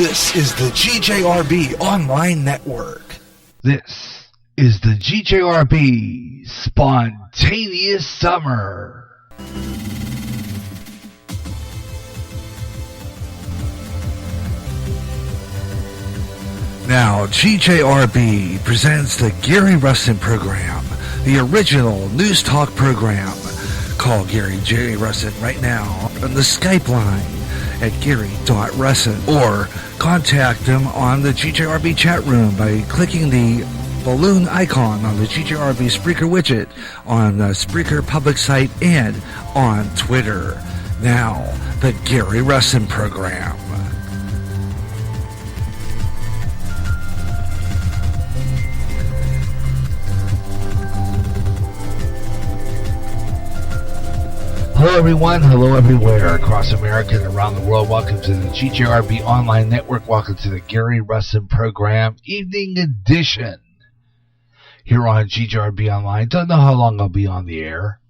This is the GJRB Online Network. This is the GJRB Spontaneous Summer. Now, GJRB presents the Gary Russen program, the original news talk program. Call Gary J. Russen right now on the Skype line at gary.russen, or contact him on the GJRB chat room by clicking the balloon icon on the GJRB Spreaker widget on the Spreaker Public site and on Twitter. Now, the Gary Russen program. Hello everyone, hello everywhere across America and around the world. Welcome to the GJRB Online Network. Welcome to the Gary Russen program, Evening Edition, here on GJRB Online. Don't know how long I'll be on the air,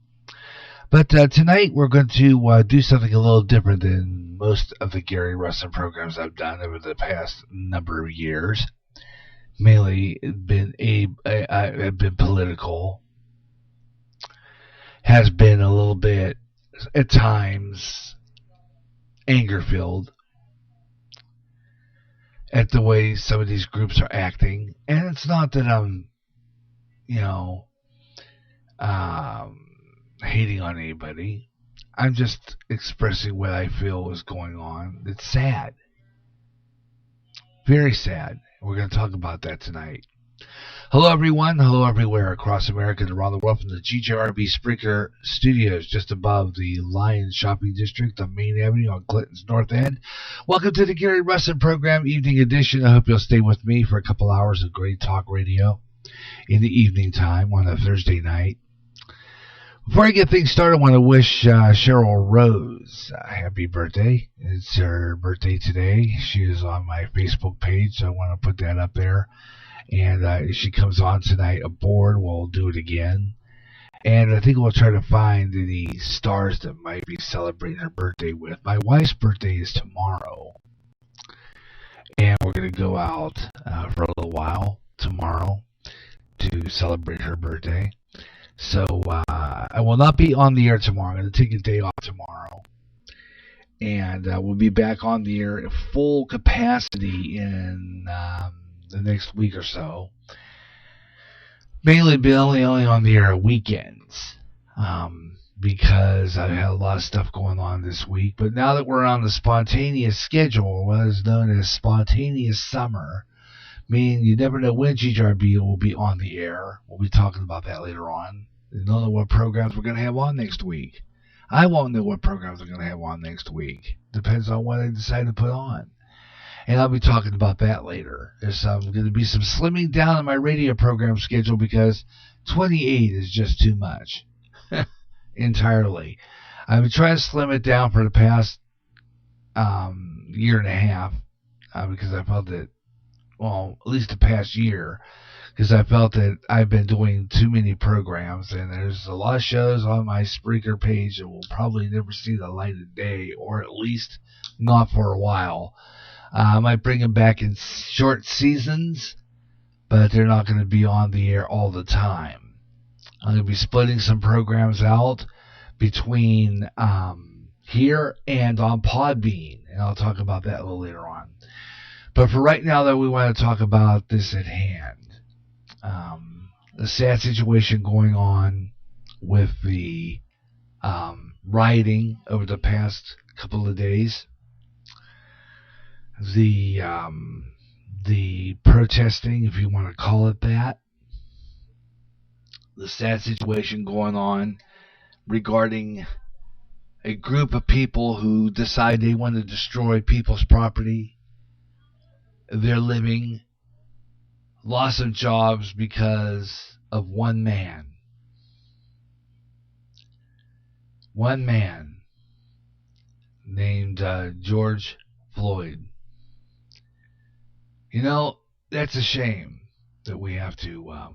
but tonight we're going to do something a little different than most of the Gary Russen programs I've done over the past number of years. Mainly been political, has been a little bit, at times, anger-filled at the way some of these groups are acting. And it's not that I'm, hating on anybody. I'm just expressing what I feel is going on. It's sad. Very sad. We're going to talk about that tonight. Hello everyone, hello everywhere across America and around the world from the GJRB Spreaker Studios just above the Lions Shopping District on Main Avenue on Clinton's North End. Welcome to the Gary Russen program, Evening Edition. I hope you'll stay with me for a couple hours of great talk radio in the evening time on a Thursday night. Before I get things started, I want to wish Cheryl Rose a happy birthday. It's her birthday today. She is on my Facebook page, so I want to put that up there. And if she comes on tonight aboard, we'll do it again. And I think we'll try to find any stars that might be celebrating her birthday with. My wife's birthday is tomorrow. And we're going to go out for a little while tomorrow to celebrate her birthday. So I will not be on the air tomorrow. I'm going to take a day off tomorrow. And we'll be back on the air at full capacity in the next week or so. Mainly be only on the air weekends, because I've had a lot of stuff going on this week. But now that we're on the spontaneous schedule, what is known as spontaneous summer, meaning you never know when GJRB will be on the air. We'll be talking about that later on. You don't know what programs we're going to have on next week. I won't know what programs we're going to have on next week. Depends on what I decide to put on. And I'll be talking about that later. There's going to be some slimming down in my radio program schedule because 28 is just too much. Entirely. I've been trying to slim it down for the past year and a half because I felt that, well, at least the past year, because I felt that I've been doing too many programs, and there's a lot of shows on my Spreaker page that will probably never see the light of day, or at least not for a while. I might bring them back in short seasons, but they're not going to be on the air all the time. I'm going to be splitting some programs out between here and on Podbean, and I'll talk about that a little later on. But for right now, though, we want to talk about this at hand. The sad situation going on with the rioting over the past couple of days. The protesting, if you want to call it that. The sad situation going on regarding a group of people who decide they want to destroy people's property, their living, loss of jobs because of one man. One man named George Floyd. You know, that's a shame that we have to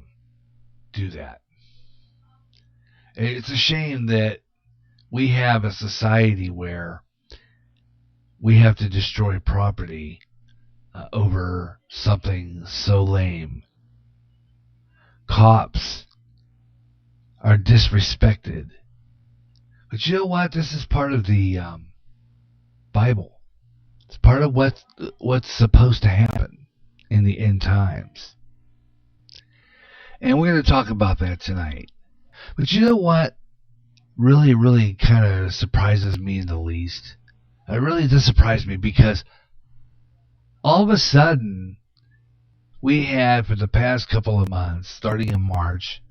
do that. It's a shame that we have a society where we have to destroy property over something so lame. Cops are disrespected. But you know what? This is part of the Bible. It's part of what's supposed to happen in the end times. And we're going to talk about that tonight. But you know what really, really kind of surprises me the least? It really does surprise me because all of a sudden we had for the past couple of months, starting in March,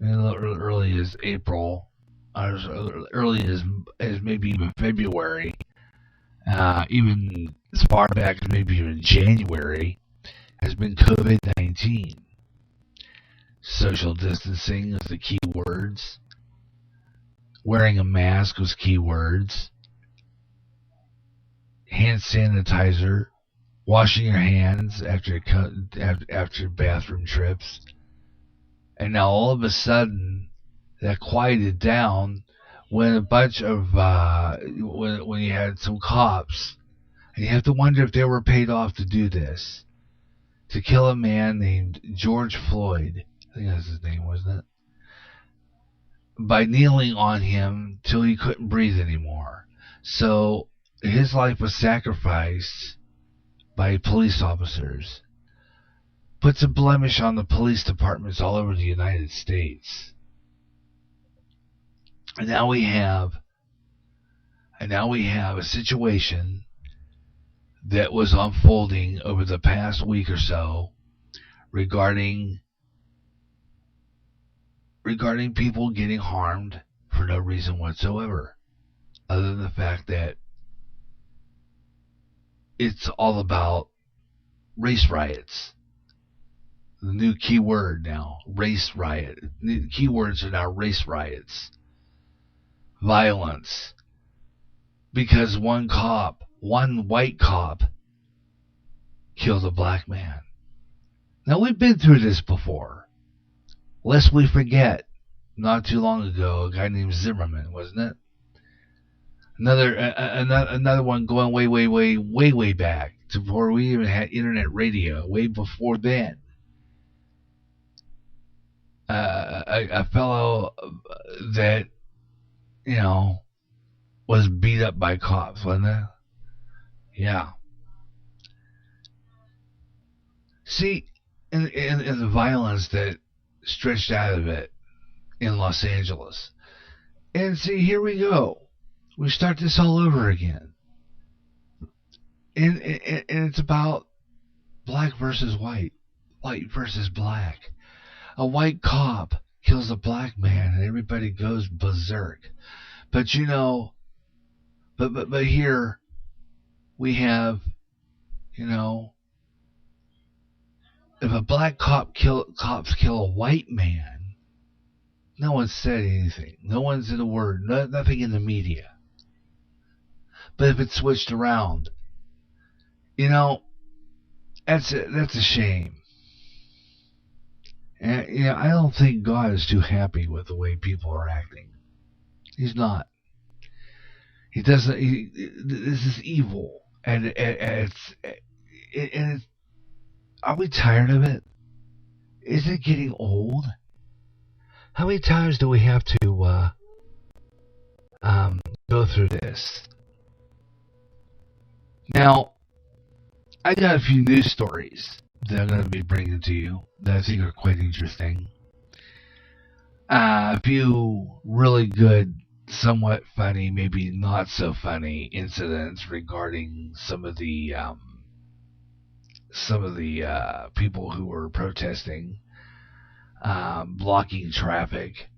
and early as April, or as early as maybe even February, even as far back as maybe even January, has been COVID-19. Social distancing was the key words. Wearing a mask was key words. Hand sanitizer, washing your hands after bathroom trips. And now all of a sudden, that quieted down when a bunch of, when you had some cops, and you have to wonder if they were paid off to do this, to kill a man named George Floyd, I think that's his name, wasn't it? By kneeling on him till he couldn't breathe anymore. So his life was sacrificed by police officers. Puts a blemish on the police departments all over the United States. And now we have a situation that was unfolding over the past week or so regarding people getting harmed for no reason whatsoever, other than the fact that it's all about race riots. The new key word now, race riot. The keywords are now race riots. Violence. Because one white cop, killed a black man. Now, we've been through this before. Lest we forget, not too long ago, a guy named Zimmerman, wasn't it? Another one going way back to before we even had internet radio, way before then. A fellow that, was beat up by cops, wasn't it? Yeah. See, in the violence that stretched out of it in Los Angeles. And see, here we go. We start this all over again. And it's about black versus white versus black. A white cop kills a black man and everybody goes berserk. But but here we have, if a black cops kill a white man, no one said anything. No one said a word. Nothing in the media. But if it's switched around, that's a shame. And I don't think God is too happy with the way people are acting. He's not. He doesn't. This is evil, and it's. Are we tired of it? Is it getting old? How many times do we have to go through this? Now, I got a few news stories that I'm going to be bringing to you that I think are quite interesting. A few really good, somewhat funny, maybe not so funny incidents regarding some of the people who were protesting, blocking traffic.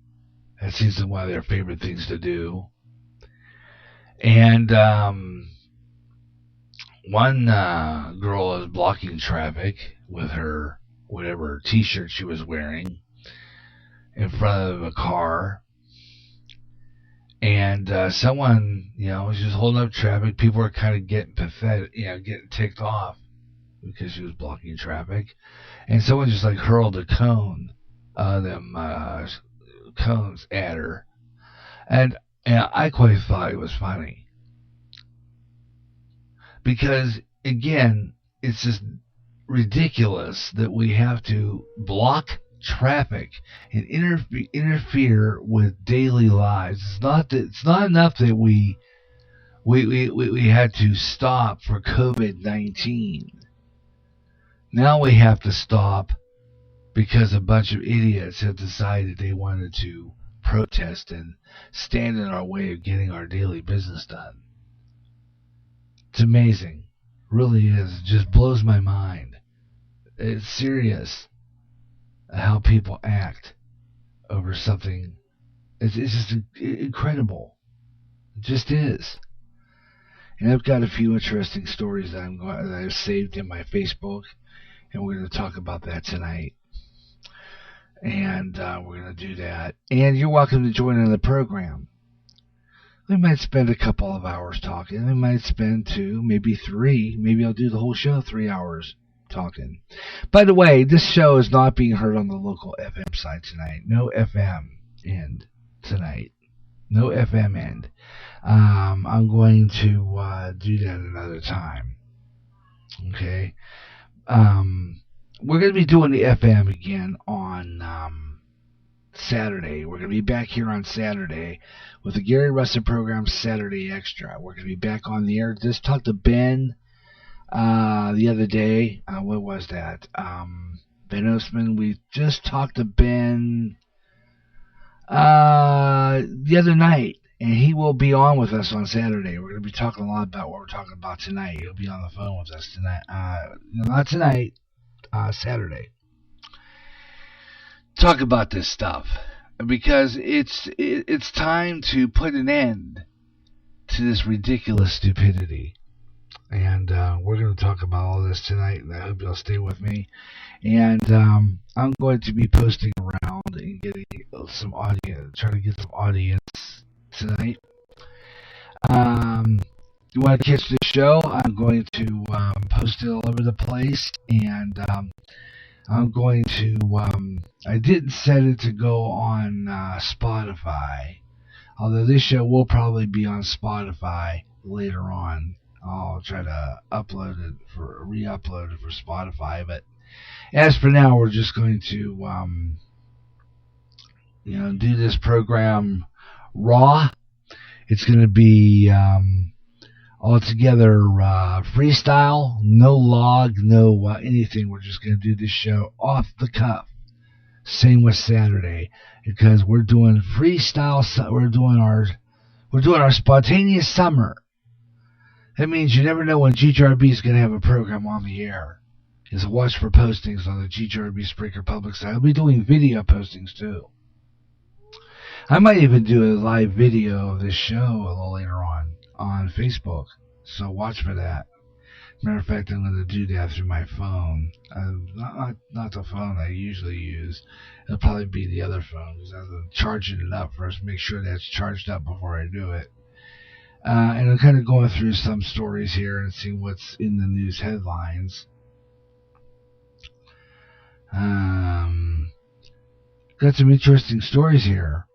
That seems to be one of their favorite things to do. And one girl was blocking traffic with her whatever t-shirt she was wearing in front of a car. And someone, was just holding up traffic. People were kind of getting pathetic, getting ticked off because she was blocking traffic. And someone just hurled a cone, cones at her. And I quite thought it was funny. Because, again, it's just ridiculous that we have to block traffic and interfere with daily lives. It's not enough that we had to stop for COVID-19. Now we have to stop because a bunch of idiots have decided they wanted to protest and stand in our way of getting our daily business done. It's amazing. It really is. It just blows my mind. It's serious how people act over something. It's just incredible. It just is. And I've got a few interesting stories that I've saved in my Facebook, and we're going to talk about that tonight. And we're going to do that. And you're welcome to join in the program. We might spend a couple of hours talking. We might spend 2, maybe 3. Maybe I'll do the whole show 3 hours talking. By the way, this show is not being heard on the local FM side tonight. No FM end tonight. No FM end. I'm going to do that another time. Okay. We're going to be doing the FM again on Saturday. We're going to be back here on Saturday with the Gary Russen program, Saturday Extra. We're going to be back on the air. Just talked to Ben the other day. What was that? Ben Osman. We just talked to Ben the other night, and he will be on with us on Saturday. We're going to be talking a lot about what we're talking about tonight. He'll be on the phone with us tonight. Not tonight, Saturday. Talk about this stuff, because it's time to put an end to this ridiculous stupidity. And we're going to talk about all this tonight, and I hope you'll stay with me. And I'm going to be posting around and getting some audience, trying to get some audience tonight. If you want to catch the show, I'm going to post it all over the place, and I'm going to, I didn't set it to go on Spotify, although this show will probably be on Spotify later on. I'll try to re-upload it for Spotify, but as for now, we're just going to, do this program raw. It's going to be altogether freestyle, no log, no anything. We're just going to do this show off the cuff. Same with Saturday, because we're doing freestyle. We're doing our spontaneous summer. That means you never know when GJRB is going to have a program on the air. Just watch for postings on the GJRB Spreaker Public side. I'll be doing video postings too. I might even do a live video of this show a little later on Facebook. So watch for that. Matter of fact, I'm going to do that through my phone. Not the phone I usually use. It'll probably be the other phone, because I'm charging it up first. Make sure that's charged up before I do it. And I'm kind of going through some stories here and seeing what's in the news headlines. Got some interesting stories here.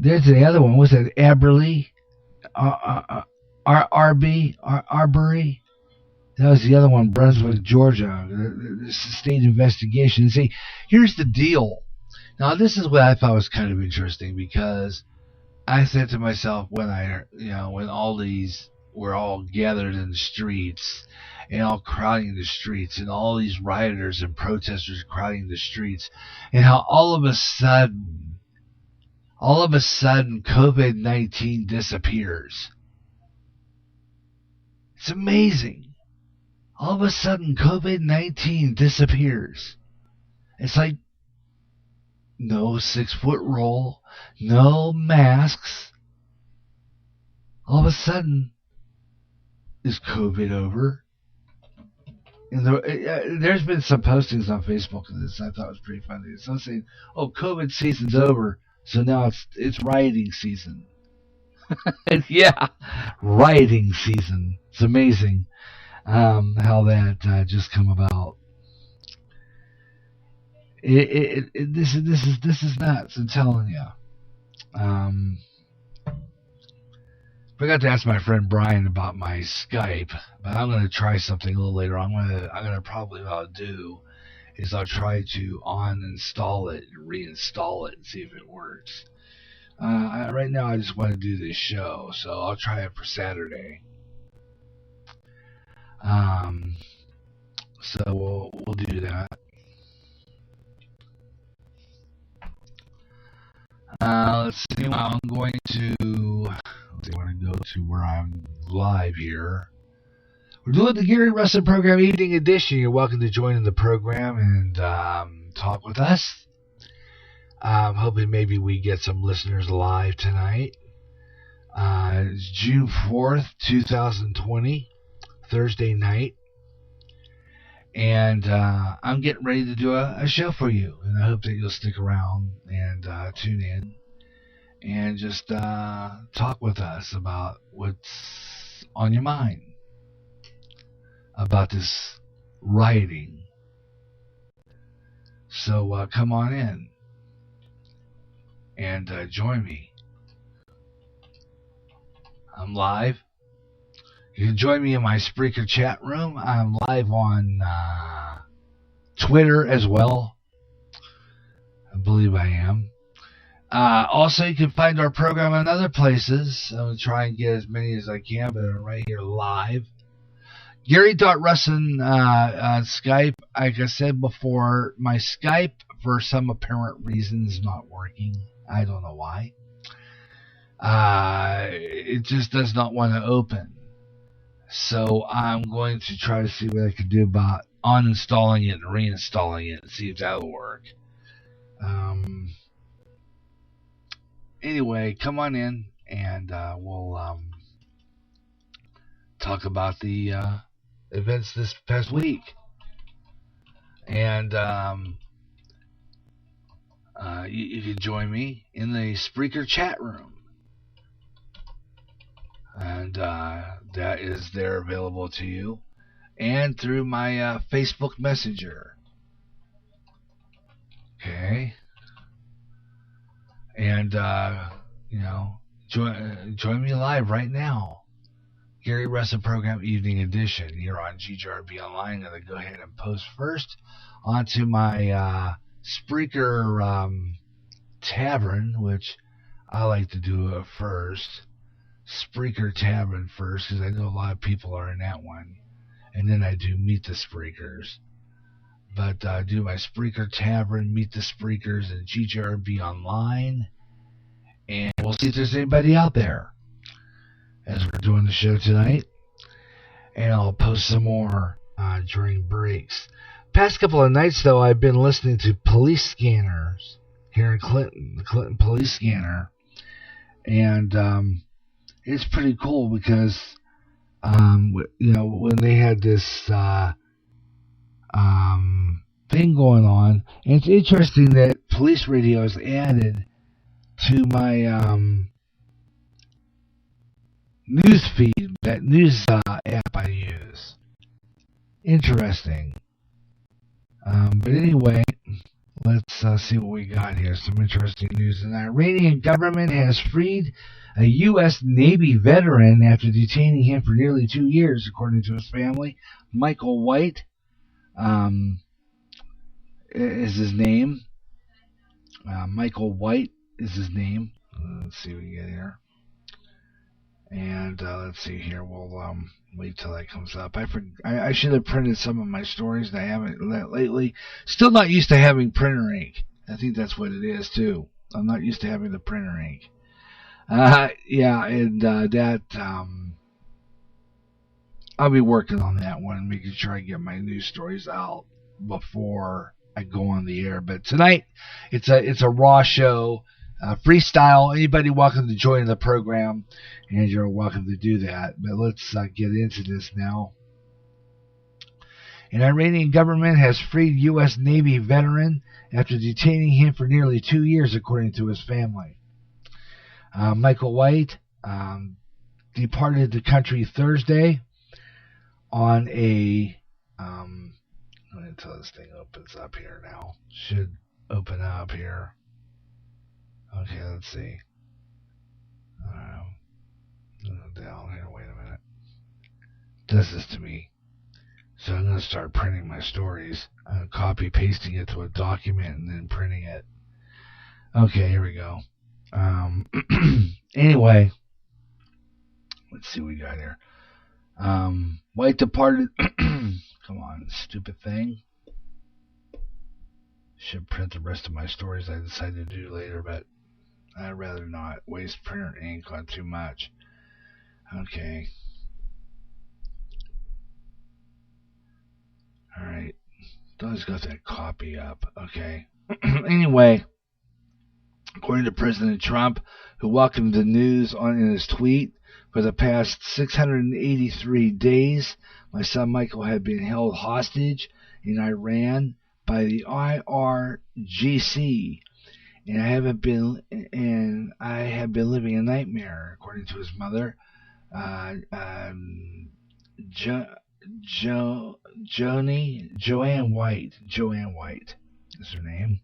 There's the other one. What's that? Aberley? Arbery? That was the other one, Brunswick, Georgia. This is a state investigation. See, here's the deal. Now, this is what I thought was kind of interesting, because I said to myself when all these were all gathered in the streets and all crowding the streets, and all these rioters and protesters crowding the streets, and how all of a sudden COVID-19 disappears. It's amazing. All of a sudden COVID-19 disappears. It's like no 6-foot rule, no masks. All of a sudden, is COVID over? And there's been some postings on Facebook of this I thought was pretty funny. It's not saying, "Oh, COVID season's over, so now it's rioting season." Yeah, rioting season. It's amazing how that just come about. This is nuts. I'm telling you. Forgot to ask my friend Brian about my Skype, but I'm going to try something a little later on. I'm going to probably what I'll do is I'll try to uninstall it and reinstall it and see if it works. Right now I just want to do this show, so I'll try it for Saturday. So we'll do that. Let's see. I'm going to go to where I'm live here. We're doing the Gary Russen Program Evening Edition. You're welcome to join in the program and talk with us. Hoping maybe we get some listeners live tonight. It's June 4th, 2020, Thursday night. And I'm getting ready to do a show for you. And I hope that you'll stick around and tune in and just talk with us about what's on your mind about this rioting. So come on in and join me. I'm live. You can join me in my Spreaker chat room. I'm live on Twitter as well. I believe I am. Also, you can find our program in other places. I'm going to try and get as many as I can, but I'm right here live. Gary.Russen on Skype. Like I said before, my Skype, for some apparent reason, is not working. I don't know why. It just does not want to open. So I'm going to try to see what I can do about uninstalling it and reinstalling it and see if that'll work. Anyway, come on in and we'll talk about the events this past week. And you can join me in the Spreaker chat room. And that is there available to you. And through my Facebook Messenger. Okay. And, join me live right now. Gary Russen Program Evening Edition here on GJRB Online. I'm going to go ahead and post first onto my Spreaker Tavern, which I like to do first. Spreaker Tavern first, because I know a lot of people are in that one. And then I do Meet the Spreakers. But I do my Spreaker Tavern, Meet the Spreakers, and GJRB Online. And we'll see if there's anybody out there as we're doing the show tonight. And I'll post some more during breaks. Past couple of nights, though, I've been listening to Police Scanners here in Clinton, the Clinton Police Scanner. And it's pretty cool because, when they had this thing going on, and it's interesting that police radio is added to my news feed, that news app I use. Interesting. But anyway, let's see what we got here. Some interesting news. The Iranian government has freed a U.S. Navy veteran after detaining him for nearly 2 years, according to his family. Michael White is his name. Michael White is his name. Let's see what we get here. And let's see here. We'll wait till that comes up. I should have printed some of my stories, and I haven't lately. Still not used to having printer ink. I think that's what it is, too. I'm not used to having the printer ink. I'll be working on that one, making sure I get my news stories out before I go on the air. But tonight, it's a raw show, freestyle. Anybody welcome to join the program, and you're welcome to do that. But let's get into this now. An Iranian government has freed U.S. Navy veteran after detaining him for nearly 2 years, according to his family. Michael White departed the country Thursday on a until this thing opens up here now. Should open up here. Okay, let's see. does this to me. So I'm going to start printing my stories. I'm copy pasting it to a document and then printing it. Okay, here we go. Anyway, let's see what we got here. White departed. Come on, stupid thing. Should print the rest of my stories I decided to do later, but I'd rather not waste printer ink on too much. Okay. Alright. Always got that copy up. Okay. Anyway, according to President Trump, who welcomed the news in his tweet, for the past 683 days, my son Michael had been held hostage in Iran by the IRGC, and I have been living a nightmare, according to his mother, Joanne White is her name,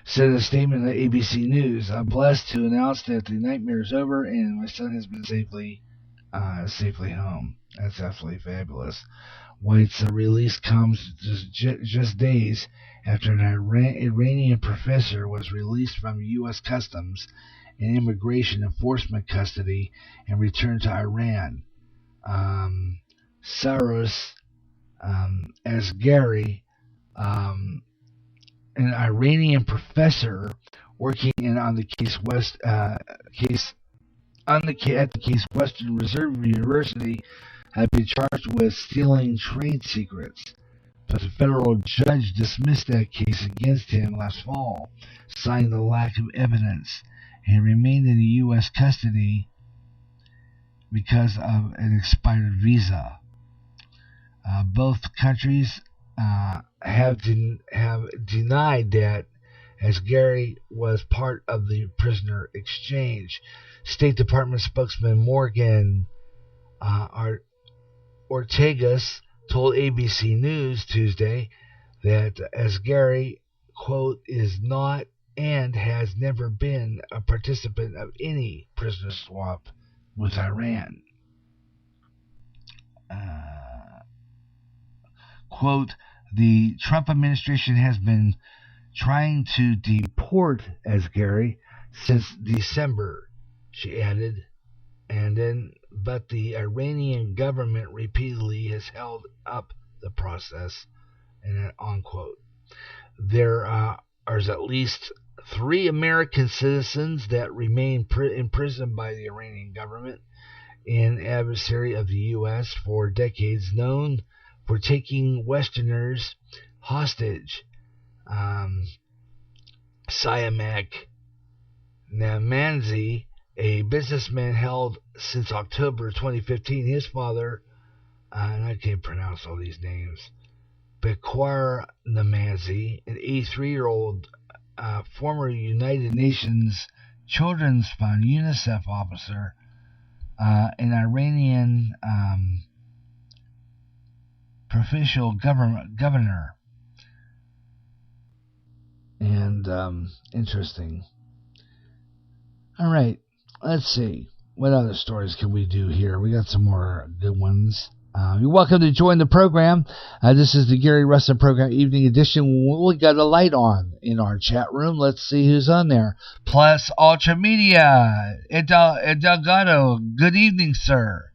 said in a statement to ABC News, "I'm blessed to announce that the nightmare is over and my son has been safely home." That's absolutely fabulous. White's release comes just days after an Iranian professor was released from U.S. Customs and Immigration Enforcement custody and returned to Iran. Saros as Gary, an Iranian professor working at the Case Western Reserve University, had been charged with stealing trade secrets, but the federal judge dismissed that case against him last fall, citing the lack of evidence, and remained in U.S. custody because of an expired visa. Both countries have denied that, as Gary was part of the prisoner exchange. State Department spokesman Morgan Ortagus told ABC News Tuesday that as Gary, quote, is not and has never been a participant of any prisoner swap with Iran. Quote, the Trump administration has been trying to deport as Gary since December, she added, but the Iranian government repeatedly has held up the process, and unquote. There are at least 3 American citizens that remain imprisoned by the Iranian government, an adversary of the U.S. for decades, known for taking Westerners hostage. Siamak Namanzi, a businessman held since October 2015, his father, and I can't pronounce all these names, Bekwar Namanzi, an 83-year-old former United Nations Children's Fund UNICEF officer, an Iranian provincial governor. And interesting. All right, let's see. What other stories can we do here? We got some more good ones. You're welcome to join the program. This is the Gary Russen Program Evening Edition. We got a light on in our chat room. Let's see who's on there. Plus Ultra Media, Delgado. Good evening, sir.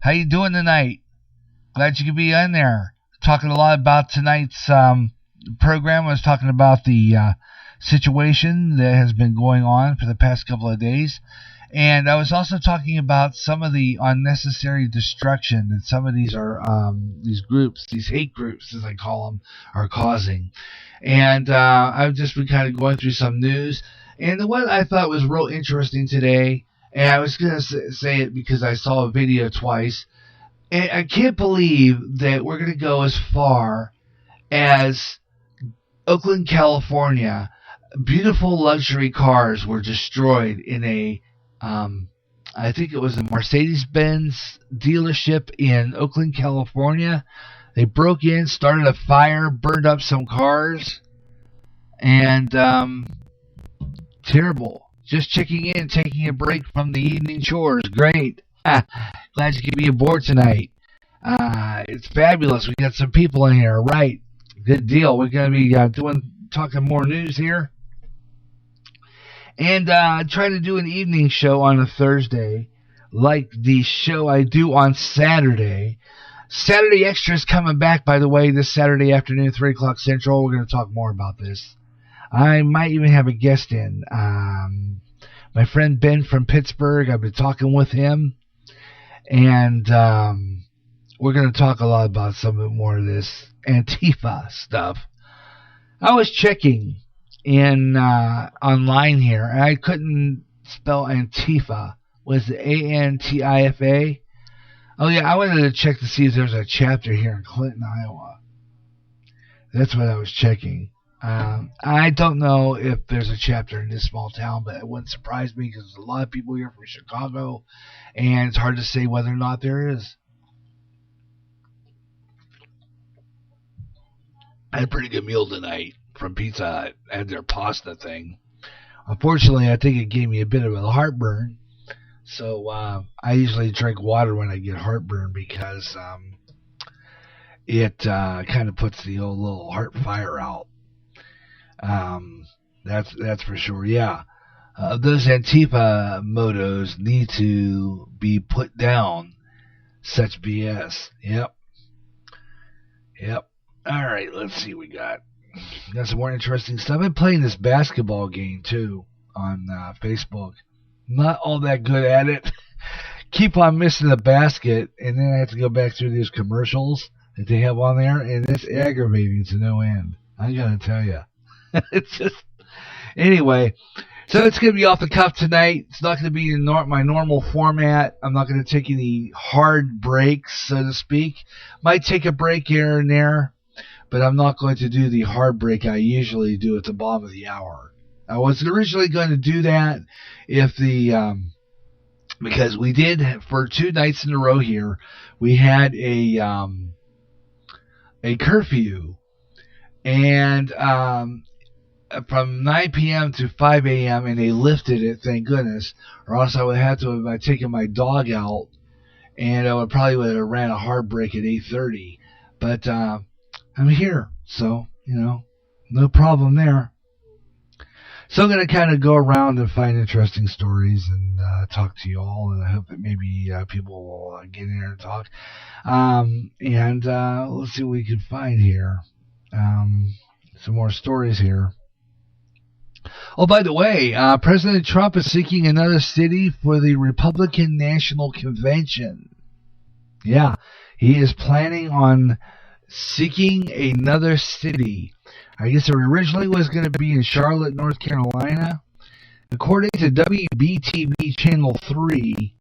How you doing tonight? Glad you could be on there. Talking a lot about tonight's program. I was talking about the situation that has been going on for the past couple of days. And I was also talking about some of the unnecessary destruction that some of these these groups, these hate groups as I call them, are causing. And I've just been kind of going through some news. And what I thought was real interesting today, and I was going to say it because I saw a video twice, and I can't believe that we're going to go as far as Oakland, California. Beautiful luxury cars were destroyed in a I think it was a Mercedes-Benz dealership in Oakland, California. They broke in, started a fire, burned up some cars, and terrible. Just checking in, taking a break from the evening chores. Great. Glad you could be aboard tonight. It's fabulous. We got some people in here, right? Good deal. We're going to be talking more news here. And trying to do an evening show on a Thursday, like the show I do on Saturday. Saturday Extra is coming back, by the way, this Saturday afternoon, 3 o'clock Central. We're going to talk more about this. I might even have a guest in. My friend Ben from Pittsburgh, I've been talking with him. And we're going to talk a lot about some more of this Antifa stuff. I was checking in online here, and I couldn't spell Antifa. Was it Antifa? Oh, yeah, I wanted to check to see if there's a chapter here in Clinton, Iowa. That's what I was checking. I don't know if there's a chapter in this small town, but it wouldn't surprise me because there's a lot of people here from Chicago, and it's hard to say whether or not there is. I had a pretty good meal tonight from Pizza Hut. I had their pasta thing. Unfortunately, I think it gave me a bit of a heartburn. So I usually drink water when I get heartburn because it kind of puts the old little heart fire out. That's for sure. Yeah, those Antifa motos need to be put down. Such BS. Yep. All right, let's see what we got. Got some more interesting stuff. I've been playing this basketball game too on Facebook. Not all that good at it. Keep on missing the basket, and then I have to go back through these commercials that they have on there, and it's aggravating to no end. I gotta tell you. It's just... Anyway, so it's going to be off the cuff tonight. It's not going to be in my normal format. I'm not going to take any hard breaks, so to speak. Might take a break here and there, but I'm not going to do the hard break I usually do at the bottom of the hour. I was originally going to do that if because we did, for 2 nights in a row here, we had a curfew, and from 9 p.m. to 5 a.m., and they lifted it, thank goodness, or else I would have to have taken my dog out, and I would have ran a hard break at 8:30. But I'm here, so, no problem there. So I'm going to kind of go around and find interesting stories and talk to you all, and I hope that maybe people will get in here and talk. And let's see what we can find here. Some more stories here. Oh, by the way, President Trump is seeking another city for the Republican National Convention. Yeah, he is planning on seeking another city. I guess it originally was going to be in Charlotte, North Carolina. According to WBTV Channel 3,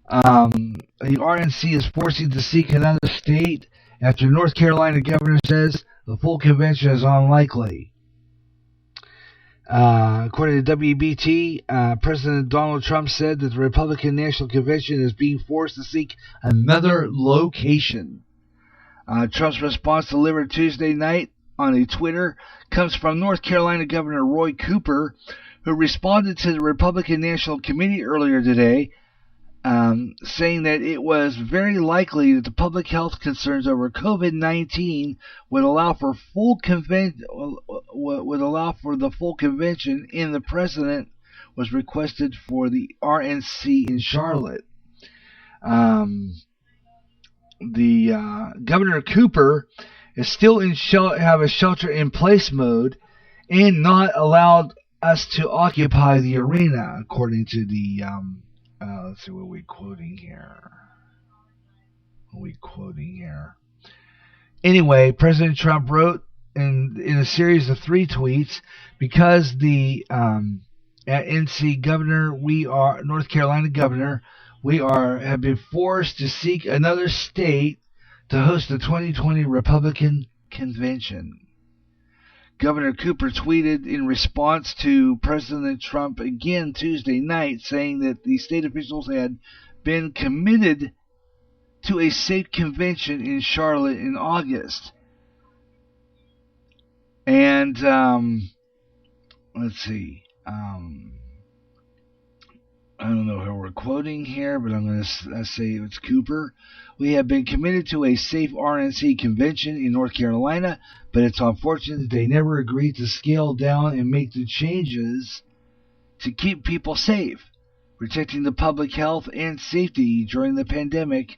the RNC is forcing to seek another state after North Carolina governor says the full convention is unlikely. According to WBT, President Donald Trump said that the Republican National Convention is being forced to seek another location. Trump's response delivered Tuesday night on a Twitter comes from North Carolina Governor Roy Cooper, who responded to the Republican National Committee earlier today, saying that it was very likely that the public health concerns over COVID-19 would allow for the full convention, and the president was requested for the RNC in Charlotte. Governor Cooper is still have a shelter-in-place mode and not allowed us to occupy the arena, according to the let's see, what are we quoting here? Anyway, President Trump wrote in a series of 3 tweets, because the NC governor, North Carolina governor, have been forced to seek another state to host the 2020 Republican Convention. Governor Cooper tweeted in response to President Trump again Tuesday night, saying that the state officials had been committed to a safe convention in Charlotte in August. And let's see. I don't know who we're quoting here, but I'm going to say it's Cooper. We have been committed to a safe RNC convention in North Carolina, but it's unfortunate that they never agreed to scale down and make the changes to keep people safe. Protecting the public health and safety during the pandemic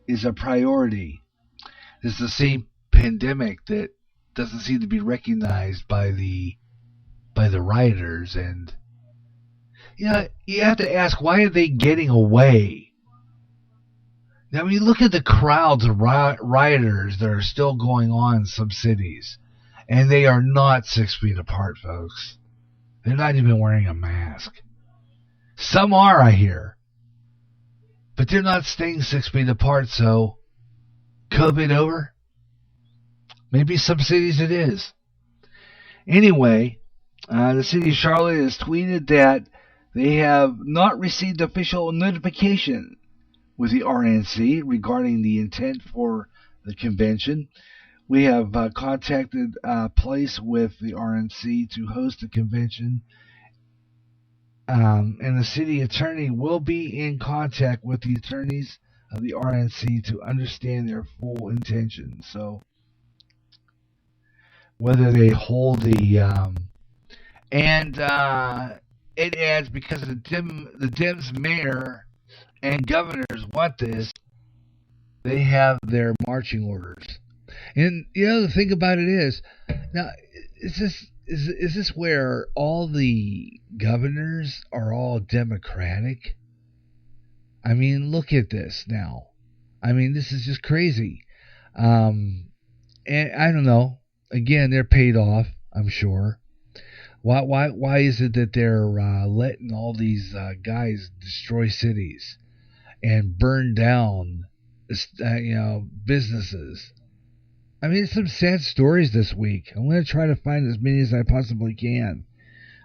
is a priority. It's the same pandemic that doesn't seem to be recognized by the rioters, and you have to ask, why are they getting away? I mean, look at the crowds of rioters that are still going on in some cities, and they are not 6 feet apart, folks. They're not even wearing a mask. Some are, I hear, but they're not staying 6 feet apart. So, COVID over? Maybe some cities it is. Anyway, the city of Charlotte has tweeted that they have not received official notification with the RNC regarding the intent for the convention. We have contacted a place with the RNC to host the convention, and the city attorney will be in contact with the attorneys of the RNC to understand their full intention. So, whether they hold the it adds, because the Dems mayor and governors want this, they have their marching orders. And the thing about it is, now, is this where all the governors are all Democratic? I mean, look at this now. I mean, this is just crazy. And I don't know. Again, they're paid off, I'm sure. Why is it that they're letting all these guys destroy cities and burn down, businesses? I mean, some sad stories this week. I'm going to try to find as many as I possibly can.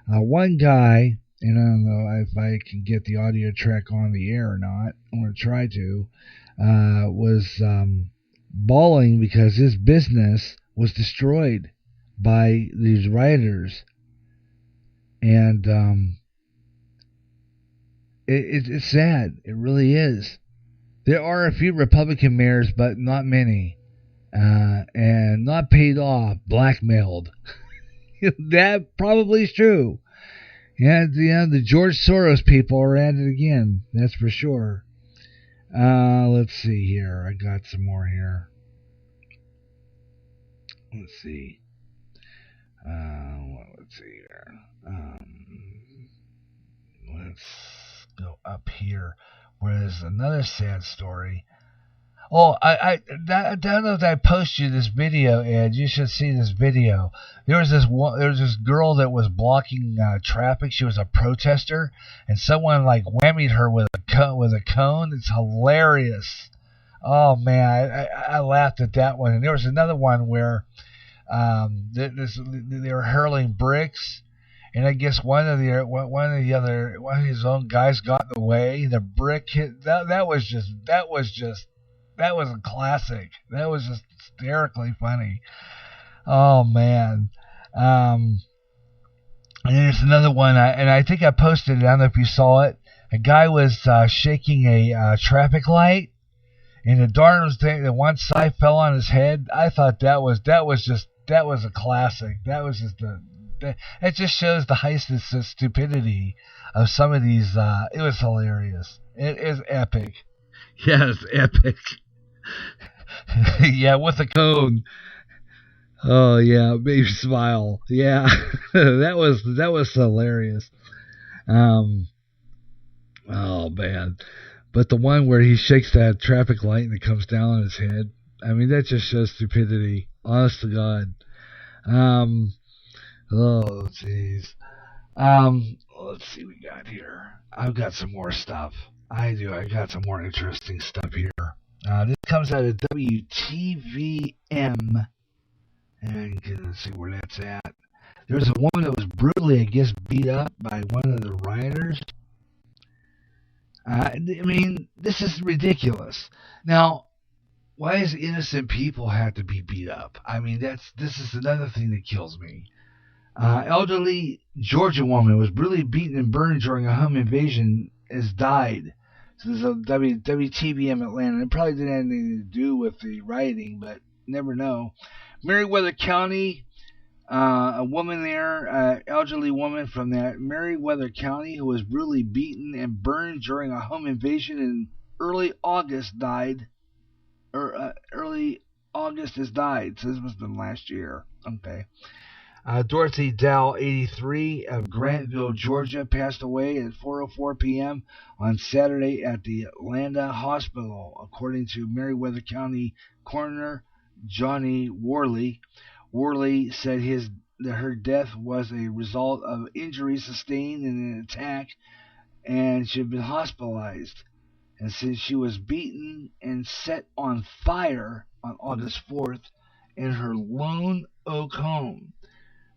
One guy, and I don't know if I can get the audio track on the air or not, I'm going to try to, was bawling because his business was destroyed by these rioters. And it's sad. It really is. There are a few Republican mayors, but not many. And not paid off, blackmailed. That probably is true. Yeah, the George Soros people are at it again. That's for sure. Let's see here. I got some more here. Let's see. Let's see here. Let's go up here. Where there's another sad story. Oh, I don't know if I posted you this video, Ed. You should see this video. There was this girl that was blocking traffic. She was a protester, and someone whammied her with a cone. It's hilarious. Oh man, I laughed at that one. And there was another one where they were hurling bricks, and I guess one of his own guys got in the way. The brick hit. That was a classic. That was just hysterically funny. Oh man. And there's another one, and I think I posted it. I don't know if you saw it. A guy was shaking a traffic light, and the darn thing, the one side fell on his head. I thought that was a classic. That was just it just shows the height of stupidity of some of these. It was hilarious. It is epic. Yes, epic. Yeah, with a cone. Oh yeah, made me smile. Yeah, that was hilarious. Oh man, but the one where he shakes that traffic light and it comes down on his head. I mean, that just shows stupidity. Honest to God. Oh jeez. Let's see what we got here. I've got some more stuff. I do. I got some more interesting stuff here. This comes out of WTVM. And let's see where that's at. There's a woman that was brutally, I guess, beat up by one of the rioters. I mean, this is ridiculous. Now, why does innocent people have to be beat up? I mean, this is another thing that kills me. Elderly Georgia woman was brutally beaten and burned during a home invasion has died. So there's a WTBM Atlanta. It probably didn't have anything to do with the rioting, but never know. Meriwether County, a woman there, elderly woman from that Meriwether County who was brutally beaten and burned during a home invasion in early August died. Early August has died. So this must have been last year. Okay. Dorothy Dow, 83, of Grantville, Georgia, passed away at 4:04 p.m. on Saturday at the Atlanta Hospital, according to Meriwether County Coroner Johnny Worley. Worley said that her death was a result of injuries sustained in an attack, and she had been hospitalized. And since she was beaten and set on fire on August 4th in her Lone Oak home.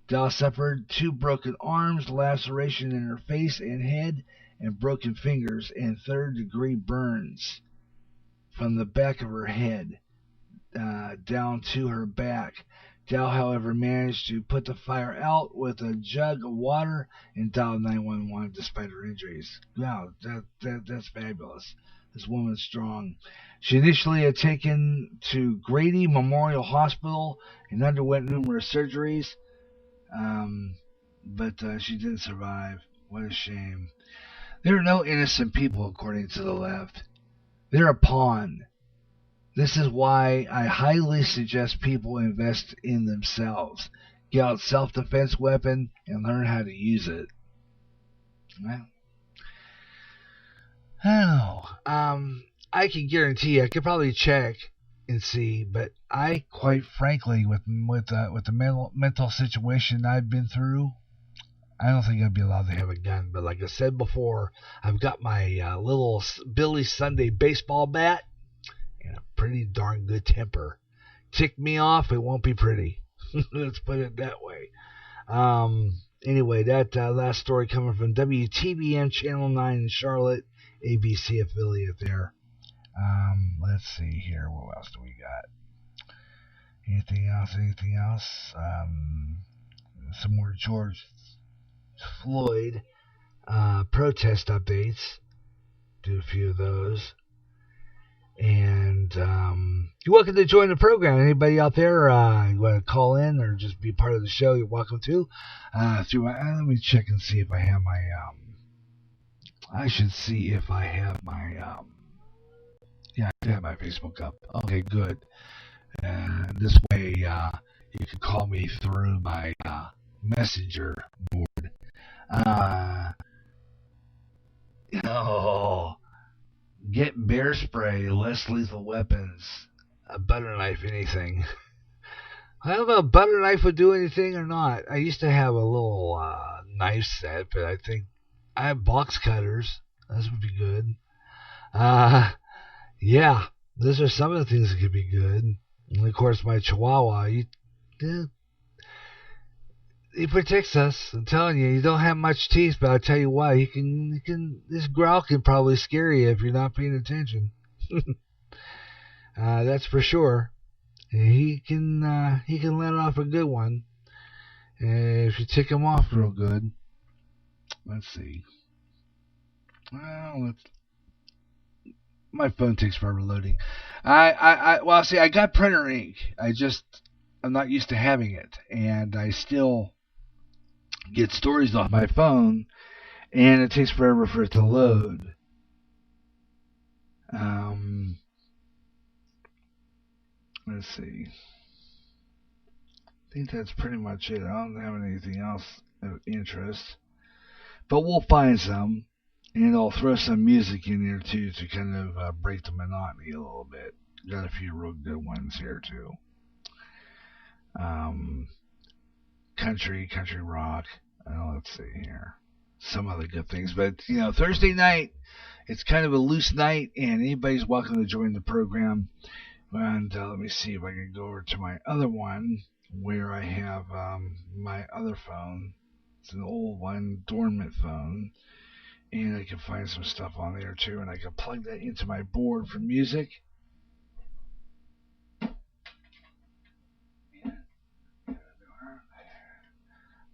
Dow suffered 2 broken arms, laceration in her face and head, and broken fingers, and third-degree burns from the back of her head down to her back. Dow, however, managed to put the fire out with a jug of water and dialed 911 despite her injuries. Wow, that's fabulous. This woman's strong. She initially had taken to Grady Memorial Hospital and underwent numerous surgeries. But she didn't survive. What a shame. There are no innocent people, according to the left. They're a pawn. This is why I highly suggest people invest in themselves. Get out a self-defense weapon and learn how to use it. Well, I can guarantee I could probably check and see, but I quite frankly, with the mental situation I've been through, I don't think I'd be allowed to have a gun. But like I said before, I've got my little Billy Sunday baseball bat and a pretty darn good temper. Tick me off, it won't be pretty. Let's put it that way. Anyway, that last story coming from WTBM Channel 9 in Charlotte, ABC affiliate there. Let's see here. What else do we got? Anything else? Some more George Floyd protest updates. Do a few of those. And you're welcome to join the program. Anybody out there you want to call in or just be part of the show, you're welcome to. Through my, let me check and see if I have my. I should see if I have my. Yeah, I have my Facebook up. Okay, good. This way, you can call me through my messenger board. Get bear spray, less lethal weapons, a butter knife, anything. I don't know if a butter knife would do anything or not. I used to have a little knife set, but I think I have box cutters. Those would be good. Yeah, those are some of the things that could be good. And of course, my Chihuahua, he protects us. I'm telling you, he don't have much teeth, but I'll tell you what, this growl can probably scare you if you're not paying attention. That's for sure. He can let off a good one if you tick him off real good. Let's see. Well, my phone takes forever loading. I got printer ink. I'm not used to having it, and I still get stories off my phone, and it takes forever for it to load. Let's see. I think that's pretty much it. I don't have anything else of interest, but we'll find some. And I'll throw some music in there, too, to kind of break the monotony a little bit. Got a few real good ones here, too. Country rock. Let's see here. Some other good things. But, Thursday night, it's kind of a loose night, and anybody's welcome to join the program. And let me see if I can go over to my other one, where I have my other phone. It's an old one, dormant phone. And I can find some stuff on there too, and I can plug that into my board for music.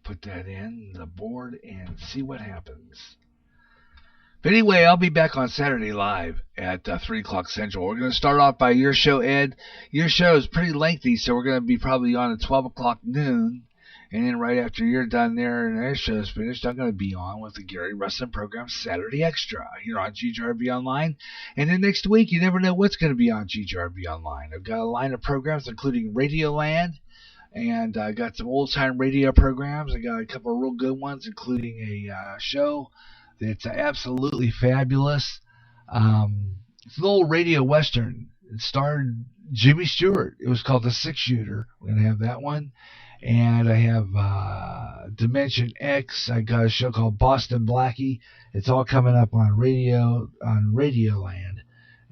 Put that in the board and see what happens. But anyway, I'll be back on Saturday live at 3 o'clock Central. We're going to start off by your show, Ed. Your show is pretty lengthy, so we're going to be probably on at 12 o'clock noon. And then right after you're done there and our show is finished, I'm going to be on with the Gary Russen program Saturday Extra here on GJRB Online. And then next week, you never know what's going to be on GJRB Online. I've got a line of programs, including Radioland. And I got some old-time radio programs. I got a couple of real good ones, including a show that's absolutely fabulous. It's an old radio western. It starred Jimmy Stewart. It was called The Six Shooter. We're going to have that one. And I have Dimension X. I got a show called Boston Blackie. It's all coming up on Radioland.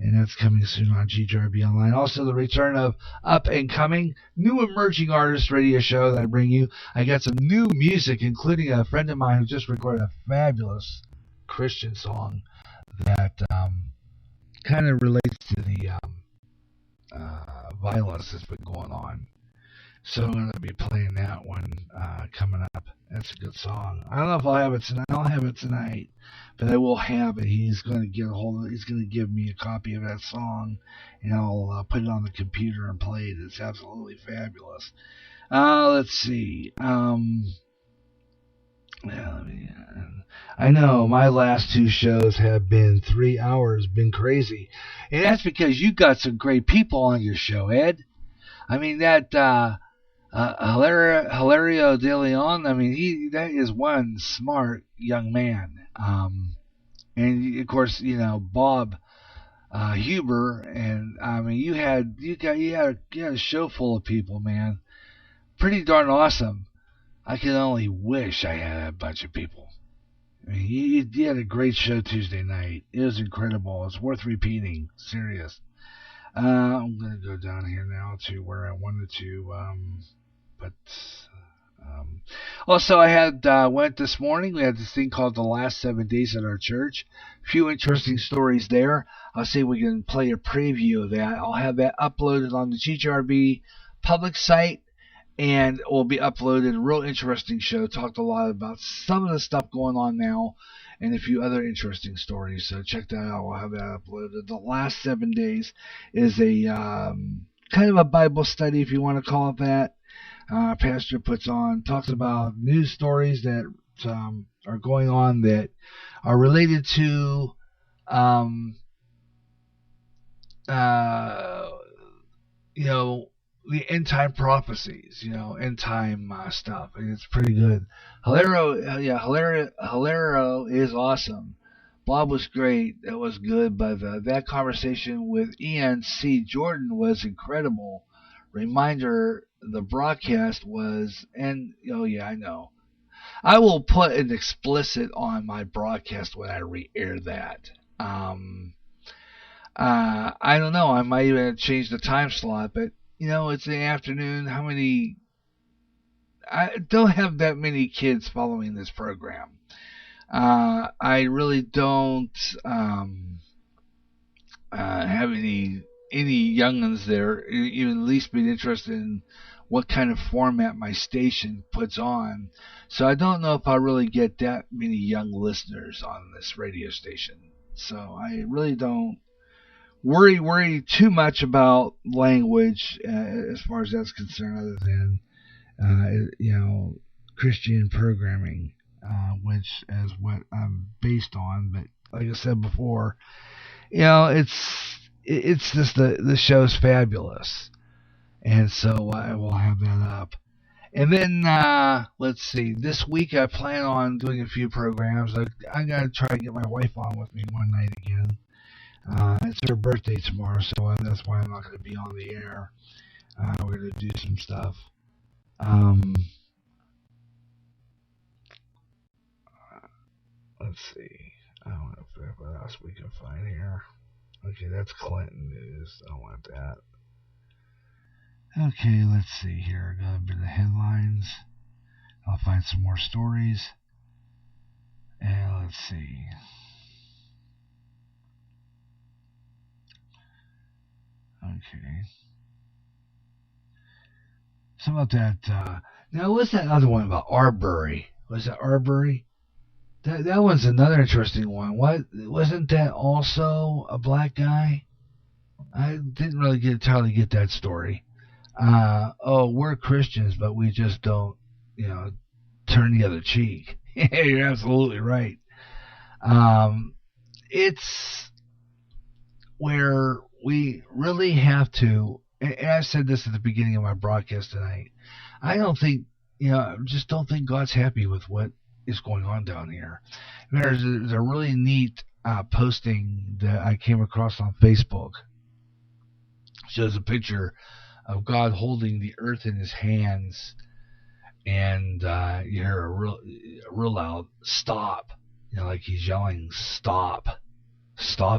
And that's coming soon on GJRB Online. Also, the return of Up and Coming, new emerging artist radio show that I bring you. I got some new music, including a friend of mine who just recorded a fabulous Christian song that kind of relates to the violence that's been going on. So I'm going to be playing that one coming up. That's a good song. I don't know if I'll have it tonight. I'll have it tonight, but I will have it. He's going to get a hold of it. He's going to give me a copy of that song, and I'll put it on the computer and play it. It's absolutely fabulous. Let's see. I know my last two shows have been 3 hours, been crazy, and that's because you got some great people on your show, Ed. I mean that. Hilario De Leon, I mean, that is one smart young man. And of course, you know, Bob Huber, and I mean, you had a show full of people, man. Pretty darn awesome. I can only wish I had a bunch of people. I mean, you had a great show Tuesday night. It was incredible. It's worth repeating. Serious. I'm going to go down here now to where I wanted to, also I had went this morning. We had this thing called The Last 7 Days at our church. A few interesting stories there. I'll see if we can play a preview of that. I'll have that uploaded on the GJRB Public site, and it will be uploaded. A real interesting show. Talked a lot about some of the stuff going on now, and a few other interesting stories. So check that out. We'll have that uploaded. The Last 7 Days is a kind of a Bible study, if you want to call it that. Pastor puts on, talks about news stories that are going on that are related to the end time prophecies, end time stuff. And it's pretty good. Hilario is awesome. Bob was great. That was good. But that conversation with Ian C. Jordan was incredible. Reminder, the broadcast was, and I know. I will put an explicit on my broadcast when I re-air that. I don't know. I might even change the time slot, but it's the afternoon. I don't have that many kids following this program. I really don't have any young'uns there, even at least be interested in what kind of format my station puts on. So I don't know if I really get that many young listeners on this radio station. So I really don't worry too much about language as far as that's concerned, other than Christian programming, which is what I'm based on. But like I said before, it's just the show's fabulous, and so I will have that up. And then let's see, this week I plan on doing a few programs. I gotta try to get my wife on with me one night again. It's her birthday tomorrow, so that's why I'm not going to be on the air. We're going to do some stuff. Let's see. I don't know what else we can find here. Okay, that's Clinton news. I don't want that. Okay, let's see here. Got a bit of headlines. I'll find some more stories. And let's see. Okay. Some about that. Now, what's that other one about Arbery? Was that Arbery? That one's another interesting one. What wasn't that also a black guy? I didn't really entirely get that story. We're Christians, but we just don't, turn the other cheek. You're absolutely right. It's where we really have to, and I said this at the beginning of my broadcast tonight, I just don't think God's happy with what is going on down here. There's a really neat posting that I came across on Facebook. It shows a picture of God holding the earth in his hands, and you hear a real loud stop, like he's yelling, stop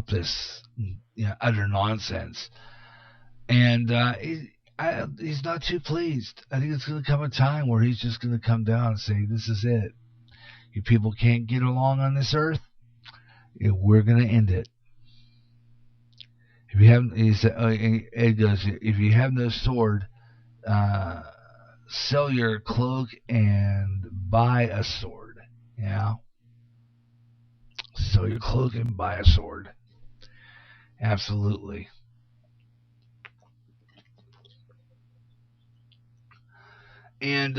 this, utter nonsense. And he's not too pleased. I think it's going to come a time where he's just going to come down and say, this is it. You people can't get along on this earth. We're going to end it. If you haven't, he said, Ed goes, if you have no sword, sell your cloak and buy a sword. Yeah. Sell your cloak and buy a sword. Absolutely. And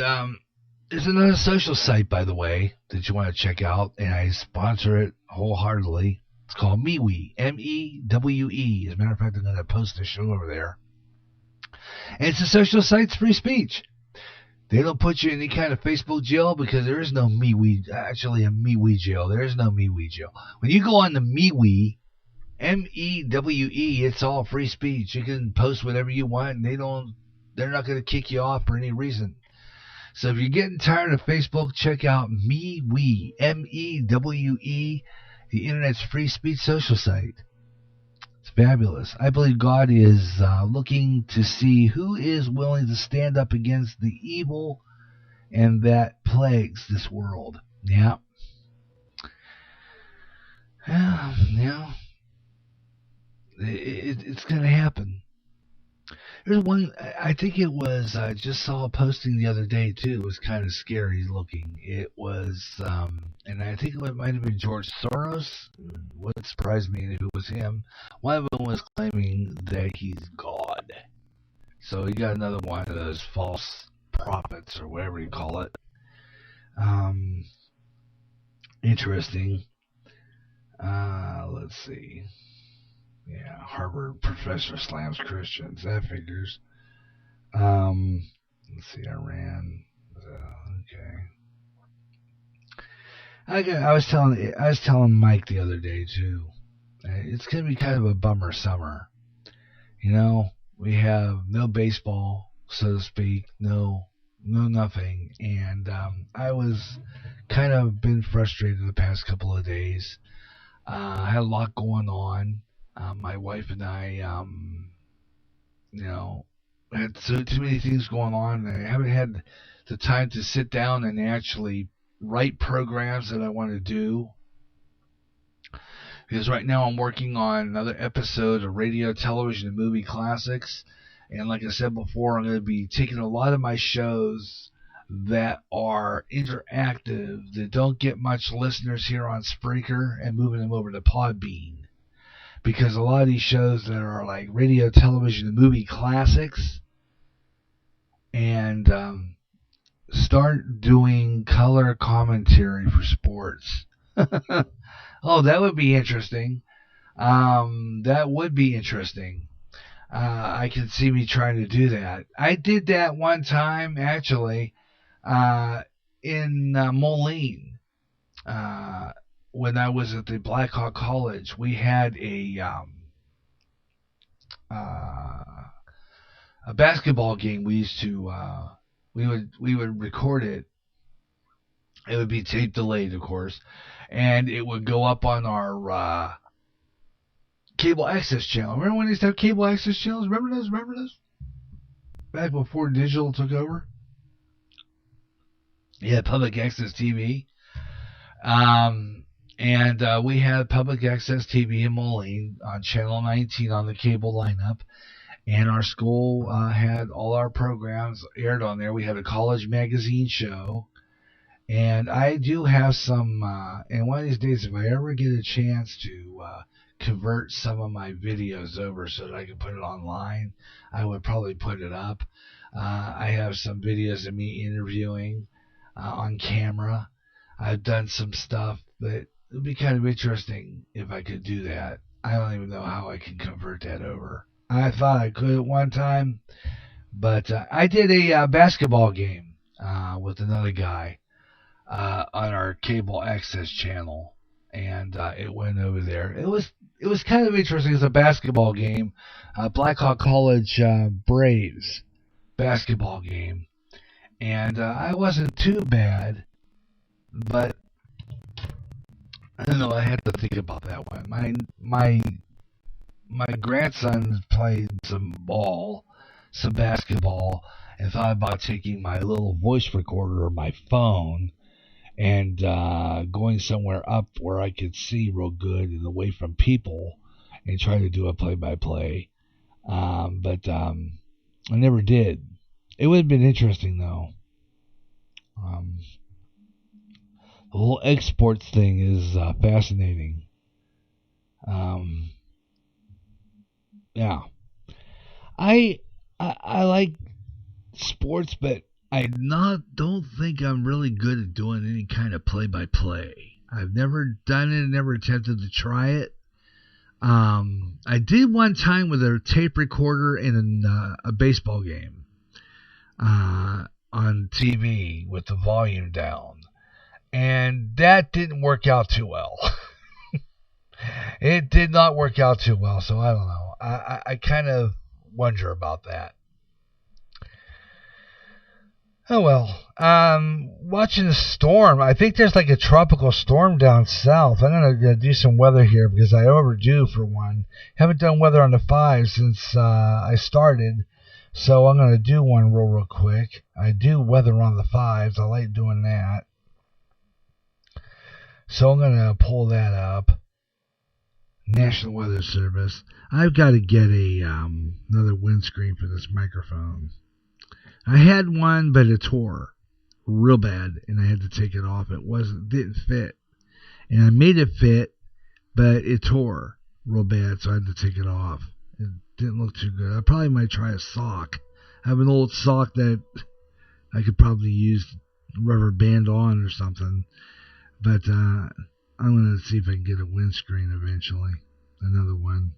there's another social site, by the way, that you want to check out, and I sponsor it wholeheartedly. It's called MeWe, M-E-W-E. As a matter of fact, I'm going to post a show over there. And it's a social site. It's free speech. They don't put you in any kind of Facebook jail because there is no MeWe, actually a MeWe jail. There is no MeWe jail. When you go on the MeWe, M-E-W-E, it's all free speech. You can post whatever you want, and they're not going to kick you off for any reason. So if you're getting tired of Facebook, check out MeWe, M-E-W-E, the internet's free speech social site. It's fabulous. I believe God is looking to see who is willing to stand up against the evil and that plagues this world. Yeah. Yeah. It's going to happen. There's one, I think it was, I just saw a posting the other day too. It was kind of scary looking. It was, and I think it might have been George Soros. Wouldn't surprise me if it was him. One of them was claiming that he's God. So you got another one of those false prophets or whatever you call it. Interesting. Let's see. Yeah, Harvard professor slams Christians. That figures. Let's see, Iran. Okay. I was telling Mike the other day too. It's gonna be kind of a bummer summer. We have no baseball, so to speak. No nothing. And I was kind of been frustrated the past couple of days. I had a lot going on. My wife and I, had too many things going on. I haven't had the time to sit down and actually write programs that I want to do. Because right now I'm working on another episode of Radio, Television, and Movie Classics. And like I said before, I'm going to be taking a lot of my shows that are interactive, that don't get much listeners here on Spreaker, and moving them over to Podbean. Because a lot of these shows that are like radio, television, and movie classics, and start doing color commentary for sports. Oh, that would be interesting. That would be interesting. I can see me trying to do that. I did that one time, actually, in Moline. When I was at the Blackhawk College, we had a basketball game. We used to we would record it. It would be tape delayed, of course, and it would go up on our cable access channel. Remember when they used to have cable access channels? Remember those? Back before digital took over. Yeah, public access TV. And we had public access TV in Moline on Channel 19 on the cable lineup. And our school had all our programs aired on there. We had a college magazine show. And I do have some, and one of these days, if I ever get a chance to convert some of my videos over so that I can put it online, I would probably put it up. I have some videos of me interviewing on camera. I've done some stuff, but it would be kind of interesting if I could do that. I don't even know how I can convert that over. I thought I could at one time, but I did a basketball game with another guy on our cable access channel, and it went over there. It was kind of interesting. It was a basketball game, Blackhawk College Braves basketball game, and I wasn't too bad, but I don't know. I had to think about that one. My grandson played some basketball, and thought about taking my little voice recorder or my phone and going somewhere up where I could see real good and away from people and try to do a play-by-play. But I never did. It would have been interesting, though. The whole exports thing is fascinating. Yeah. I like sports, but I don't think I'm really good at doing any kind of play-by-play. I've never done it, never attempted to try it. I did one time with a tape recorder in a baseball game on TV with the volume down, and that didn't work out too well. It did not work out too well, so I don't know. I kind of wonder about that. Oh well, watching the storm. I think there's like a tropical storm down south. I'm gonna do some weather here because I overdue for one. Haven't done weather on the 5 since I started, so I'm gonna do one real quick. I do weather on the 5s. I like doing that, so I'm gonna pull that up. National Weather Service. I've got to get another windscreen for this microphone. I had one, but it tore real bad, and I had to take it off. It didn't fit, and I made it fit, but it tore real bad, so I had to take it off. It didn't look too good. I probably might try a sock. I have an old sock that I could probably use rubber band on or something, but I'm going to see if I can get a windscreen eventually, another one,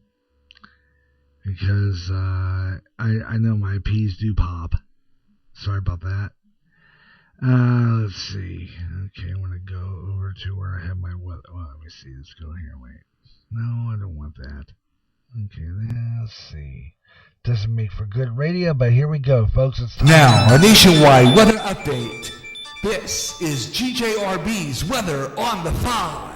because I know my P's do pop. Sorry about that. Let's see. Okay, I want to go over to where I have my weather. Well, let me see. Let's go here. Wait. No, I don't want that. Okay, let's see. Doesn't make for good radio, but here we go, folks. It's time. Now, a nationwide weather update. This is GJRB's Weather on the 5.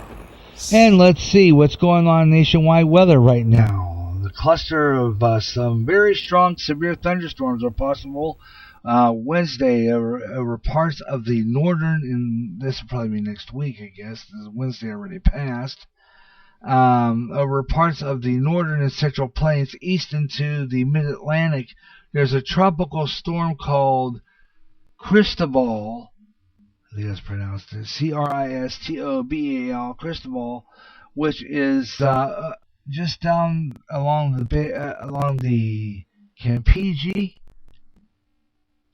And let's see what's going on nationwide weather right now. The cluster of some very strong, severe thunderstorms are possible Wednesday over parts of the northern, and this will probably be next week, I guess. This is Wednesday already passed. Over parts of the northern and central plains, east into the mid-Atlantic, there's a tropical storm called Cristobal. I think that's pronounced Cristobal, Cristobal, which is just down along the Campeche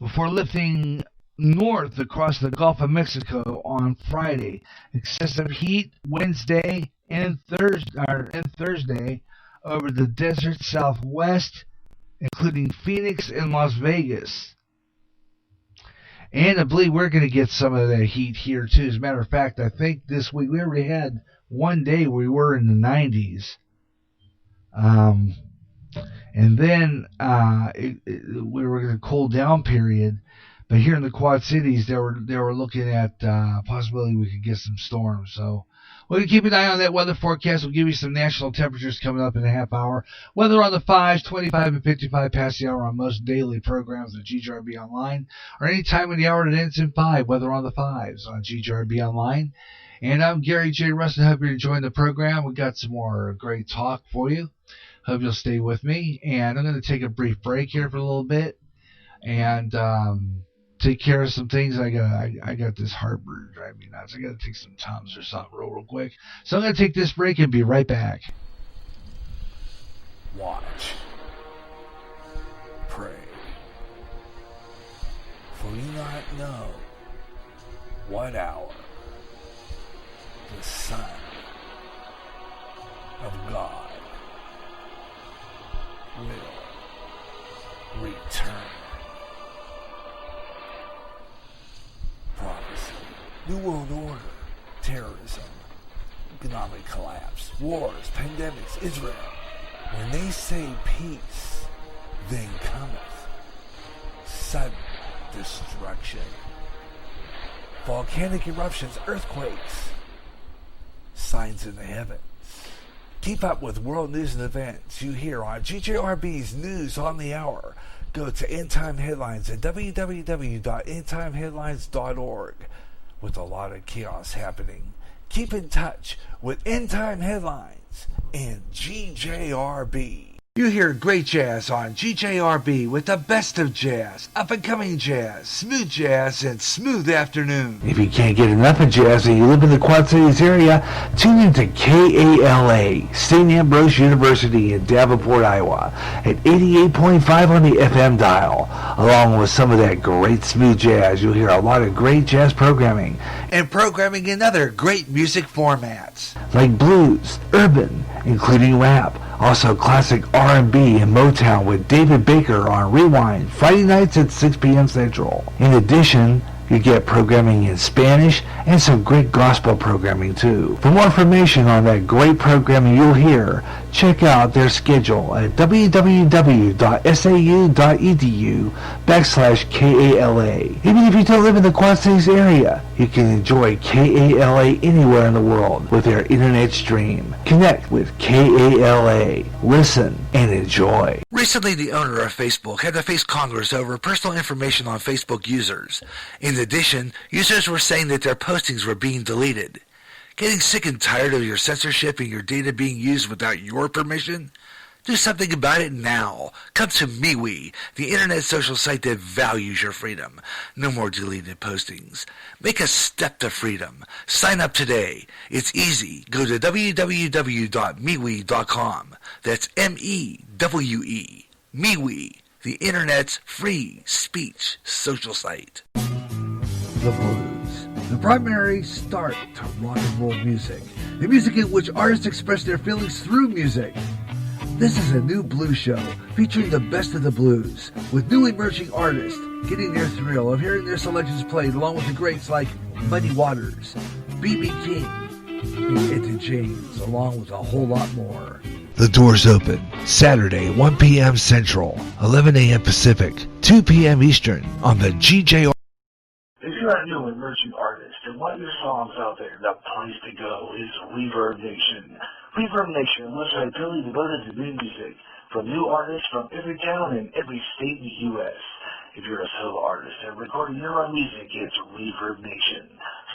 before lifting north across the Gulf of Mexico on Friday. Excessive heat Wednesday and Thursday over the desert southwest, including Phoenix and Las Vegas. And I believe we're going to get some of that heat here, too. As a matter of fact, I think this week we already had one day we were in the 90s. And then we were in a cool down period. But here in the Quad Cities, they were looking at possibility we could get some storms. So we're going to keep an eye on that weather forecast. We'll give you some national temperatures coming up in a half hour. Weather on the 5s, 25 and 55 past the hour on most daily programs at GJRB Online, or any time in the hour that ends in 5. Weather on the 5s on GJRB Online. And I'm Gary J. Russen. Hope you're enjoying the program. We got some more great talk for you. Hope you'll stay with me. And I'm going to take a brief break here for a little bit. And take care of some things. I got this heartburn driving me nuts. I got to take some Tums or something real quick. So I'm going to take this break and be right back. Watch. Pray. For you not know what hour the Son of God will return. Prophecy, New World Order, terrorism, economic collapse, wars, pandemics, Israel. When they say peace, then cometh sudden destruction. Volcanic eruptions, earthquakes, signs in the heavens. Keep up with world news and events you hear on GJRB's News on the Hour. Go to End Time Headlines at www.endtimeheadlines.org. With a lot of chaos happening, keep in touch with End Time Headlines and GJRB. You hear great jazz on GJRB with the best of jazz, up-and-coming jazz, and smooth afternoon. If you can't get enough of jazz and you live in the Quad Cities area, tune into KALA, St. Ambrose University in Davenport, Iowa, at 88.5 on the FM dial. Along with some of that great smooth jazz, you'll hear a lot of great jazz programming. And programming in other great music formats. Like blues, urban, including rap. Also classic R&B and Motown with David Baker on Rewind, Friday nights at 6 p.m. Central. In addition, you get programming in Spanish and some great gospel programming too. For more information on that great programming you'll hear, check out their schedule at www.sau.edu/KALA. Even if you don't live in the Quad Cities area, you can enjoy KALA anywhere in the world with their internet stream. Connect with KALA, listen, and enjoy. Recently, the owner of Facebook had to face Congress over personal information on Facebook users. In addition, users were saying that their postings were being deleted. Getting sick and tired of your censorship and your data being used without your permission? Do something about it now. Come to MeWe, the internet social site that values your freedom. No more deleted postings. Make a step to freedom. Sign up today. It's easy. Go to www.MeWe.com. That's MEWE. MeWe, the internet's free speech social site. The blues, the primary start to rock and roll music. The music in which artists express their feelings through music. This is a new blues show featuring the best of the blues, with new emerging artists getting their thrill of hearing their selections played along with the greats like Muddy Waters, B.B. King, and Etta James, along with a whole lot more. The doors open Saturday, 1 p.m. Central, 11 a.m. Pacific, 2 p.m. Eastern on the GJR. If you're a new emerging artist and want your songs out there, the place to go is Reverb Nation. Reverb Nation, a website totally devoted to new music from new artists from every town and every state in the U.S. If you're a solo artist and recording your own music, it's Reverb Nation.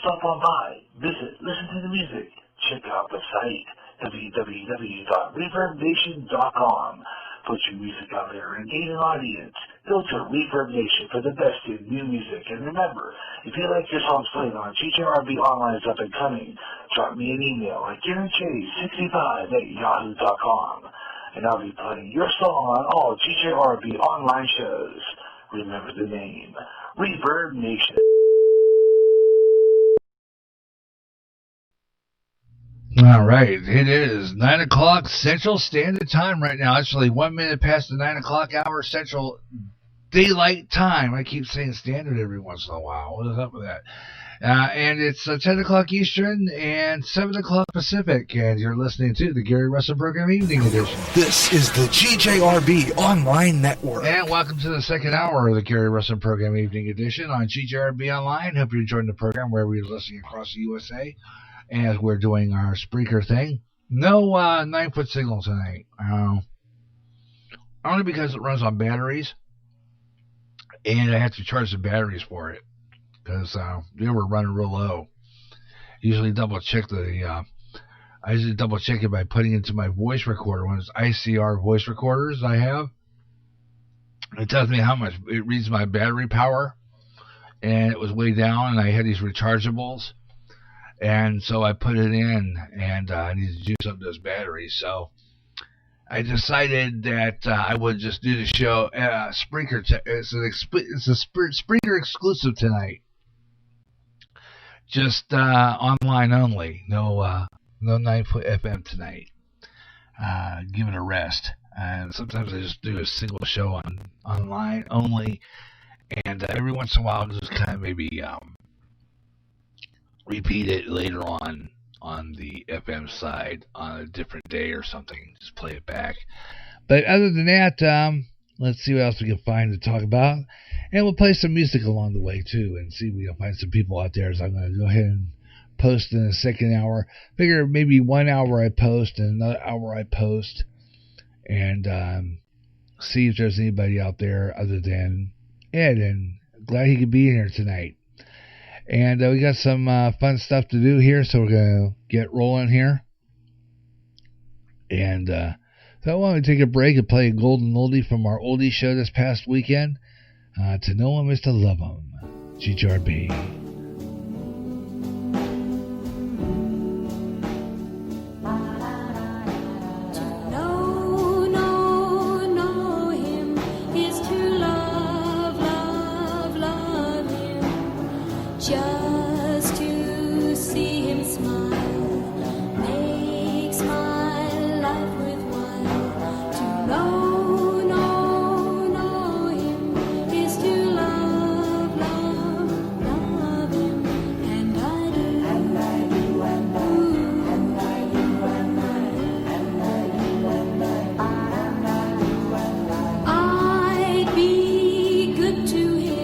Stop on by, visit, listen to the music, check out the site, www.reverbnation.com. Put your music out there and gain an audience. Go to Reverb Nation for the best in new music. And remember, if you like your songs played on GJRB Online's Up and Coming, drop me an email at GaryJ65@yahoo.com. And I'll be playing your song on all GJRB online shows. Remember the name, Reverb Nation. All right, it is 9 o'clock Central Standard Time right now. Actually, 1 minute past the 9 o'clock hour Central Daylight Time. I keep saying standard every once in a while. What is up with that? And it's 10 o'clock Eastern and 7 o'clock Pacific. And you're listening to the Gary Russen Program Evening Edition. This is the GJRB Online Network. And welcome to the second hour of the Gary Russen Program Evening Edition on GJRB Online. Hope you're enjoying the program wherever you're listening across the USA. As we're doing our Spreaker thing. No 9-foot signal tonight. Only because it runs on batteries. And I have to charge the batteries for it. Because they were running real low. Usually double check I usually double check it by putting it into my voice recorder. One of those ICR voice recorders I have. It tells me how much it reads my battery power. and it was way down, and I had these rechargeables, and so I put it in, and I needed to do something to those batteries, so I decided that I would just do the show. Spreaker, it's a Spreaker exclusive tonight. Just online only. No 9-foot FM tonight. Give it a rest. And sometimes I just do a single show online only. And every once in a while, I'll just kind of maybe repeat it later on the FM side on a different day or something. Just play it back. But other than that, let's see what else we can find to talk about. And we'll play some music along the way, too, and see if we can find some people out there. So I'm going to go ahead and post in the second hour. Figure maybe 1 hour I post and another hour I post. And see if there's anybody out there other than Ed. And glad he could be in here tonight. And we got some fun stuff to do here, so we're going to get rolling here. And so I want to take a break and play a golden oldie from our oldie show this past weekend. To Know Him is to Love Him. GJRB. Just to see him smile makes my life worthwhile. To know him is to love him, and I do, and I do, and I do, and I do, and I do, and I do, and I'd be good to him.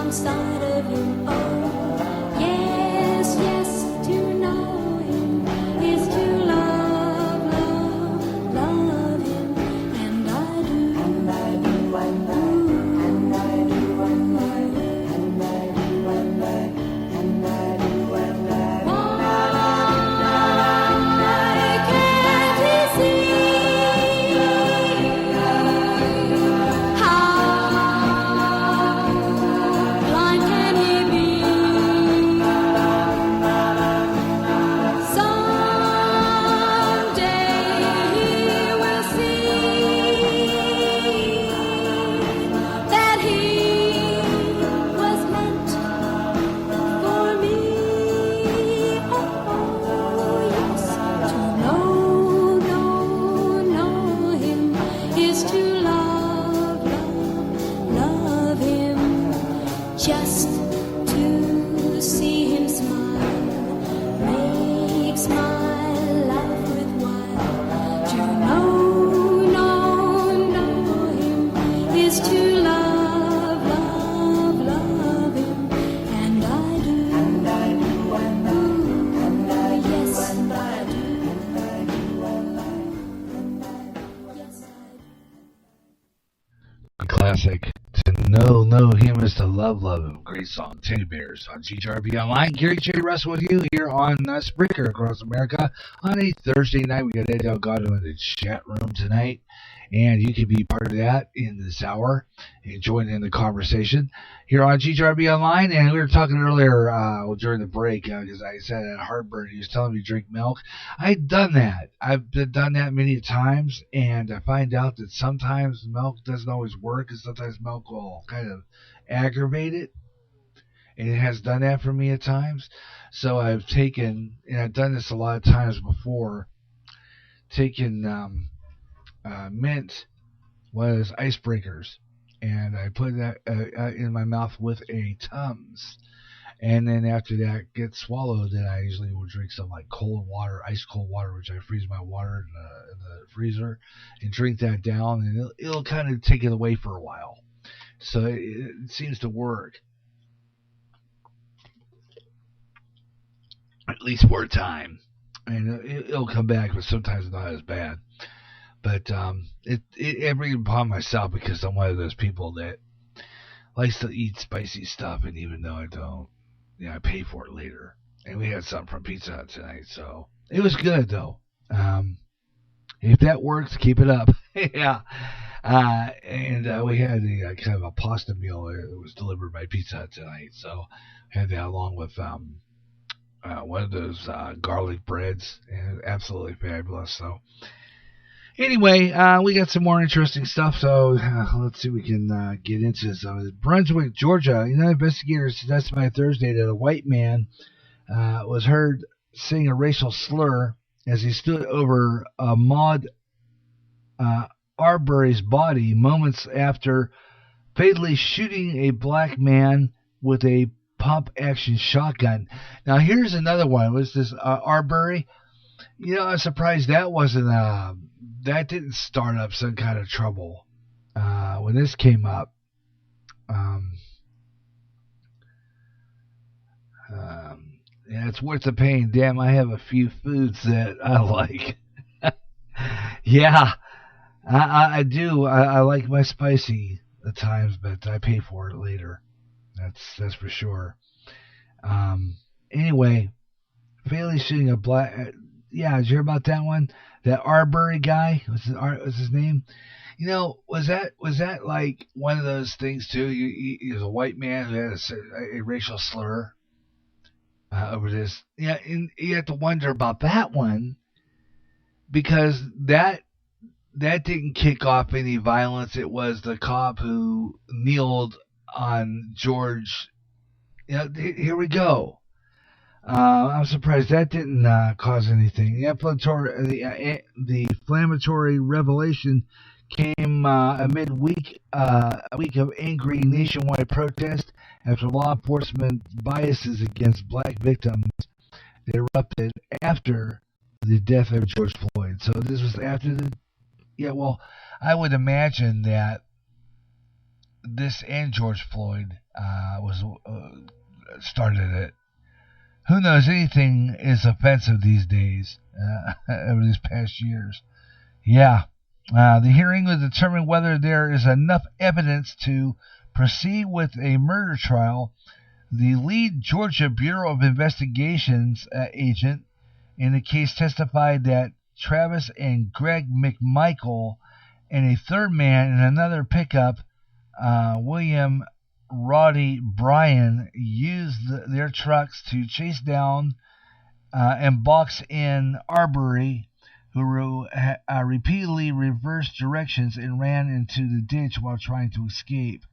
Side of him, oh yes, yes, to know him is to love him, and I do, and I do, and I do, and I do, and I do, and I do, and I do, and I do, and I do. Why can't he see how blind can he be? Someday he will see that he was meant for me. Oh, yes, to know him is to love him. Just to see him smile makes my life worthwhile. To know him is to love him, and I do, and I do, and I do, and I yes, and I do, and I do, and I yes, I do. A classic. To know him is to love him. Great song. Teddy Bears on GJRB Online. Gary J. Russen with you here on Spreaker across America on a Thursday night. We got Ed Delgado in the chat room tonight, and you can be part of that in this hour and join in the conversation here on GJRB Online. And we were talking earlier during the break because I said I had heartburn. He was telling me to drink milk. I'd done that. I've done that many times, and I find out that sometimes milk doesn't always work, and sometimes milk will kind of aggravate it. And it has done that for me at times. So I've taken, and I've done this a lot of times before, taken mint, one of those icebreakers, and I put that in my mouth with a Tums. And then after that gets swallowed, then I usually will drink some like cold water, ice cold water, which I freeze my water in the freezer and drink that down, and it'll kind of take it away for a while. So it seems to work. At least for a time. And it'll come back, but sometimes not as bad. But I bring it upon myself because I'm one of those people that likes to eat spicy stuff, and even though I don't, I pay for it later. And we had something from Pizza Hut tonight, so it was good though. If that works, keep it up. Yeah. And we had a kind of a pasta meal that was delivered by Pizza Hut tonight, so had that along with one of those garlic breads, and absolutely fabulous. So anyway, we got some more interesting stuff, so let's see if we can get into some of this. Brunswick, Georgia. Investigators testified Thursday that a white man was heard saying a racial slur as he stood over Maud Arbery's body moments after fatally shooting a black man with a pump-action shotgun. Now, here's another one. Was this Arbery? I'm surprised that wasn't that didn't start up some kind of trouble when this came up. Yeah, it's worth the pain. Damn, I have a few foods that I like. Yeah, I do. I like my spicy at times, but I pay for it later. That's for sure. Anyway, fatally shooting a black. Yeah, did you hear about that one? That Arbery guy. What's his name? Was that like one of those things too? He was a white man who had a racial slur over this. Yeah, and you have to wonder about that one because that didn't kick off any violence. It was the cop who kneeled on George. Here we go. I'm surprised that didn't cause anything. The inflammatory revelation came amid a week of angry nationwide protest after law enforcement biases against black victims erupted after the death of George Floyd. So this was after the. Yeah, well, I would imagine that this and George Floyd was started it. Who knows? Anything is offensive these days, over these past years. Yeah. The hearing will determine whether there is enough evidence to proceed with a murder trial. The lead Georgia Bureau of Investigations agent in the case testified that Travis and Greg McMichael and a third man in another pickup, William Roddy Bryan, used their trucks to chase down and box in Arbery, who repeatedly reversed directions and ran into the ditch while trying to escape.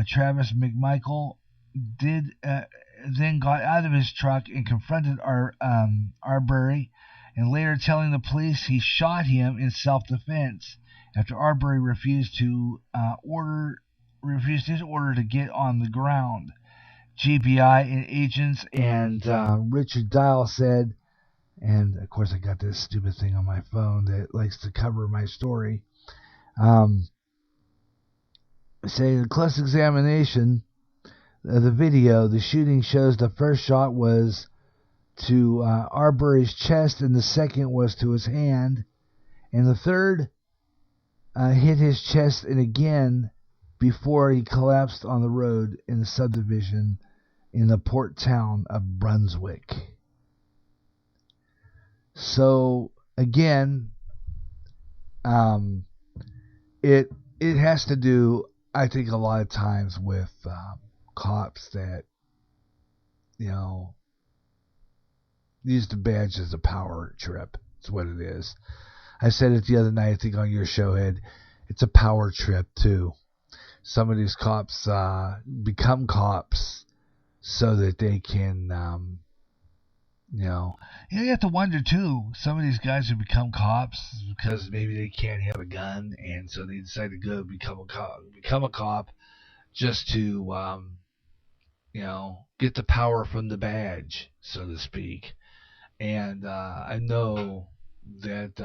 Travis McMichael then got out of his truck and confronted Arbery, and later telling the police he shot him in self-defense after Arbery refused his order to get on the ground. GBI and agents and Richard Dial said, and of course I got this stupid thing on my phone that likes to cover my story, saying in close examination of the video, the shooting shows the first shot was to Arbery's chest and the second was to his hand, and the third hit his chest and again before he collapsed on the road in the subdivision in the port town of Brunswick. So again, it has to do, I think, a lot of times with cops that use the badge as a power trip. That's what it is. I said it the other night, I think on your show, Ed. It's a power trip too. Some of these cops become cops so that they can, you have to wonder too. Some of these guys who become cops because maybe they can't have a gun, and so they decide to go become a cop just to, get the power from the badge, so to speak. And I know that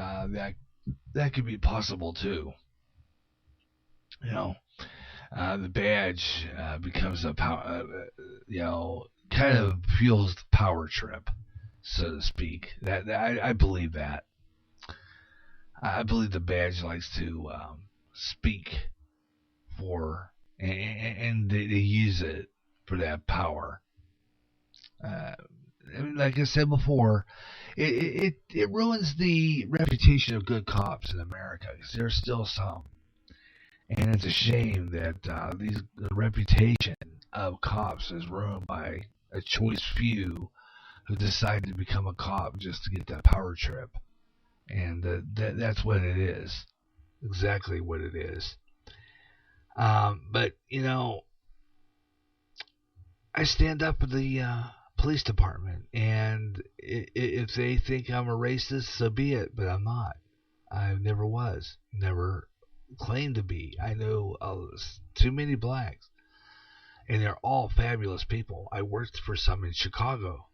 that could be possible too. The badge becomes a power, kind of fuels the power trip, so to speak. That I believe that. I believe the badge likes to speak for, and they use it for that power. like I said before, it ruins the reputation of good cops in America, because there's still some. And it's a shame that the reputation of cops is ruined by a choice few who decide to become a cop just to get that power trip. And that's what it is. Exactly what it is. But, I stand up with the police department, and if they think I'm a racist, so be it, but I'm not. I never was. Never claimed to be. I know too many blacks, and they're all fabulous people. I worked for some in Chicago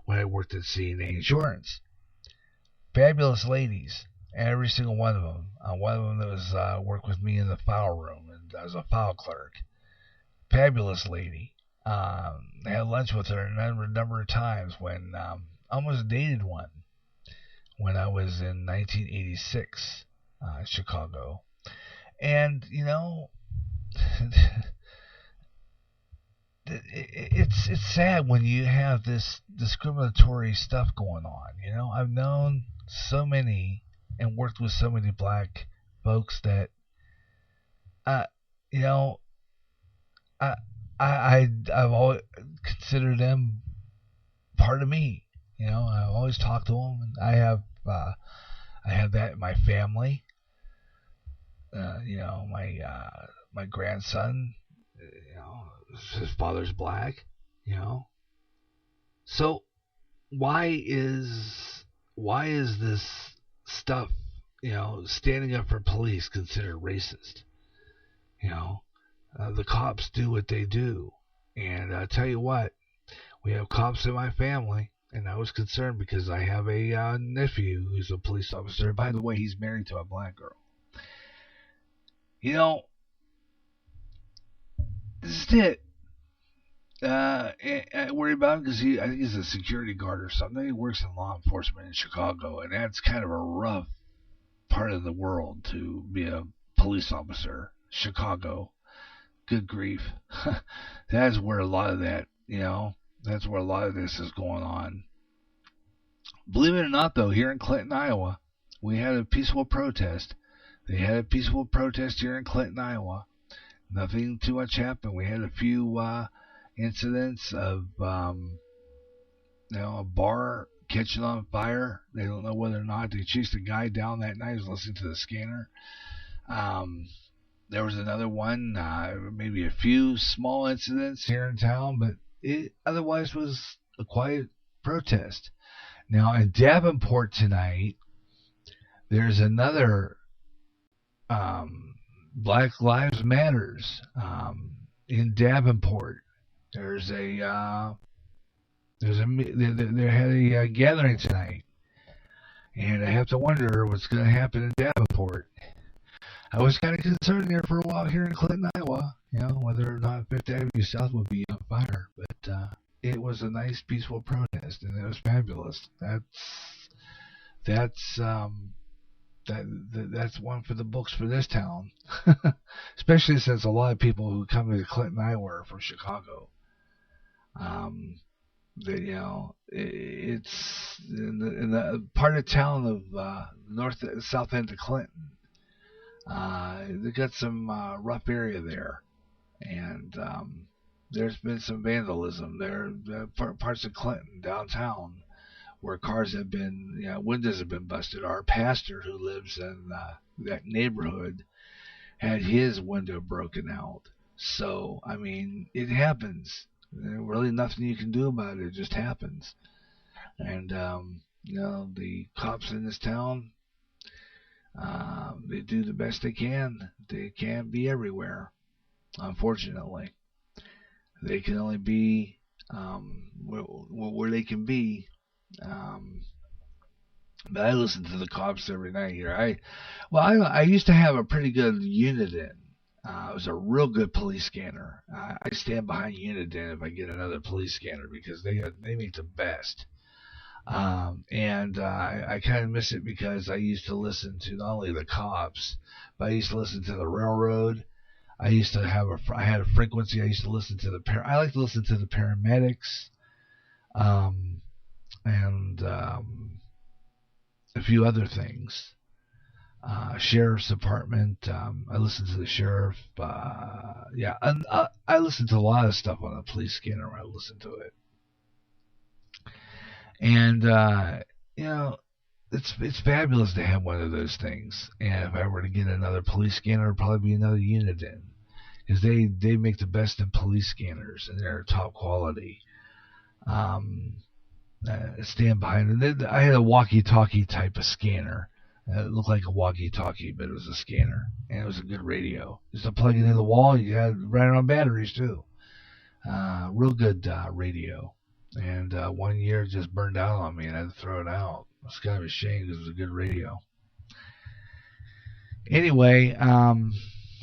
when I worked at CNA Insurance. Fabulous ladies, every single one of them. One of them that was worked with me in the file room, and I was a file clerk. Fabulous lady. I had lunch with her a number of times when I almost dated one when I was in 1986 in Chicago. And, it's sad when you have this discriminatory stuff going on. I've known so many and worked with so many black folks that, I've always considered them part of me. I've always talked to them. And I have that in my family. My grandson, his father's black. So why is this stuff, standing up for police considered racist? The cops do what they do. And I tell you what, we have cops in my family, and I was concerned because I have a nephew who's a police officer. By the way, he's married to a black girl. This is it. I worry about him because I think he's a security guard or something. He works in law enforcement in Chicago, and that's kind of a rough part of the world to be a police officer. Chicago. Good grief. That's where a lot of that, that's where a lot of this is going on. Believe it or not, though, here in Clinton, Iowa, we had a peaceful protest. They had a peaceful protest here in Clinton, Iowa. Nothing too much happened. We had a few incidents of, a bar catching on fire. They don't know whether or not they chased a guy down that night who was listening to the scanner. There was another one, maybe a few small incidents here in town, but it otherwise was a quiet protest. Now, in Davenport tonight, there's another Black Lives Matters in Davenport. They had a gathering tonight, and I have to wonder what's going to happen in Davenport. I was kind of concerned there for a while here in Clinton, Iowa, whether or not Fifth Avenue South would be on fire. But it was a nice, peaceful protest, and it was fabulous. That's one for the books for this town, especially since a lot of people who come to Clinton, Iowa, are from Chicago. It's in the part of town of south end of Clinton. They got some rough area there, and there's been some vandalism there. Parts of Clinton downtown where cars have been, windows have been busted. Our pastor who lives in that neighborhood had his window broken out. So, I mean, it happens. There's really nothing you can do about it. It just happens. And, the cops in this town, they do the best they can. They can't be everywhere, unfortunately. They can only be where they can be. But I listen to the cops every night here. I used to have a pretty good Uniden. It was a real good police scanner. I stand behind Uniden if I get another police scanner because they make the best. And I kind of miss it because I used to listen to not only the cops, but I used to listen to the railroad. I had a frequency. I used to listen to I like to listen to the paramedics. and a few other things. Sheriff's Department. I listen to the sheriff. And I listen to a lot of stuff on the police scanner when I listen to it. And it's fabulous to have one of those things. And if I were to get another police scanner, it'd probably be another unit in, because they make the best in police scanners and they're top quality. Stand behind it. I had a walkie-talkie type of scanner. It looked like a walkie-talkie, but it was a scanner, and it was a good radio. Just to plug it in the wall, you had ran it on batteries too. Real good radio. And 1 year it just burned out on me, and I had to throw it out. It's kind of a shame because it was a good radio. Anyway,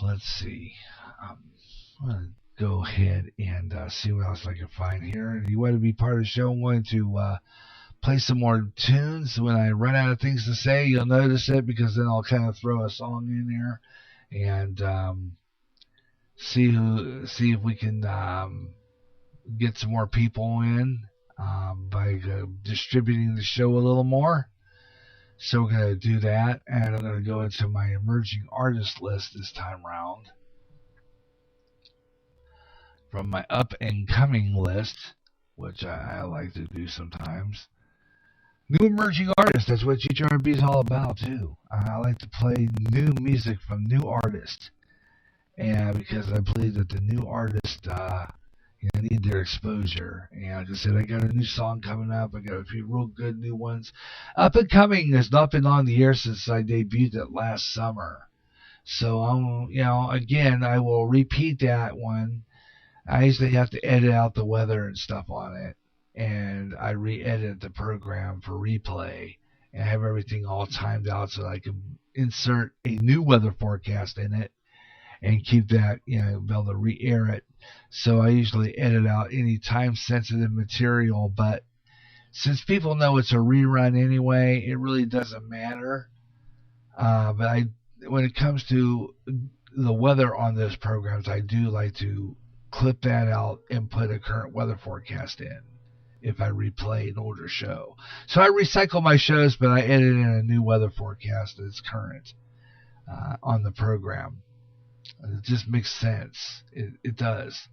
let's see. I'm going to go ahead and see what else I can find here. If you want to be part of the show, I'm going to play some more tunes. When I run out of things to say, you'll notice it, because then I'll kind of throw a song in there and see if we can get some more people in by distributing the show a little more. So we're going to do that, and I'm going to go into my emerging artist list this time round from my up and coming list, which I like to do sometimes. New emerging artists, that's what GJRB is all about too. I like to play new music from new artists, and because I believe that the new artists need their exposure. And like I said, I got a new song coming up. I got a few real good new ones. Up and coming has not been on the air since I debuted it last summer. So again, I will repeat that one. I usually have to edit out the weather and stuff on it, and I re-edit the program for replay and have everything all timed out so that I can insert a new weather forecast in it and keep that, be able to re-air it. So I usually edit out any time-sensitive material, but since people know it's a rerun anyway, it really doesn't matter. But when it comes to the weather on those programs, I do like to clip that out and put a current weather forecast in if I replay an older show. So I recycle my shows, but I edit in a new weather forecast that's current on the program. It just makes sense. It does.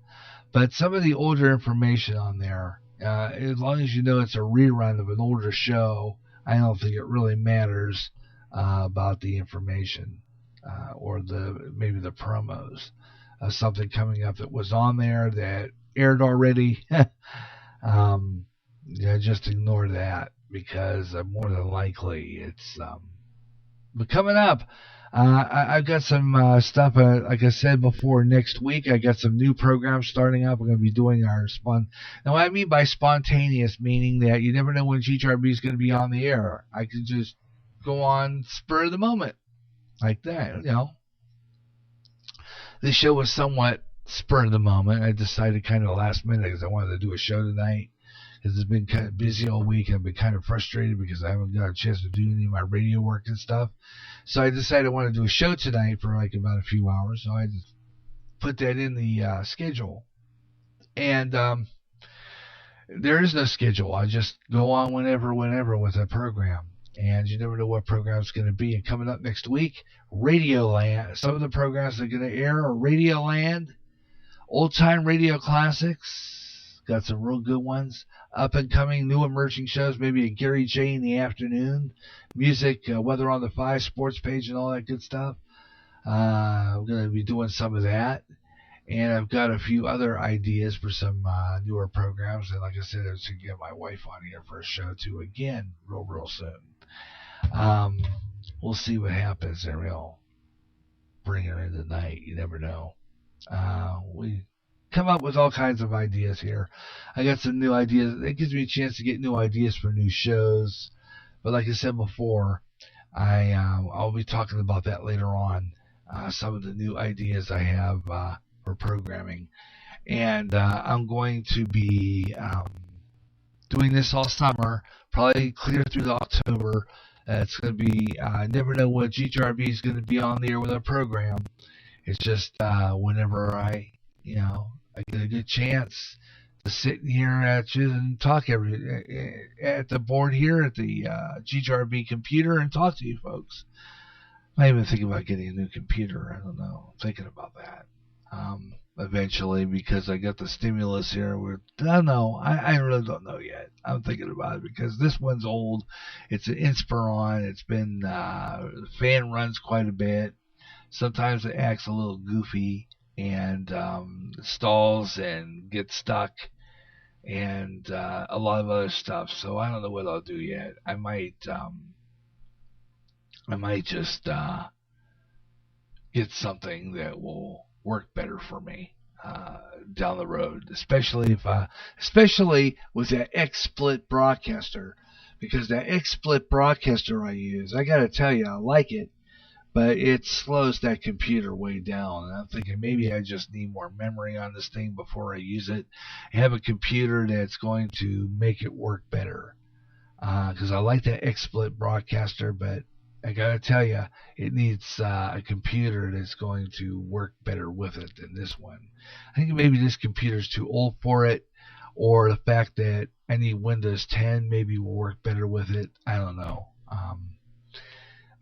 But some of the older information on there, as long as you know it's a rerun of an older show, I don't think it really matters about the information or maybe the promos. Something coming up that was on there that aired already, just ignore that, because more than likely it's but coming up. I've got some stuff, like I said before, next week. I got some new programs starting up. We're going to be doing our Now, what I mean by spontaneous, meaning that you never know when GJRB is going to be on the air. I could just go on spur of the moment, like that, This show was somewhat spur of the moment. I decided kind of last minute because I wanted to do a show tonight, because it's been kind of busy all week. I've been kind of frustrated because I haven't got a chance to do any of my radio work and stuff. So I decided I wanted to do a show tonight for like about a few hours. So I just put that in the schedule. And there is no schedule. I just go on whenever with a program. And you never know what program it's going to be. And coming up next week, Radioland. Some of the programs that are going to air are Radioland, Old Time Radio Classics. Got some real good ones. Up and coming, new emerging shows. Maybe a Gary J in the afternoon. Music, weather on the 5, sports page, and all that good stuff. I'm going to be doing some of that. And I've got a few other ideas for some newer programs. And like I said, I was going to get my wife on here for a show too again real soon. We'll see what happens there. We'll bring her in tonight. You never know. We come up with all kinds of ideas here. I got some new ideas. It gives me a chance to get new ideas for new shows. But like I said before, I'll be talking about that later on. Some of the new ideas I have for programming. And I'm going to be doing this all summer, probably clear through October. It's going to be, I never know what GJRB is going to be on the air with our program. It's just whenever I get a good chance sitting here at you and talk at the board here at the GJRB computer and talk to you folks. I'm even thinking about getting a new computer. I don't know. I'm thinking about that eventually, because I got the stimulus here. I don't know. I really don't know yet. I'm thinking about it because this one's old. It's an Inspiron. It's been the fan runs quite a bit. Sometimes it acts a little goofy and stalls and gets stuck and a lot of other stuff. So I don't know what I'll do yet. I might just get something that will work better for me down the road, especially with that X-Split broadcaster, because that X-Split broadcaster I use, I gotta tell you, I like it, but it slows that computer way down. And I'm thinking maybe I just need more memory on this thing before I use it. I have a computer that's going to make it work better, because I like that X-Split broadcaster, but I gotta tell you, it needs a computer that's going to work better with it than this one. I think maybe this computer's too old for it, or the fact that I need Windows 10 maybe will work better with it. I don't know.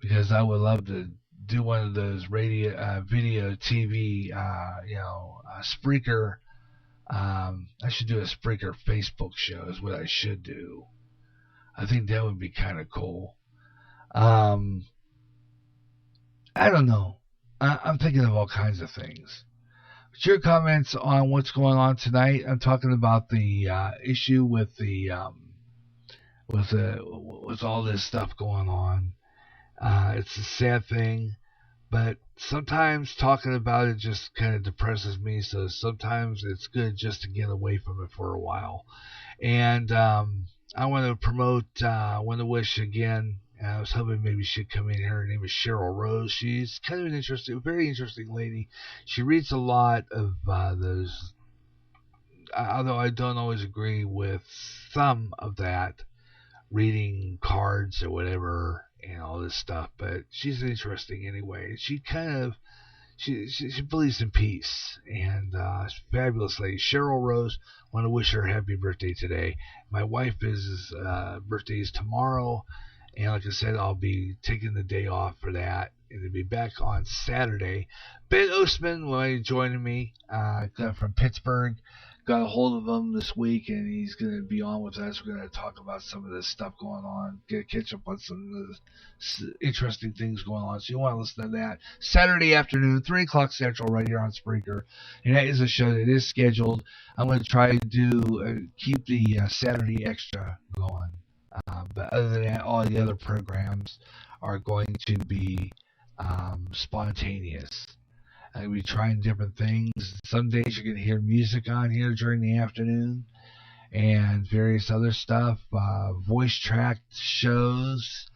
Because I would love to do one of those video TV, Spreaker. I should do a Spreaker Facebook show is what I should do. I think that would be kind of cool. I don't know. I'm thinking of all kinds of things. But your comments on what's going on tonight? I'm talking about the issue with with all this stuff going on. It's a sad thing, but sometimes talking about it just kind of depresses me. So sometimes it's good just to get away from it for a while. And I want to promote, want to wish again. I was hoping maybe she'd come in here. Her name is Cheryl Rose. She's kind of an very interesting lady. She reads a lot of those, although I don't always agree with some of that, reading cards or whatever and all this stuff. But she's interesting anyway. She kind of, she believes in peace, and fabulous lady. Cheryl Rose, want to wish her a happy birthday today. My wife's birthday is tomorrow. And like I said, I'll be taking the day off for that. And to be back on Saturday. Ben Ostman will be joining me from Pittsburgh. Got a hold of him this week, and he's going to be on with us. We're going to talk about some of this stuff going on, catch up on some of the interesting things going on. So you want to listen to that. Saturday afternoon, 3 o'clock Central, right here on Spreaker. And that is a show that is scheduled. I'm going to try to keep the Saturday Extra going. But other than that, all the other programs are going to be spontaneous. I'll be trying different things. Some days you're going to hear music on here during the afternoon and various other stuff, voice tracked shows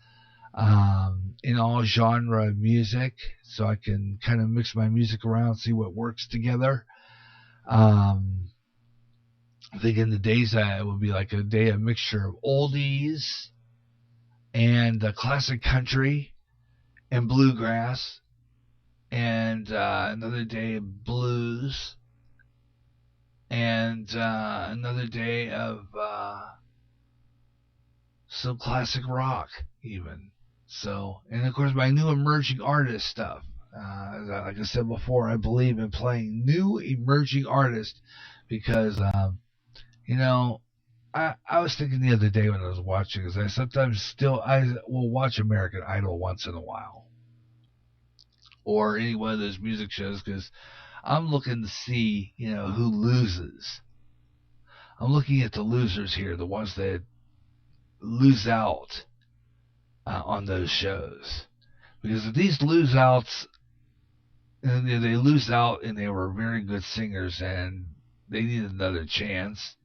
in all genre of music, so I can kind of mix my music around, see what works together. I think in the days it will be like a day of mixture of oldies and classic country and bluegrass, and another day of blues, and another day of some classic rock even. So, and of course my new emerging artist stuff. Like I said before, I believe in playing new emerging artists because I was thinking the other day when I was watching, because I will watch American Idol once in a while, or any one of those music shows, because I'm looking to see, who loses. I'm looking at the losers here, the ones that lose out on those shows, because if these lose outs, and they lose out, and they were very good singers, and they need another chance,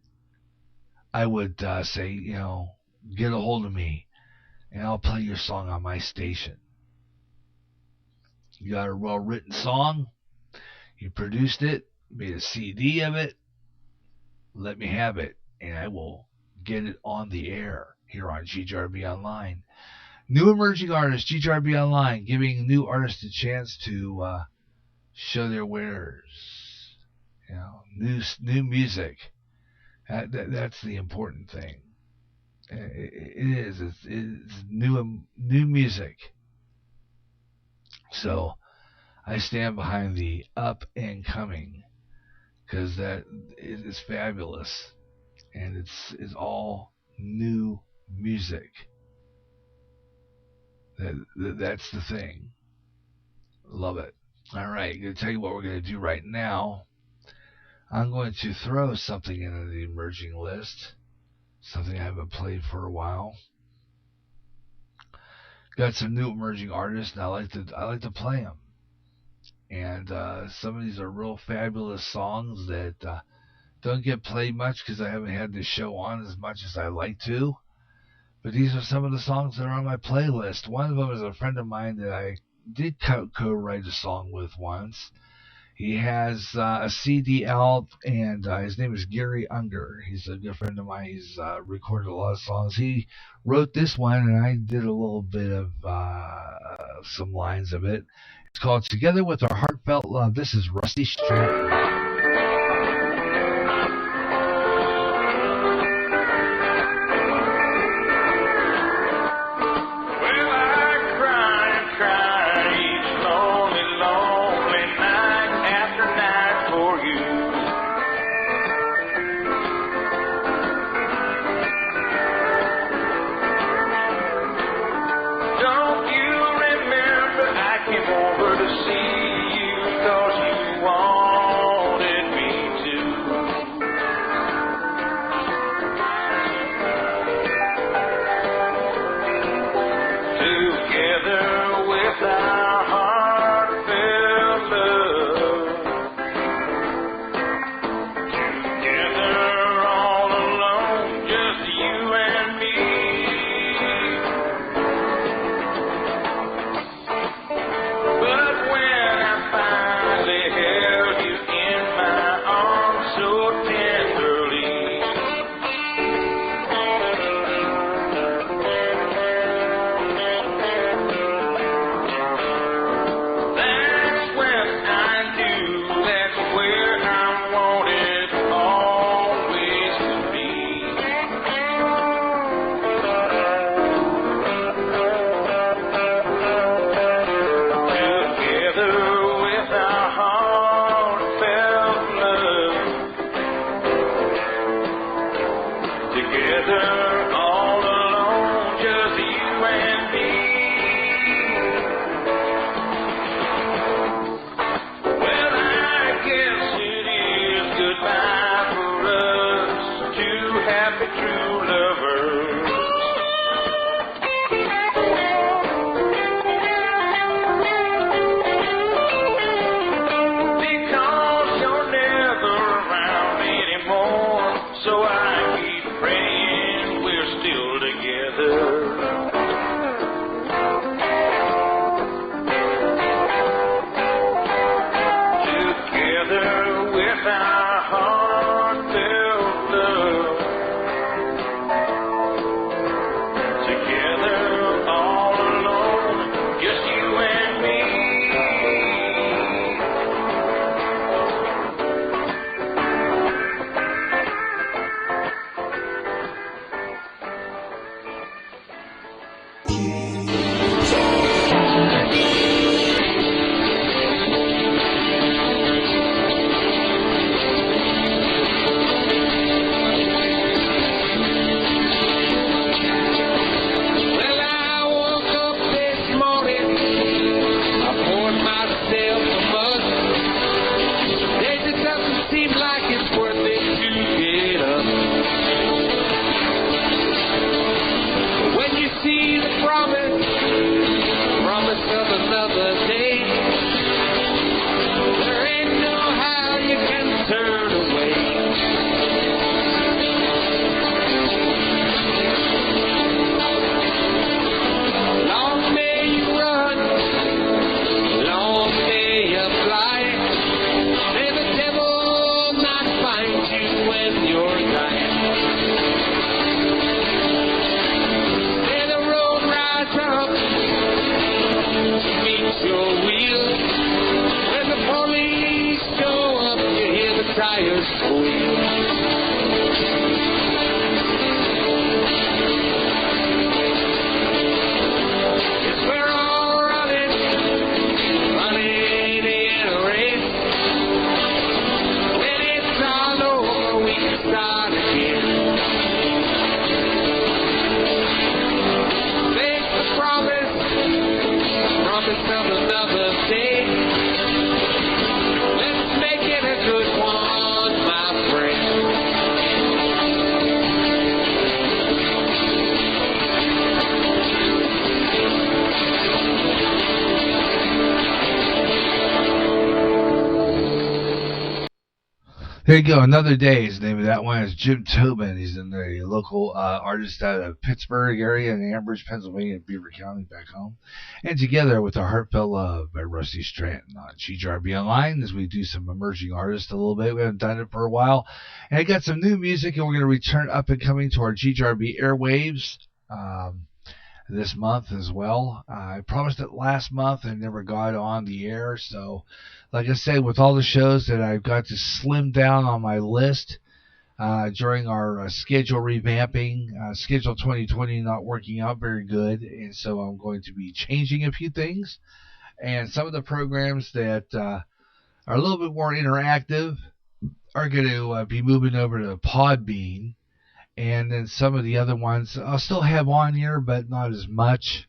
I would say, get a hold of me, and I'll play your song on my station. You got a well-written song, you produced it, made a CD of it, let me have it, and I will get it on the air here on GJRB Online. New emerging artists, GJRB Online, giving new artists a chance to show their wares. New music. That's the important thing. It is. It's new music. So I stand behind the up and coming because that is fabulous, and it's all new music. That's the thing. Love it. All right, I'm going to tell you what we're going to do right now. I'm going to throw something into the emerging list, something I haven't played for a while. Got some new emerging artists, and I like to play them. And some of these are real fabulous songs that don't get played much because I haven't had this show on as much as I like to. But these are some of the songs that are on my playlist. One of them is a friend of mine that I did co-write a song with once. He has a CD out, and his name is Gary Unger. He's a good friend of mine. He's recorded a lot of songs. He wrote this one, and I did a little bit of some lines of it. It's called Together With Our Heartfelt Love. This is Rusty Stratton. start again. Make the promise of another day. Let's make it a good one, my friend. There you go. Another Day is the name of that one. It's Jim Tobin. He's in the local artist out of Pittsburgh area in Ambridge, Pennsylvania, Beaver County back home. And Together with a Heartfelt Love by Rusty Stratton on GJRB Online as we do some emerging artists a little bit. We haven't done it for a while. And I got some new music, and we're going to return up and coming to our GJRB airwaves this month as well. I promised it last month and never got on the air. So, like I said, with all the shows that I've got to slim down on my list during our schedule revamping, schedule 2020 not working out very good, and so I'm going to be changing a few things. And some of the programs that are a little bit more interactive are going to be moving over to Podbean. And then some of the other ones I'll still have on here, but not as much.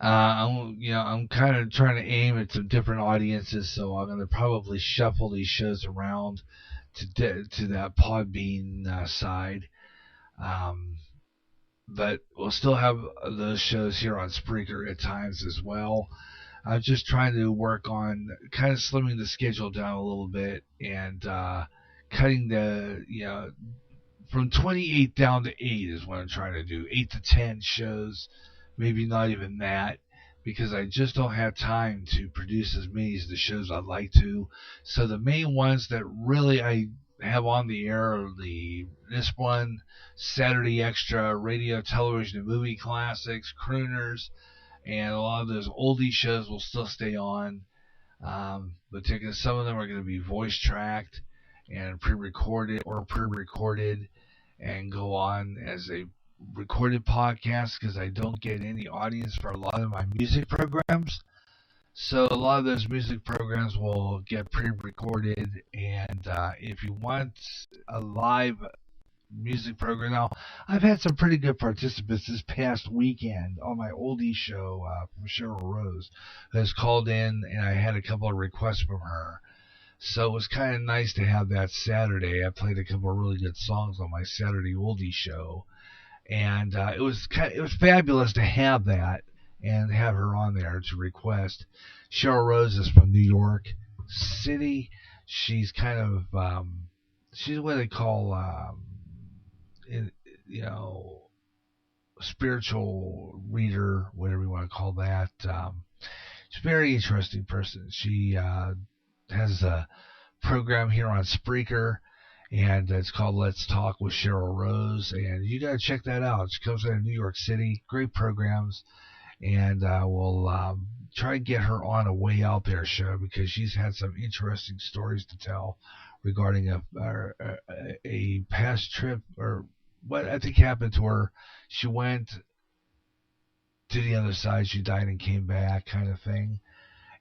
I'm kind of trying to aim at some different audiences, so I'm going to probably shuffle these shows around to that Podbean side. But we'll still have those shows here on Spreaker at times as well. I'm just trying to work on kind of slimming the schedule down a little bit and cutting the, from 28 down to 8 is what I'm trying to do. 8 to 10 shows, maybe not even that, because I just don't have time to produce as many of the shows I'd like to. So the main ones that really I have on the air are this one, Saturday Extra, radio, television, and movie classics, crooners, and a lot of those oldie shows will still stay on. But some of them are going to be voice tracked and pre-recorded and go on as a recorded podcast because I don't get any audience for a lot of my music programs. So a lot of those music programs will get pre-recorded, and if you want a live music program, now I've had some pretty good participants this past weekend on my oldie show from Cheryl Rose who has called in, and I had a couple of requests from her. So it was kind of nice to have that Saturday. I played a couple of really good songs on my Saturday oldie show, and it was fabulous to have that and have her on there to request. Cheryl Rose is from New York City. She's kind of she's what they call spiritual reader, whatever you want to call that. She's a very interesting person. She has a program here on Spreaker, and it's called Let's Talk with Cheryl Rose, and you got to check that out. She comes out of New York City, great programs, and we'll try to get her on a Way Out There show because she's had some interesting stories to tell regarding a past trip or what I think happened to her. She went to the other side, she died and came back, kind of thing.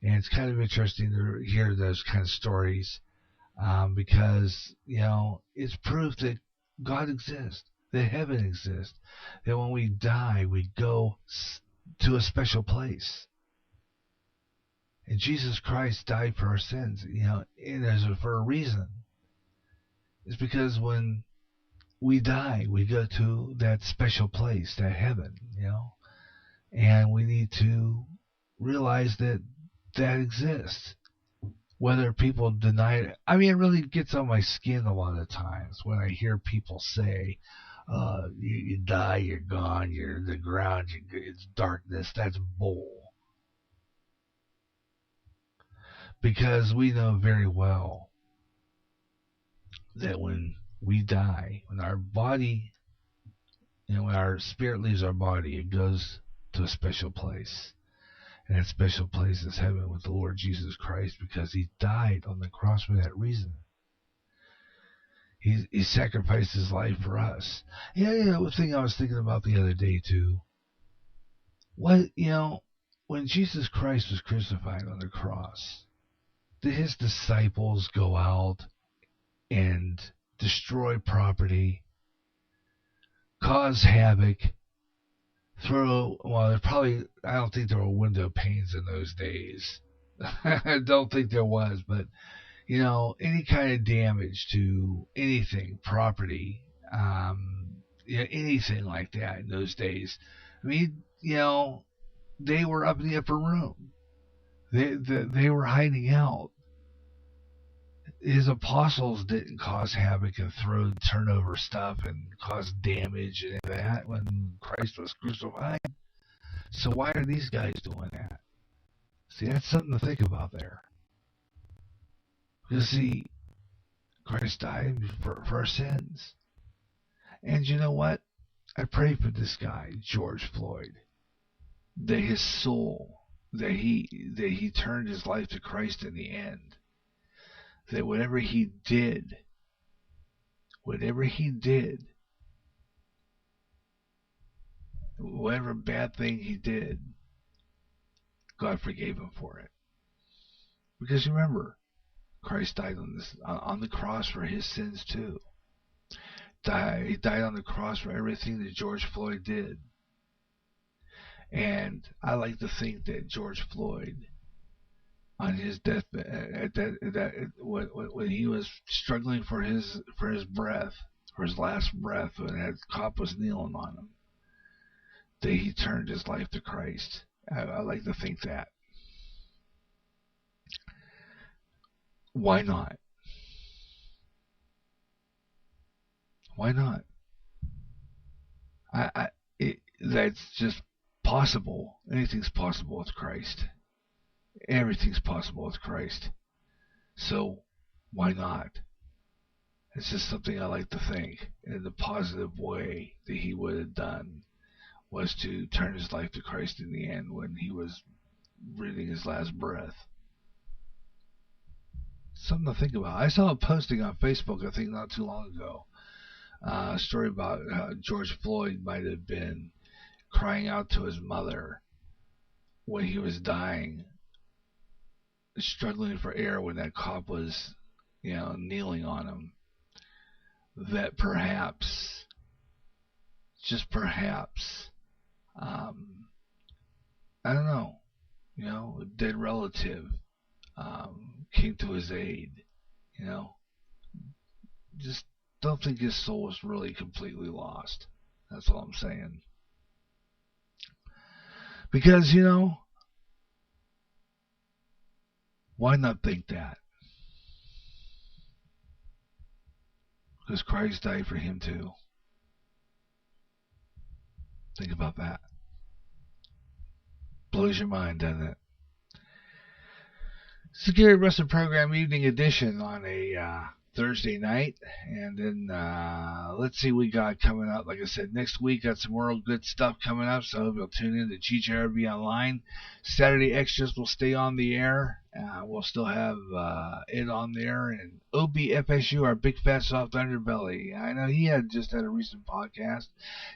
And it's kind of interesting to hear those kind of stories because, it's proof that God exists, that heaven exists, that when we die, we go to a special place. And Jesus Christ died for our sins, and there's for a reason. It's because when we die, we go to that special place, that heaven, and we need to realize that exists, whether people deny it. I mean, it really gets on my skin a lot of times when I hear people say, you die, you're gone, you're in the ground, it's darkness. That's bull. Because we know very well that when we die, when our body, when our spirit leaves our body, it goes to a special place. And that special place is heaven with the Lord Jesus Christ because he died on the cross for that reason. He sacrificed his life for us. The thing I was thinking about the other day too. When Jesus Christ was crucified on the cross, did his disciples go out and destroy property, cause havoc, I don't think there were window panes in those days. I don't think there was, but, any kind of damage to anything, property, anything like that in those days. I mean, they were up in the upper room. They were hiding out. His apostles didn't cause havoc and turn over stuff and cause damage and that when Christ was crucified. So why are these guys doing that? See, that's something to think about there. Because, see, Christ died for our sins. And you know what? I pray for this guy, George Floyd, that his soul, that he turned his life to Christ in the end. That whatever he did, whatever bad thing he did, God forgave him for it. Because remember, Christ died on the cross for his sins too. He died on the cross for everything that George Floyd did. And I like to think that George Floyd, on his deathbed, when he was struggling for his breath, for his last breath, when that cop was kneeling on him, that he turned his life to Christ. I like to think that. Why not? Why not? That's just possible. Anything's possible with Christ. Everything's possible with Christ. So, why not? It's just something I like to think in the positive way that he would have done was to turn his life to Christ in the end when he was breathing his last breath. Something to think about. I saw a posting on Facebook, I think not too long ago, a story about how George Floyd might have been crying out to his mother when he was dying, struggling for air when that cop was, kneeling on him. That perhaps, just perhaps, I don't know, a dead relative came to his aid, Just don't think his soul was really completely lost. That's all I'm saying. Because, why not think that? Because Christ died for him too. Think about that. Blows your mind, doesn't it? It's the Gary Russen Program Evening Edition on a Thursday night. And then let's see what we got coming up. Like I said, next week got some more good stuff coming up. So I hope you'll tune in to GJRB Online. Saturday Extras will stay on the air. We'll still have it on there. And OBFSU, our Big Fat Soft Underbelly. I know he just had a recent podcast.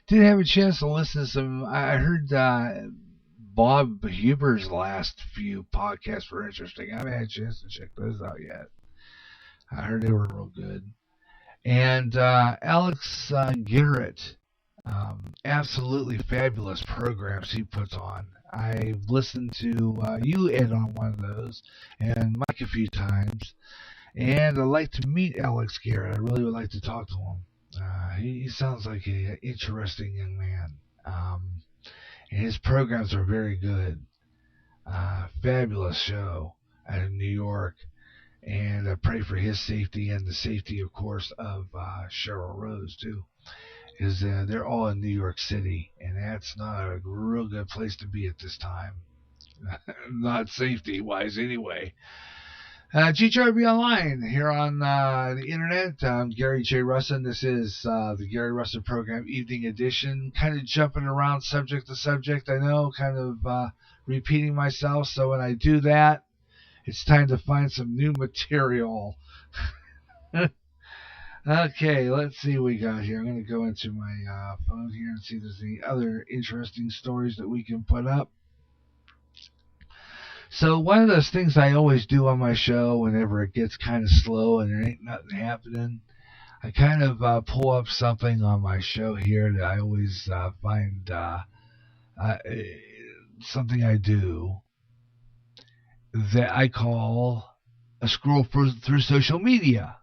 Didn't have a chance to listen to some. I heard Bob Huber's last few podcasts were interesting. I haven't had a chance to check those out yet. I heard they were real good. And Alex Garrett, absolutely fabulous programs he puts on. I've listened to you, Ed, on one of those, and Mike a few times. And I'd like to meet Alex Garrett. I really would like to talk to him. He sounds like an interesting young man. And his programs are very good. Fabulous show out of New York. And I pray for his safety and the safety, of course, of Cheryl Rose, too. Because they're all in New York City, and that's not a real good place to be at this time. Not safety-wise, anyway. GJRB Online here on the internet. I'm Gary J. Russen. This is the Gary Russen Program Evening Edition. Kind of jumping around subject to subject, I know, kind of repeating myself. So when I do that, it's time to find some new material. Okay, let's see what we got here. I'm going to go into my phone here and see if there's any other interesting stories that we can put up. So one of those things I always do on my show whenever it gets kind of slow and there ain't nothing happening, I kind of pull up something on my show here that I always find something I do that I call a scroll through social media.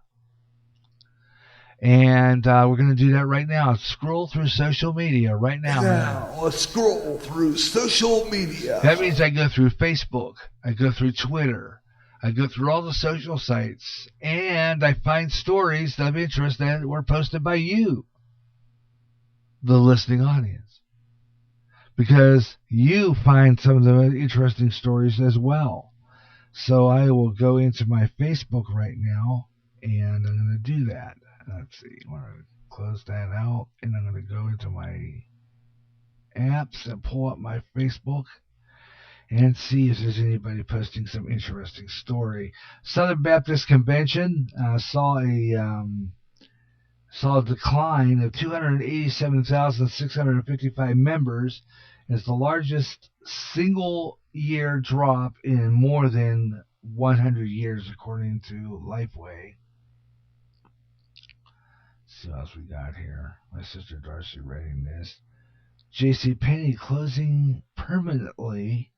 And we're going to do that right now. Scroll through social media right now. Now, let's scroll through social media. That means I go through Facebook. I go through Twitter. I go through all the social sites. And I find stories of interest that were posted by you, the listening audience. Because you find some of the interesting stories as well. So I will go into my Facebook right now, and I'm going to do that. Let's see. I'm going to close that out, and I'm going to go into my apps and pull up my Facebook and see if there's anybody posting some interesting story. Southern Baptist Convention saw a decline of 287,655 members. It's the largest single-year drop in more than 100 years, according to Lifeway. Let's see what else we got here. My sister Darcy writing this. JCPenney closing permanently.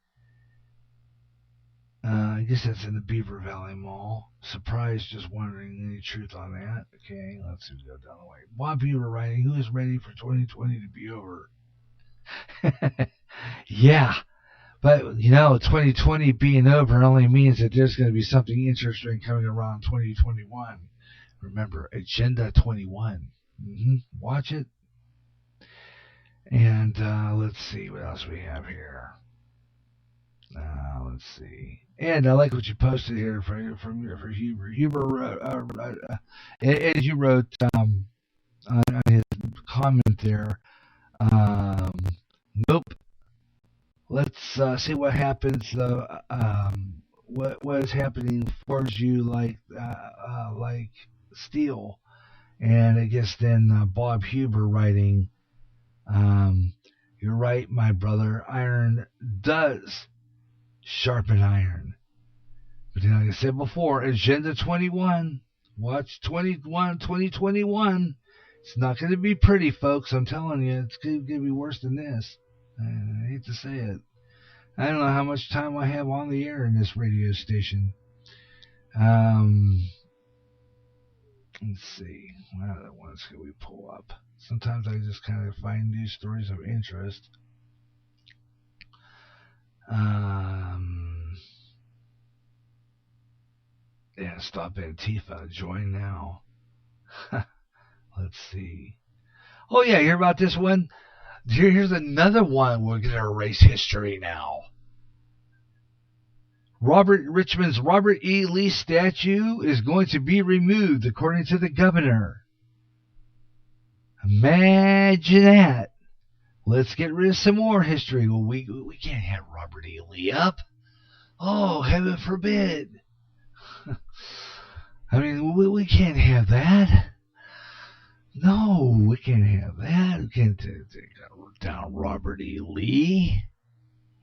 I guess that's in the Beaver Valley Mall. Surprised, just wondering any truth on that. Okay, let's see, go down the way. Bob Beaver writing, who is ready for 2020 to be over? Yeah, but 2020 being over only means that there's going to be something interesting coming around 2021. Remember, Agenda 21. Watch it. And let's see what else we have here. Let's see. And I like what you posted here from Huber. Huber wrote, as you wrote on his comment there. Nope. Let's see what happens. What is happening forges you like steel, and I guess then Bob Huber writing. You're right, my brother. Iron does sharpen iron. But like I said before, Agenda 21. Watch 2021. It's not going to be pretty, folks. I'm telling you, it's going to be worse than this. I hate to say it. I don't know how much time I have on the air in this radio station. Let's see. What other ones can we pull up? Sometimes I just kind of find these stories of interest. Yeah, stop Antifa. Join now. Let's see. Oh, yeah, hear about this one? Here's another one. We're going to erase history now. Richmond's Robert E. Lee statue is going to be removed, according to the governor. Imagine that. Let's get rid of some more history. Well, we can't have Robert E. Lee up. Oh, heaven forbid. I mean, we can't have that. No, we can't have that. We can't take down Robert E. Lee.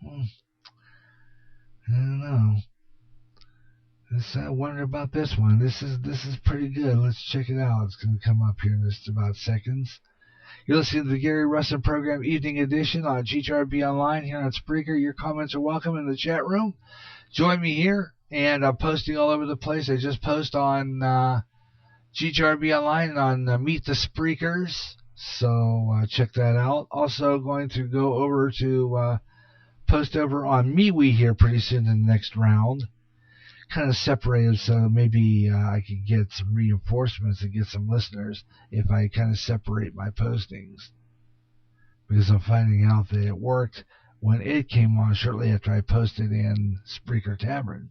I don't know. I wonder about this one. This is pretty good. Let's check it out. It's going to come up here in just about seconds. You're listening to the Gary Russen Program Evening Edition on GJRB Online here on Spreaker. Your comments are welcome in the chat room. Join me here, and I'm posting all over the place. I just post on GJRB Online and on Meet the Spreakers, so check that out. Also going to go over to post over on MeWe here pretty soon in the next round. Kind of separated, so maybe I could get some reinforcements and get some listeners if I kind of separate my postings. Because I'm finding out that it worked when it came on shortly after I posted in Spreaker Tavern.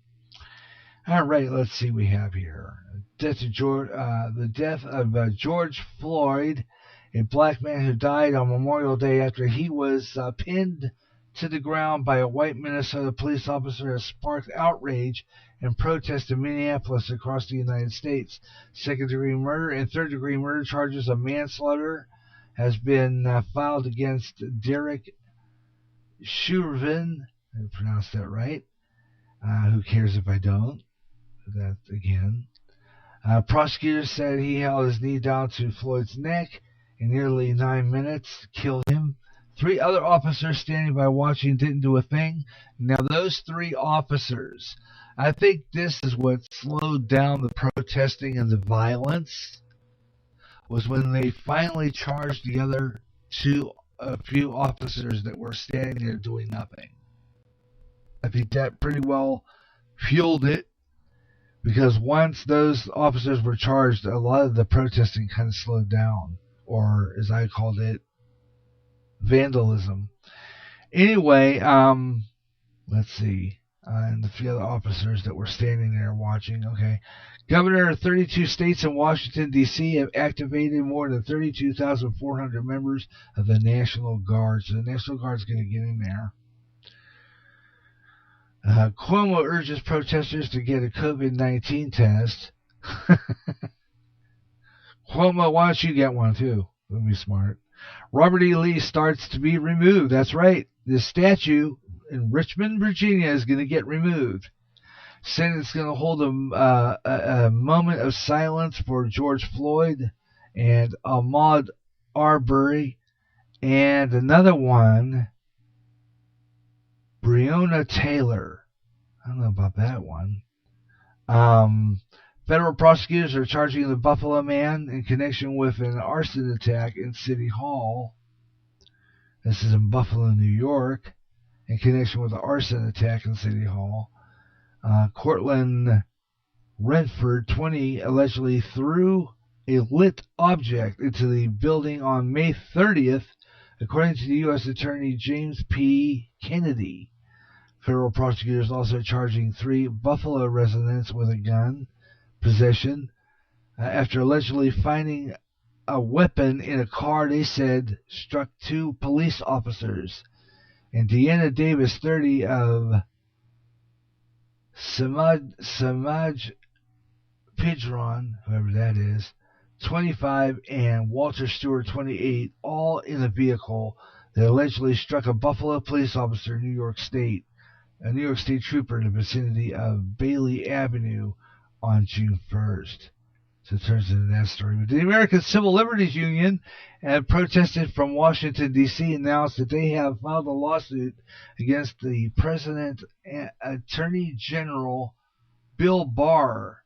All right, let's see what we have here. The death of George Floyd, a black man who died on Memorial Day after he was pinned to the ground by a white Minnesota police officer, has sparked outrage and protest in Minneapolis across the United States. Second-degree murder and third-degree murder charges of manslaughter has been filed against Derek Chauvin. I pronounced that right. Who cares if I don't? That again. Prosecutors said he held his knee down to Floyd's neck in nearly 9 minutes, killed him. 3 other officers standing by watching didn't do a thing. Now those 3 officers, I think this is what slowed down the protesting and the violence, was when they finally charged the other a few officers that were standing there doing nothing. I think that pretty well fueled it, because once those officers were charged, a lot of the protesting kind of slowed down, or as I called it, vandalism. Anyway, let's see. And the few other officers that were standing there watching. Okay. Governor of 32 states and Washington, D.C. have activated more than 32,400 members of the National Guard. So the National Guard's going to get in there. Cuomo urges protesters to get a COVID-19 test. Cuomo, why don't you get one too? That'd be smart. Robert E. Lee starts to be removed. That's right. The statue in Richmond, Virginia is going to get removed. Senate's going to hold a moment of silence for George Floyd and Ahmaud Arbery, and another one, Breonna Taylor. I don't know about that one. Federal prosecutors are charging the Buffalo man in connection with an arson attack in City Hall. This is in Buffalo, New York, in connection with the arson attack in City Hall. Cortland Renford, 20, allegedly threw a lit object into the building on May 30th, according to the U.S. Attorney James P. Kennedy. Federal prosecutors also charging 3 Buffalo residents with a gun possession after allegedly finding a weapon in a car they said struck 2 police officers. And Deanna Davis, 30, of Samaj Pidron, whoever that is, 25, and Walter Stewart, 28, all in a vehicle that allegedly struck a Buffalo police officer in New York State, a New York State trooper in the vicinity of Bailey Avenue on June 1st. So it turns into that story. But the American Civil Liberties Union have protested from Washington, D.C., announced that they have filed a lawsuit against the President and Attorney General Bill Barr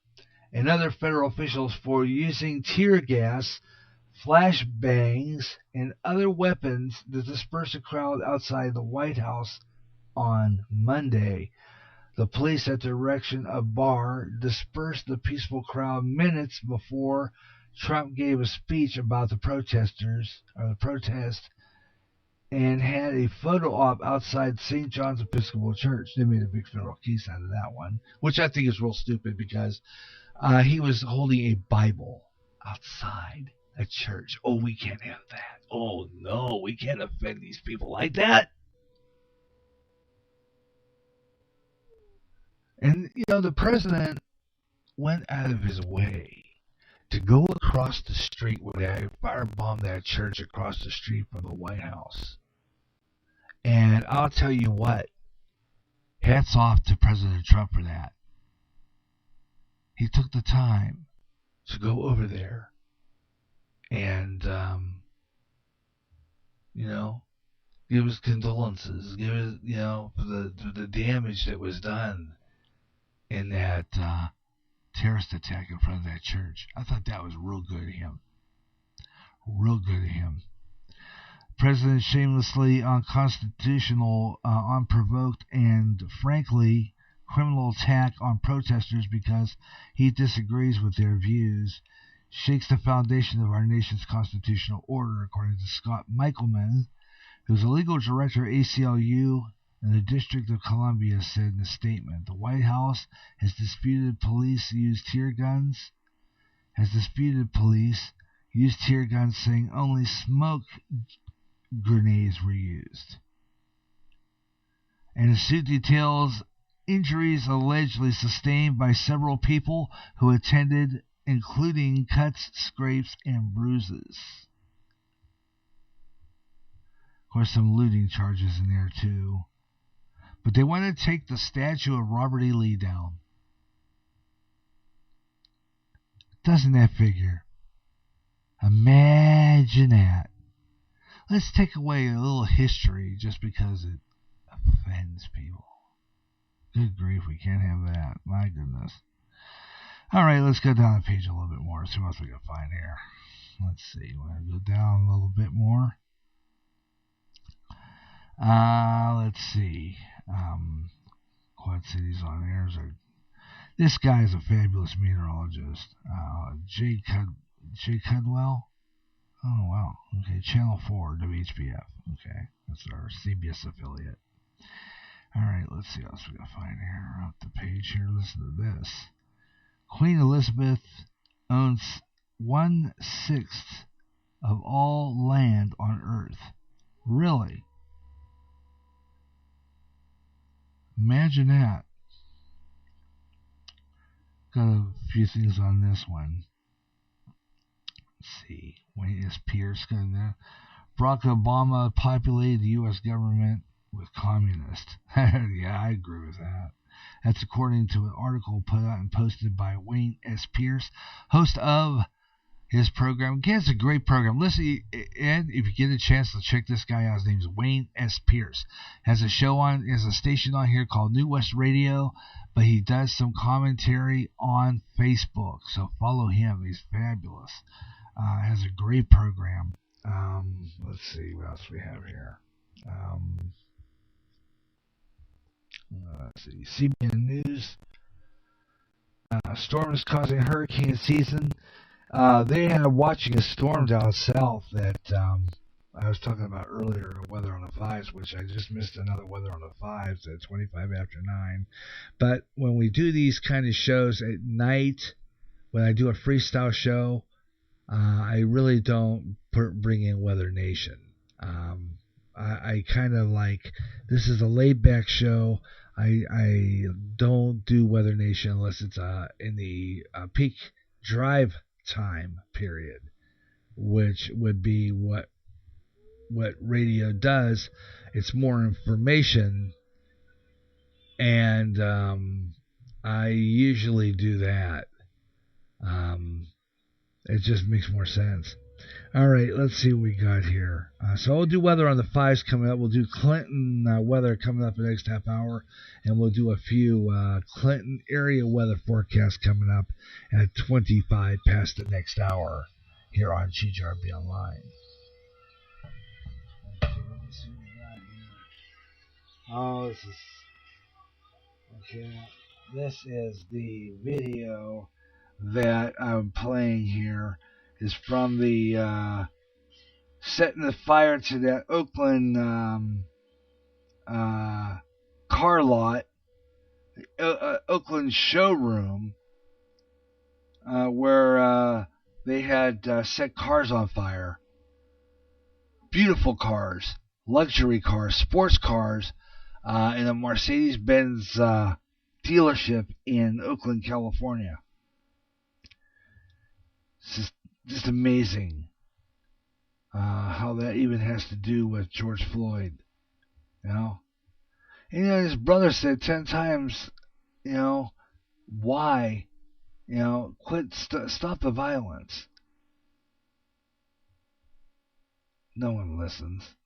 and other federal officials for using tear gas, flashbangs, and other weapons to disperse a crowd outside the White House on Monday. The police, at the direction of Barr, dispersed the peaceful crowd minutes before Trump gave a speech about the protest, and had a photo op outside St. John's Episcopal Church. They made a big federal case out of that one, which I think is real stupid because he was holding a Bible outside a church. Oh, we can't have that. Oh, no, we can't offend these people like that. And, the president went out of his way to go across the street where they firebombed that church across the street from the White House. And I'll tell you what, hats off to President Trump for that. He took the time to go over there and, give his condolences, give his, for the damage that was done in that terrorist attack in front of that church. I thought that was real good of him. Real good of him. President shamelessly unconstitutional, unprovoked, and frankly criminal attack on protesters because he disagrees with their views shakes the foundation of our nation's constitutional order, according to Scott Michelman, who's a legal director at ACLU in the District of Columbia, said in a statement. The White House has disputed police use tear guns, saying only smoke grenades were used. And the suit details injuries allegedly sustained by several people who attended, including cuts, scrapes, and bruises. Of course, some looting charges in there, too. But they want to take the statue of Robert E. Lee down. Doesn't that figure? Imagine that. Let's take away a little history just because it offends people. Good grief, we can't have that. My goodness. All right, let's go down the page a little bit more. See what else we can find here. Let's see. We're going to go down a little bit more. Let's see. Quad Cities on air. This guy is a fabulous meteorologist. Jay Cudwell. Oh, wow. Okay, Channel 4, WHBF. Okay, that's our CBS affiliate. All right, let's see what else we got to find here. Up the page here, listen to this. Queen Elizabeth owns 1/6 of all land on Earth. Really? Imagine that. Got a few things on this one. Let's see. Wayne S. Pierce got in there. Barack Obama populated the U.S. government with communists. Yeah, I agree with that. That's according to an article put out and posted by Wayne S. Pierce, host of his program. Again, it's a great program. Listen, Ed, if you get a chance to check this guy out, his name is Wayne S. Pierce. Has a station on here called New West Radio, but he does some commentary on Facebook. So follow him. He's fabulous. Has a great program. Let's see what else we have here. Let's see. CBN News. Storms causing hurricane season. They are watching a storm down south that I was talking about earlier, weather on the 5s, which I just missed another weather on the 5s at 25 after 9. But when we do these kind of shows at night, when I do a freestyle show, I really don't bring in Weather Nation. I kind of like, this is a laid-back show. I don't do Weather Nation unless it's in the peak drive time period, which would be what radio does. It's more information, and I usually do that. It just makes more sense. All right, let's see what we got here. So we'll do weather on the 5s coming up. We'll do Clinton weather coming up the next half hour, and we'll do a few Clinton area weather forecasts coming up at 25 past the next hour here on GJRB Online. Okay, let me see what we got here. Oh, this is the video that I'm playing here. Is from the setting the fire to that Oakland car lot, Oakland showroom, where they had set cars on fire. Beautiful cars, luxury cars, sports cars, in a Mercedes-Benz dealership in Oakland, California. Just amazing how that even has to do with George Floyd, you know. And, his brother said 10 times, why, stop the violence. No one listens.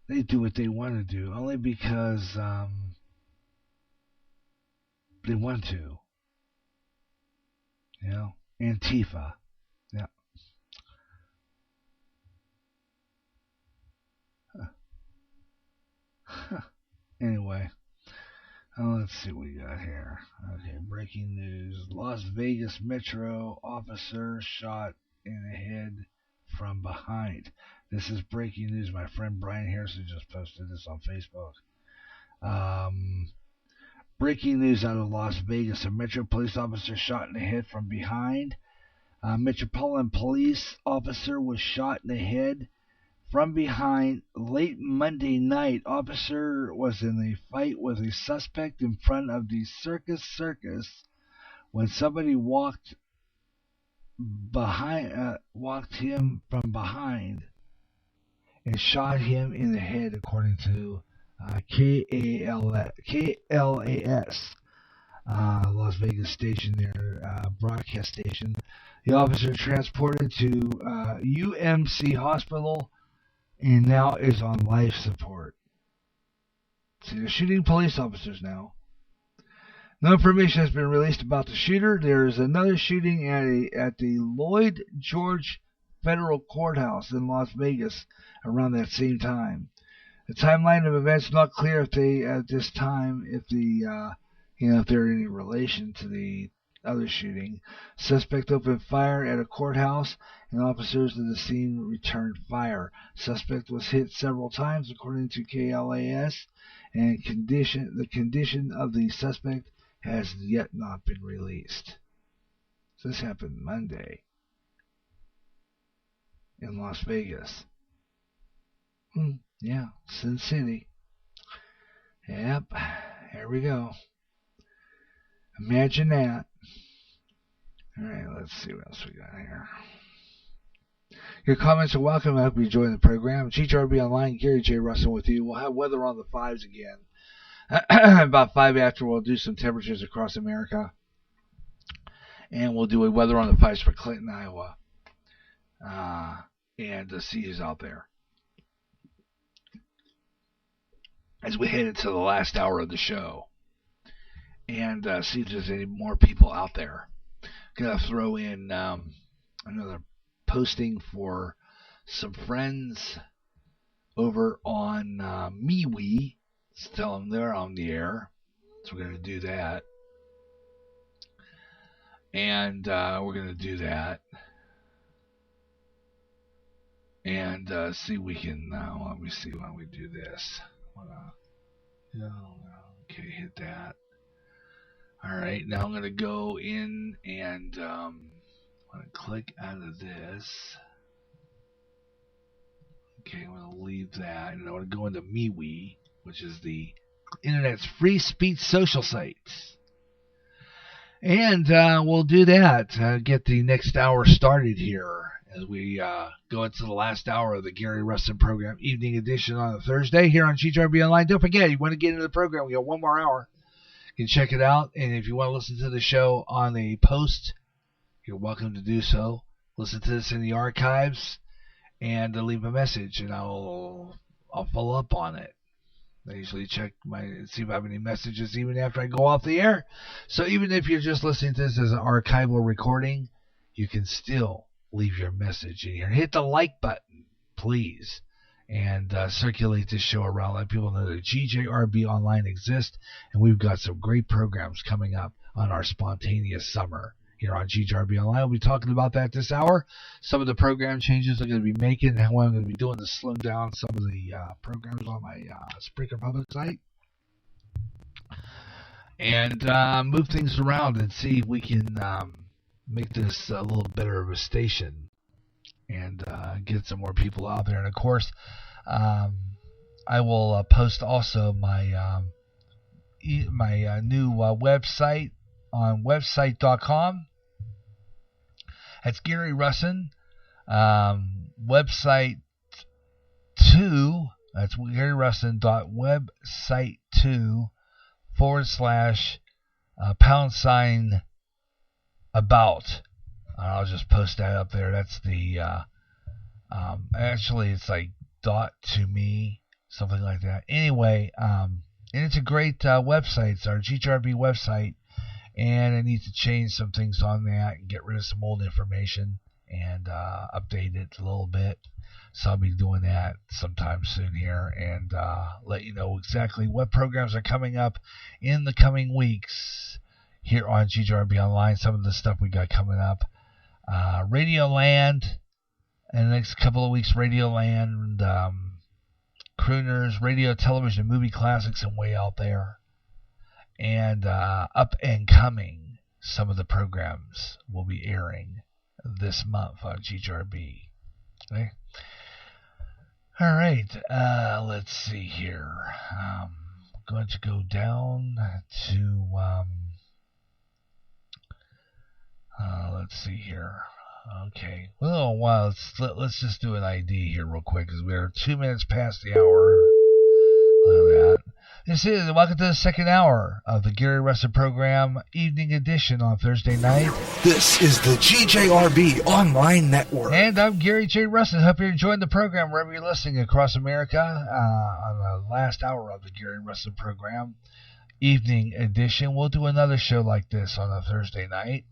They do what they want to do only because they want to. Antifa. Yeah. Anyway, let's see what we got here. Okay, breaking news. Las Vegas Metro officer shot in the head from behind. This is breaking news. My friend Brian Harrison just posted this on Facebook. Breaking news out of Las Vegas. A Metro police officer shot in the head from behind. A Metropolitan Police officer was shot in the head from behind late Monday night. Officer was in a fight with a suspect in front of the Circus when somebody walked him from behind and shot him in the head, according to KLAS. Las Vegas station there, broadcast station. The officer transported to UMC Hospital and now is on life support. See, they're shooting police officers now. No information has been released about the shooter. There is another shooting at the Lloyd George Federal Courthouse in Las Vegas around that same time. The timeline of events not clear if they at this time if they're in any relation to the other shooting. Suspect opened fire at a courthouse and officers at the scene returned fire. Suspect was hit several times according to KLAS, and the condition of the suspect has yet not been released. So this happened Monday in Las Vegas. Yeah, Sin City. Yep, here we go. Imagine that. Alright, let's see what else we got here. Your comments are welcome. I hope you enjoy the program. GJRB Online, Gary J. Russen with you. We'll have weather on the 5s again. About 5 after, we'll do some temperatures across America. And we'll do a weather on the 5s for Clinton, Iowa. And see who's out there. As we head into the last hour of the show. And see if there's any more people out there. Gonna throw in another posting for some friends over on MeWe. Let's tell them they're on the air. So we're gonna do that. And we're gonna do that. And see if we can let me see why we do this. Okay, hit that. Alright, now I'm going to go in and I'm going to click out of this. Okay, I'm going to leave that. And I want to go into MeWe, which is the internet's free speech social sites. And we'll do that. Get the next hour started here as we go into the last hour of the Gary Russen program, evening edition on a Thursday here on GJRB Online. Don't forget, you want to get into the program, we got one more hour. You can check it out, and if you want to listen to the show on a post, you're welcome to do so. Listen to this in the archives, and leave a message, and I'll follow up on it. I usually check see if I have any messages even after I go off the air. So even if you're just listening to this as an archival recording, you can still leave your message in here. Hit the like button, please. And circulate this show around. Let people know that GJRB Online exists, and we've got some great programs coming up on our spontaneous summer here on GJRB Online. We'll be talking about that this hour. Some of the program changes I'm going to be making, and what I'm going to be doing to slim down some of the programs on my Spreaker Public site. And move things around and see if we can make this a little better of a station. And get some more people out there. And of course, I will post also my new website on website.com. That's Gary Russen. Website 2. That's GaryRussen.website2 / about. I'll just post that up there. That's the actually it's like .to-me, something like that. Anyway, and it's a great website. It's our GJRB website, and I need to change some things on that and get rid of some old information and update it a little bit. So I'll be doing that sometime soon here and let you know exactly what programs are coming up in the coming weeks here on GJRB Online. Some of the stuff we got coming up. Radio Land, in the next couple of weeks, Radio Land, Crooners, Radio, Television, Movie Classics, and way out there. And up and coming, some of the programs will be airing this month on GJRB. Okay. All right, let's see here. I'm going to go down to... let's see here. Okay. Well, let's just do an ID here real quick because we are 2 minutes past the hour. Look at that. This is welcome to the second hour of the Gary Russen program, evening edition on Thursday night. This is the GJRB Online Network. And I'm Gary J. Russen. Hope you're enjoying the program wherever you're listening across America on the last hour of the Gary Russen program, evening edition. We'll do another show like this on a Thursday night.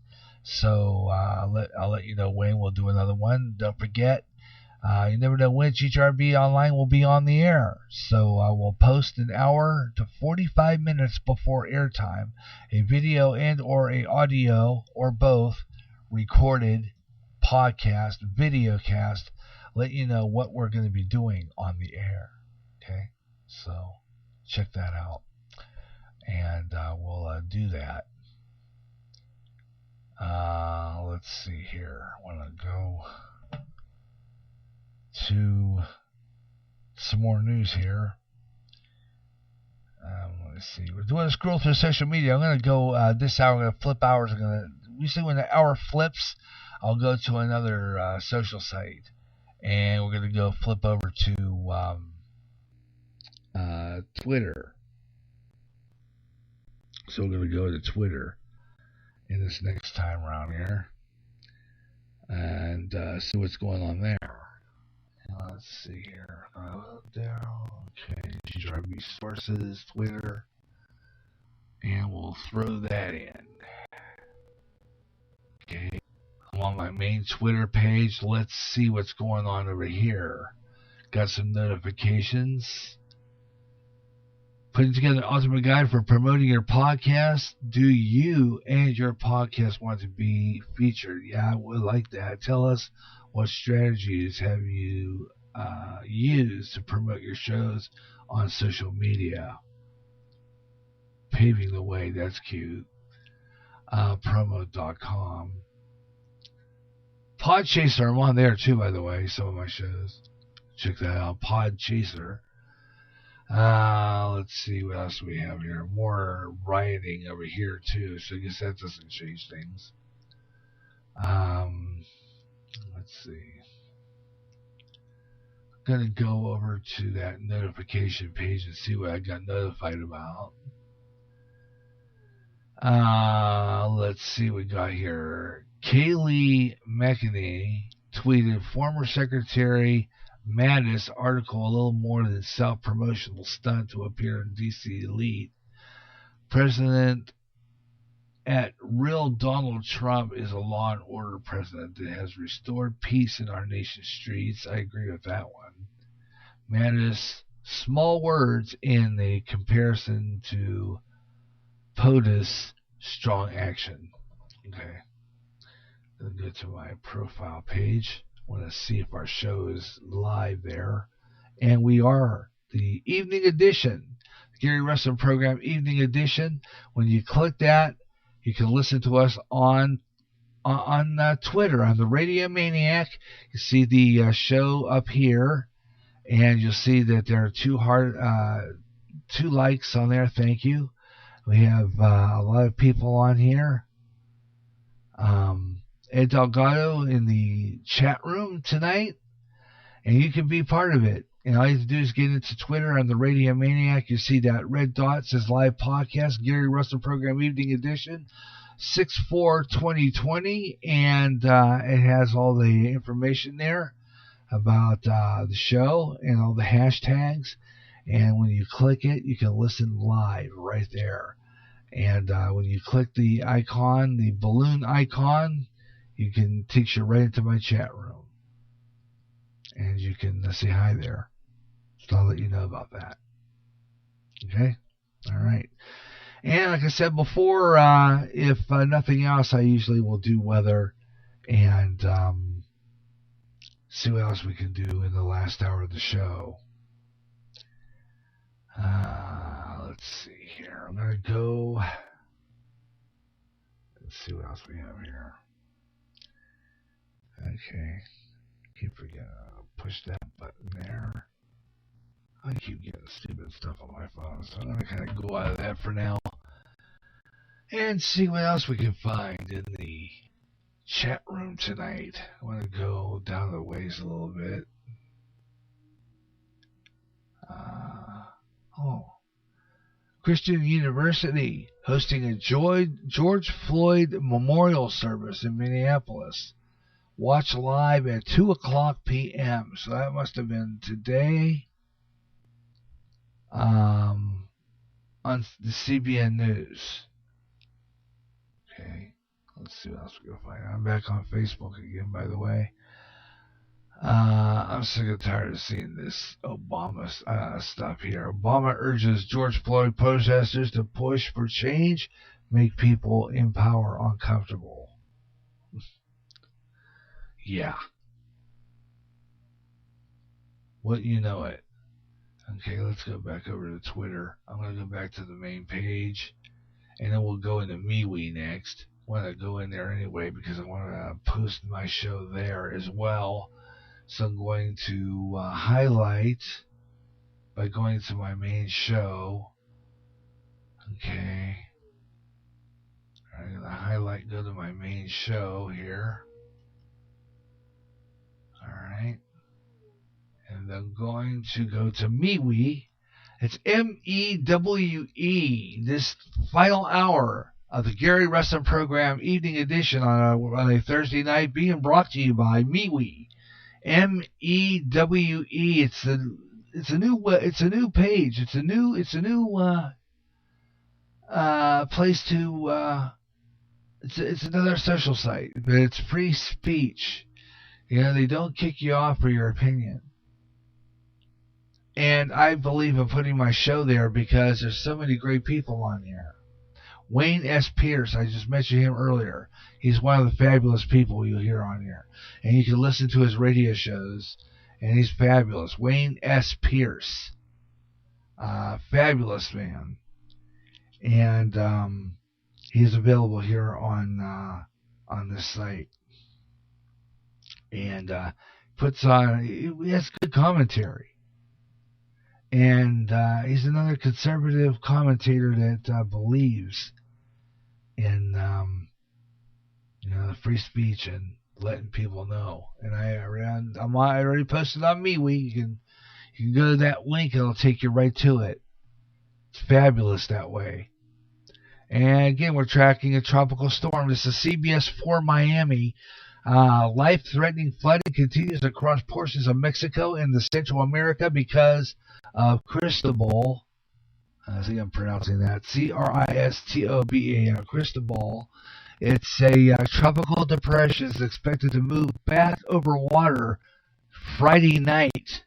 So I'll let you know when we'll do another one. Don't forget, you never know when GJRB Online will be on the air. So I will post an hour to 45 minutes before airtime a video and or a audio or both recorded podcast, video cast, let you know what we're going to be doing on the air. Okay? So check that out. And we'll do that. Let's see here. I want to go to some more news here. Let's see. We're doing a scroll through social media. I'm going to go this hour. I'm going to flip hours. Usually when the hour flips, I'll go to another social site. And we're going to go flip over to Twitter. So we're going to go to Twitter in this next time around here and see what's going on there. Let's see here. Okay, GJRB sources, Twitter, and we'll throw that in. Okay, I'm on my main Twitter page. Let's see what's going on over here. Got some notifications. Putting together an ultimate guide for promoting your podcast. Do you and your podcast want to be featured? Yeah, I would like that. Tell us what strategies have you used to promote your shows on social media. Paving the way, that's cute. Promo.com. Podchaser, I'm on there too, by the way, some of my shows. Check that out, Podchaser. Let's see what else we have here. More rioting over here too, so I guess that doesn't change things. Let's see. I'm gonna go over to that notification page and see what I got notified about. Let's see what we got here. Kaylee McEnany tweeted, former Secretary Mattis article a little more than self-promotional stunt to appear in DC Elite. President at real Donald Trump is a law and order president that has restored peace in our nation's streets. I agree with that one. Mattis, small words in the comparison to POTUS, strong action. Okay. I'll go to my profile page. I want to see if our show is live there. And we are. The evening edition. The Gary Russen program evening edition. When you click that, you can listen to us on Twitter, on the Radio Maniac. You see the show up here. And you'll see that there are two likes on there. Thank you. We have a lot of people on here. Ed Delgado in the chat room tonight, and you can be part of it. And all you have to do is get into Twitter on the Radio Maniac. You see that red dot says live podcast, Gary Russen program evening edition, 6/4/2020, and it has all the information there about the show and all the hashtags. And when you click it, you can listen live right there. And when you click the icon, the balloon icon, you can takes you right into my chat room. And you can say hi there. So I'll let you know about that. Okay? All right. And like I said before, if nothing else, I usually will do weather and see what else we can do in the last hour of the show. Let's see here. I'm going to go. Let's see what else we have here. Okay. Keep forgetting to push that button there. I keep getting stupid stuff on my phone, so I'm going to kind of go out of that for now and see what else we can find in the chat room tonight. I want to go down the ways a little bit. Christian University hosting a George Floyd memorial service in Minneapolis. Watch live at 2 o'clock p.m. So that must have been today on the CBN News. Okay, let's see what else we can find. I'm back on Facebook again, by the way. I'm sick and tired of seeing this Obama stuff here. Obama urges George Floyd protesters to push for change, make people in power uncomfortable. Yeah. What you know it. Okay, let's go back over to Twitter. I'm going to go back to the main page, and then we'll go into MeWe next. I want to go in there anyway because I want to post my show there as well. So I'm going to highlight by going to my main show. Okay. I'm going to highlight, go to my main show here. Alright. And I'm going to go to MeWe. It's MEWE. This final hour of the Gary Russen program, evening edition on a Thursday night, being brought to you by MeWe. MEWE. It's a new page. It's a new place to. It's another social site, but it's free speech. You know, they don't kick you off for your opinion. And I believe in putting my show there because there's so many great people on there. Wayne S. Pierce, I just mentioned him earlier. He's one of the fabulous people you'll hear on here. And you can listen to his radio shows, and he's fabulous. Wayne S. Pierce. Fabulous man. And he's available here on this site. And he has good commentary. And he's another conservative commentator that believes in the free speech and letting people know. And I already posted on MeWe. You can go to that link and it'll take you right to it. It's fabulous that way. And again, we're tracking a tropical storm. This is CBS 4 Miami. Life-threatening flooding continues across portions of Mexico and the Central America because of Cristobal. I think I'm pronouncing that. Cristoba. Cristobal. It's a tropical depression. It's expected to move back over water Friday night.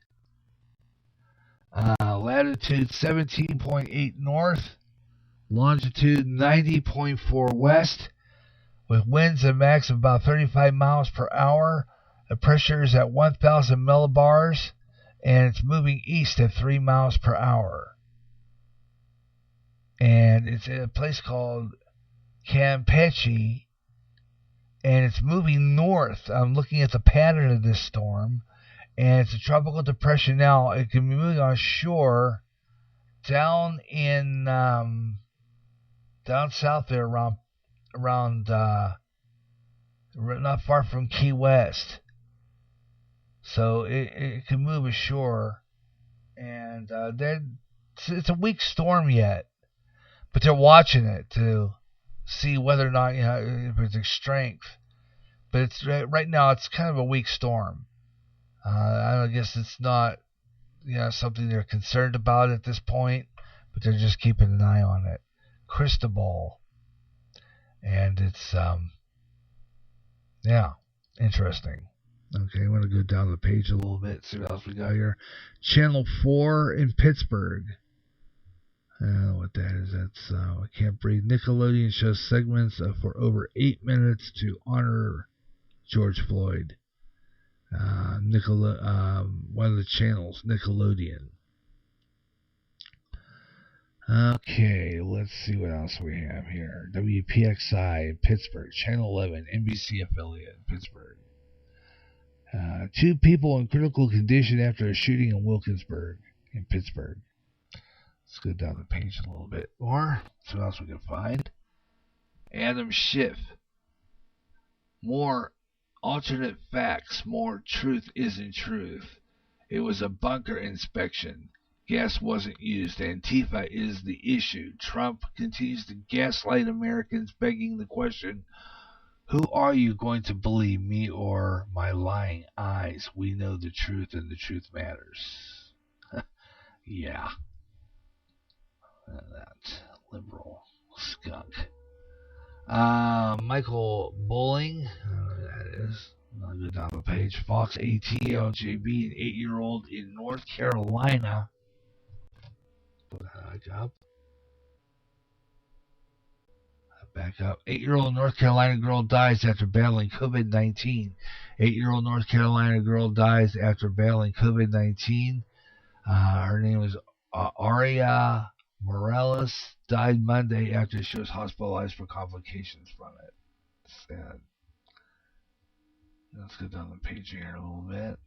Latitude 17.8 north. Longitude 90.4 west. With winds and max of about 35 miles per hour. The pressure is at 1,000 millibars, and it's moving east at 3 miles per hour. And it's in a place called Campeche, and it's moving north. I'm looking at the pattern of this storm, and it's a tropical depression now. It can be moving on shore down in down south there around not far from Key West. So it can move ashore, and it's a weak storm yet, but they're watching it to see whether or not if it's strength. But it's right now it's kind of a weak storm. I guess it's not something they're concerned about at this point, but they're just keeping an eye on it. Cristobal. And it's, interesting. Okay, I want to go down the page a little bit, see what else we got here. Channel 4 in Pittsburgh. I don't know what that is. That's, I can't breathe. Nickelodeon shows segments for over 8 minutes to honor George Floyd. One of the channels, Nickelodeon. Okay, let's see what else we have here. WPXI in Pittsburgh, Channel 11, NBC affiliate in Pittsburgh. 2 people in critical condition after a shooting in Wilkinsburg in Pittsburgh. Let's go down the page a little bit more. See what else we can find. Adam Schiff. More alternate facts. More truth isn't truth. It was a bunker inspection. Gas wasn't used. Antifa is the issue. Trump continues to gaslight Americans, begging the question, who are you going to believe, me or my lying eyes? We know the truth, and the truth matters. Yeah. That liberal skunk. Michael Bowling, that is. I'll go down the page. Fox ATLJB, an 8-year-old in North Carolina. Back up. 8-year-old North Carolina girl dies after battling COVID-19. 8-year-old North Carolina girl dies after battling COVID-19. Her name is Aria Morales. Died Monday after she was hospitalized for complications from it. Sad. Let's go down the page here a little bit.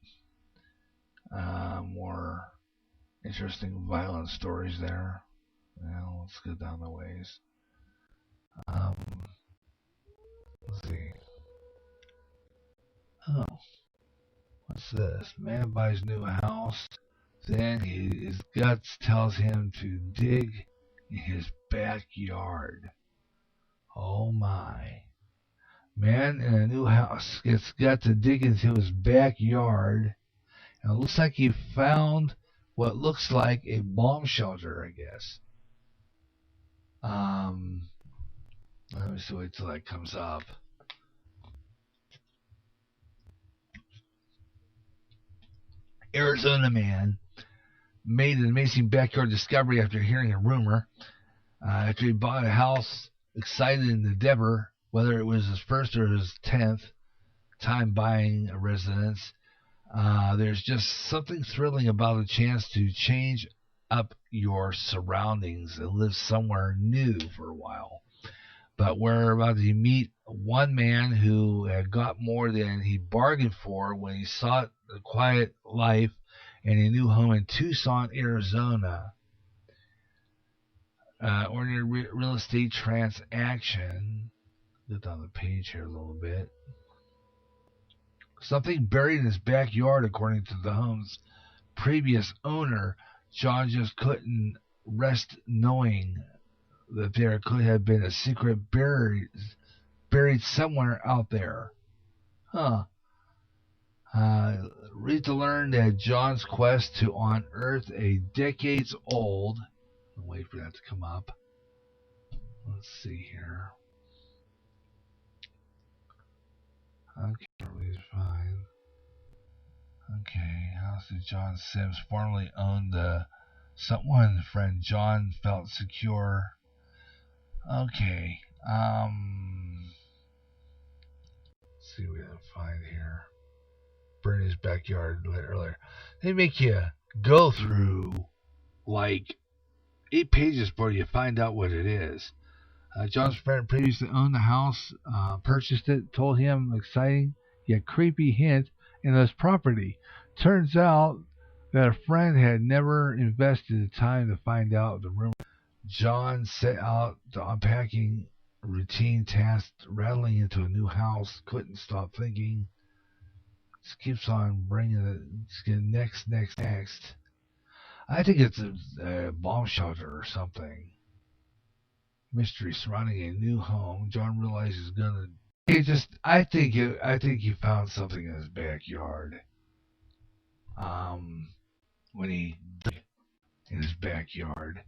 More interesting violent stories there. Now let's go down the ways. Let's see. Oh, what's this? Man buys new house. Then his guts tells him to dig in his backyard. Oh my. Man in a new house got to dig into his backyard. And it looks like he found what looks like a bomb shelter, I guess. Let me see, wait till that comes up. Arizona man made an amazing backyard discovery after hearing a rumor. After he bought a house, excited in the endeavor, whether it was his first or his 10th time buying a residence, there's just something thrilling about the chance to change up your surroundings and live somewhere new for a while. But we're about to meet one man who had got more than he bargained for when he sought a quiet life and a new home in Tucson, Arizona. Ordinary real estate transaction. Get down the page here a little bit. Something buried in his backyard, according to the home's previous owner. John just couldn't rest knowing that there could have been a secret buried somewhere out there. Read to learn that John's quest to unearth a decades-old... Wait for that to come up. Let's see here. Okay, everything's fine. Okay, house that John Sims formerly owned. One friend John felt secure. Okay, let's see what we can find here. Burn his backyard earlier. They make you go through like 8 pages before you find out what it is. John's friend previously owned the house, purchased it, told him exciting yet creepy hint in this property. Turns out that a friend had never invested the time to find out the rumor. John set out the unpacking routine task, rattling into a new house, couldn't stop thinking. Just keeps on bringing it next. I think it's a bomb shelter or something. Mystery surrounding a new home. John realizes I think he found something in his backyard. When he dug in his backyard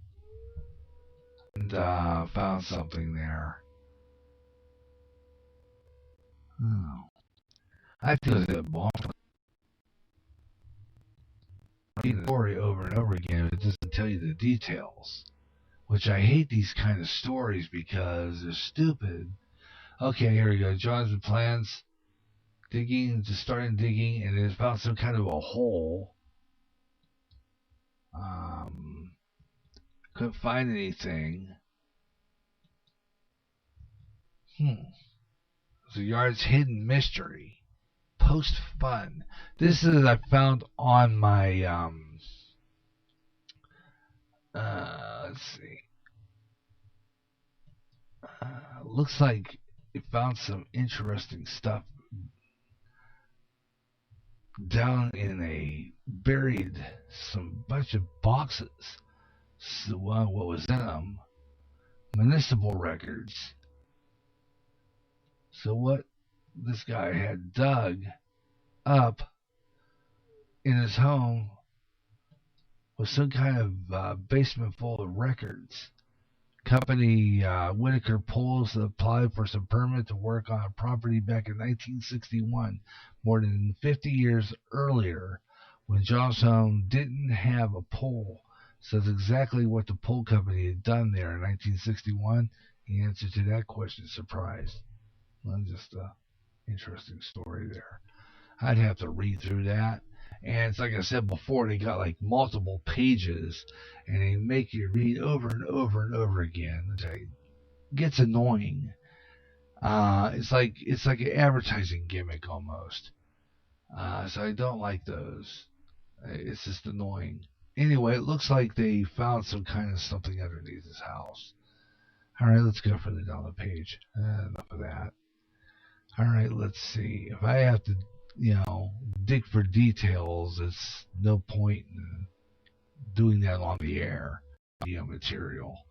and found something there. I feel that bomb. Read the story over and over again, it doesn't tell you the details. Which I hate these kind of stories because they're stupid. Okay, here we go. John's plans starting digging, and it found some kind of a hole. Couldn't find anything. The yard's hidden mystery. Post fun. This is I found on my let's see. Looks like it found some interesting stuff down in a buried some bunch of boxes. So, what was in them? Municipal records. So what this guy had dug up in his home was some kind of basement full of records. Company Whitaker Pools applied for some permit to work on a property back in 1961, more than 50 years earlier, when John's home didn't have a pool. So that's exactly what the pool company had done there in 1961. The answer to that question is surprise. Well, just an interesting story there. I'd have to read through that. And it's like I said before, they got like multiple pages, and they make you read over and over and over again. It gets annoying. It's like an advertising gimmick almost. So I don't like those. It's just annoying. Anyway, it looks like they found some kind of something underneath his house. All right, let's go further down the page. Enough of that. All right, let's see. If I have to, dig for details, it's no point in doing that on the air. Material.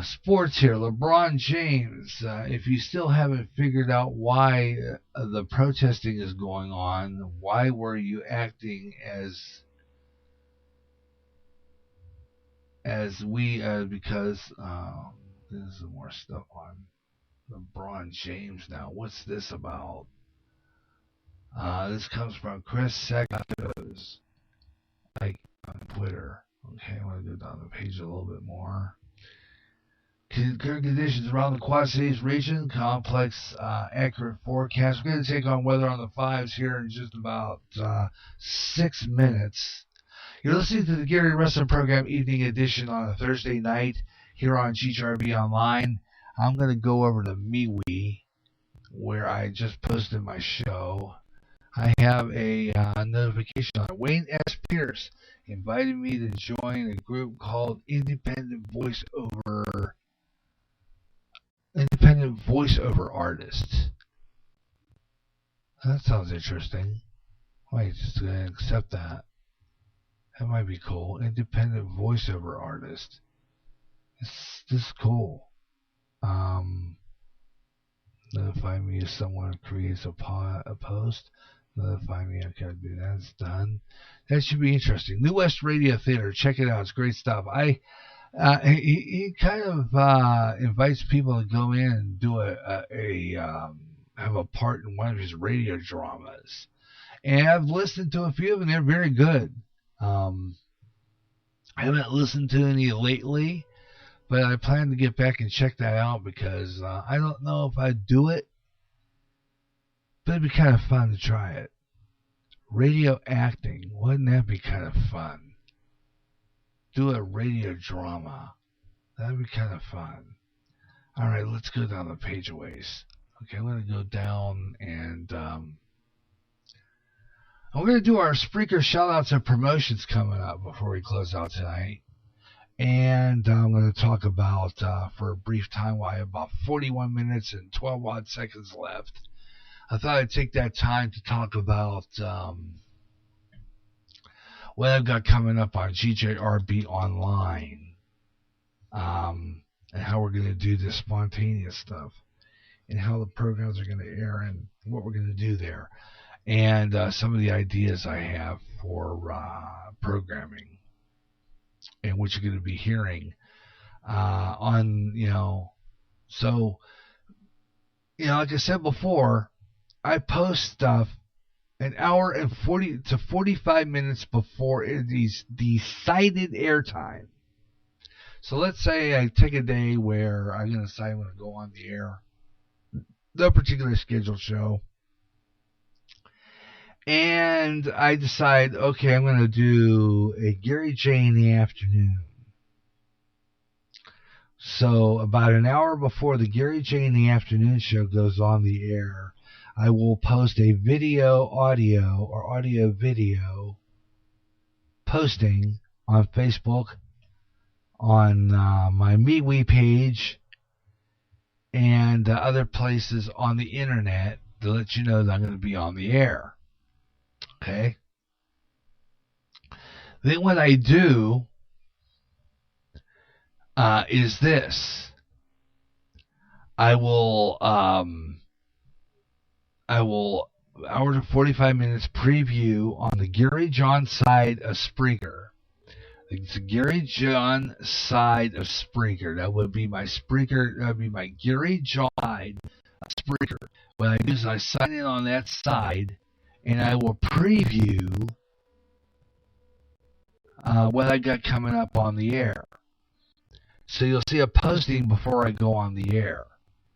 Sports here. LeBron James. If you still haven't figured out why the protesting is going on, why were you acting because there's some more stuff on LeBron James now. What's this about? This comes from Chris Secos, like on Twitter. Okay, I want to go down the page a little bit more. Current conditions around the Quad Cities region, complex, accurate forecast. We're going to take on weather on the fives here in just about 6 minutes. You're listening to the Gary Russen Program Evening Edition on a Thursday night here on GJRB Online. I'm going to go over to MeWe, where I just posted my show. I have a notification on it. Wayne S. Pierce invited me to join a group called Independent Voiceover Artists. That sounds interesting. Wait, just going to accept that. That might be cool. Independent Voiceover Artist. This is cool. Notify me if someone creates a post. Notify me. I gotta do that. It's done. That should be interesting. New West Radio Theater. Check it out. It's great stuff. He kind of invites people to go in and do have a part in one of his radio dramas. And I've listened to a few of them. They're very good. I haven't listened to any lately, but I plan to get back and check that out because I don't know if I'd do it, but it'd be kind of fun to try it. Radio acting, wouldn't that be kind of fun? Do a radio drama. That'd be kind of fun. All right, let's go down the page a ways. Okay, I'm going to go down and we're going to do our Spreaker shout-outs and promotions coming up before we close out tonight. And I'm going to talk about, for a brief time, while I have about 41 minutes and 12 odd seconds left, I thought I'd take that time to talk about what I've got coming up on GJRB Online, and how we're going to do this spontaneous stuff, and how the programs are going to air, and what we're going to do there, and some of the ideas I have for programming, and what you're going to be hearing on, so, like I said before, I post stuff an hour and 40 to 45 minutes before it is decided airtime. So let's say I take a day where I'm going to decide I'm going to go on the air, no particular scheduled show, and I decide, okay, I'm going to do a Gary J in the afternoon. So about an hour before the Gary J in the afternoon show goes on the air, I will post a audio video posting on Facebook, on my MeWe page, and other places on the internet to let you know that I'm going to be on the air. Okay? Then what I do is this. I will hour to 45 minutes preview on the Gary John side of Spreaker. It's the Gary John side of Spreaker. That would be my Spreaker. That would be my Gary John side of Spreaker. What I do is I sign in on that side, and I will preview what I got coming up on the air. So you'll see a posting before I go on the air,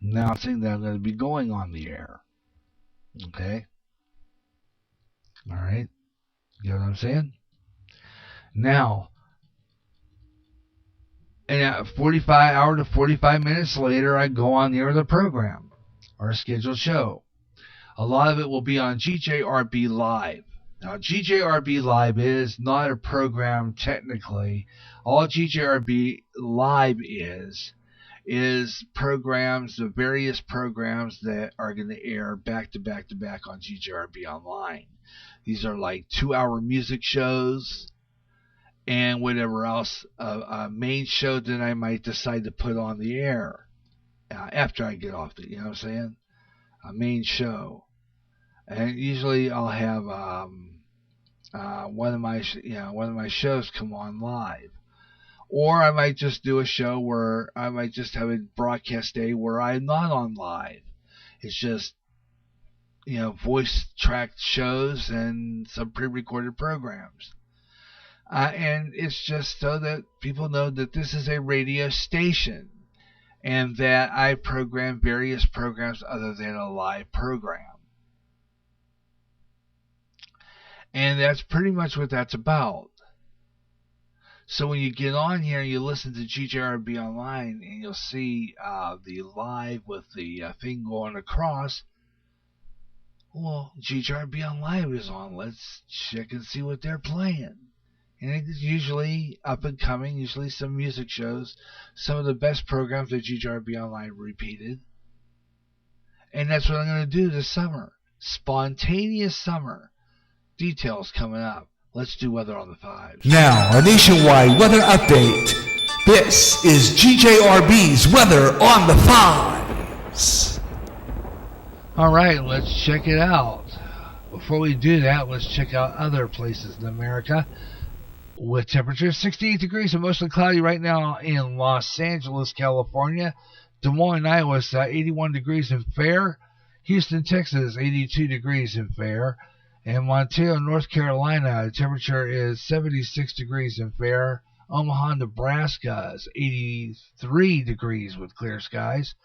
announcing that I'm going to be going on the air. Okay? All right? You know what I'm saying? Now, and at 45 to 45 minutes later, I go on the air of the program, our scheduled show. A lot of it will be on GJRB Live. Now, GJRB Live is not a program technically. All GJRB Live is programs, the various programs that are going to air back to back to back on GJRB Online. These are like 2-hour music shows and whatever else, a main show that I might decide to put on the air after I get off the, you know what I'm saying? A main show. And usually I'll have one of my shows come on live. Or I might just do a show where I might just have a broadcast day where I'm not on live. It's just, voice tracked shows and some pre-recorded programs. And it's just so that people know that this is a radio station and that I program various programs other than a live program. And that's pretty much what that's about. So when you get on here and you listen to GJRB Online and you'll see the live with the thing going across, well, GJRB Online is on. Let's check and see what they're playing. And it's usually up and coming, usually some music shows, some of the best programs that GJRB Online repeated. And that's what I'm going to do this summer. Spontaneous summer. Details coming up. Let's do weather on the 5s. Now, a nationwide weather update. This is GJRB's Weather on the 5s. All right, let's check it out. Before we do that, let's check out other places in America. With temperatures 68 degrees and mostly cloudy right now in Los Angeles, California. Des Moines, Iowa is 81 degrees and fair. Houston, Texas, 82 degrees and fair. And Monticello, North Carolina, the temperature is 76 degrees and fair. Omaha, Nebraska is 83 degrees with clear skies.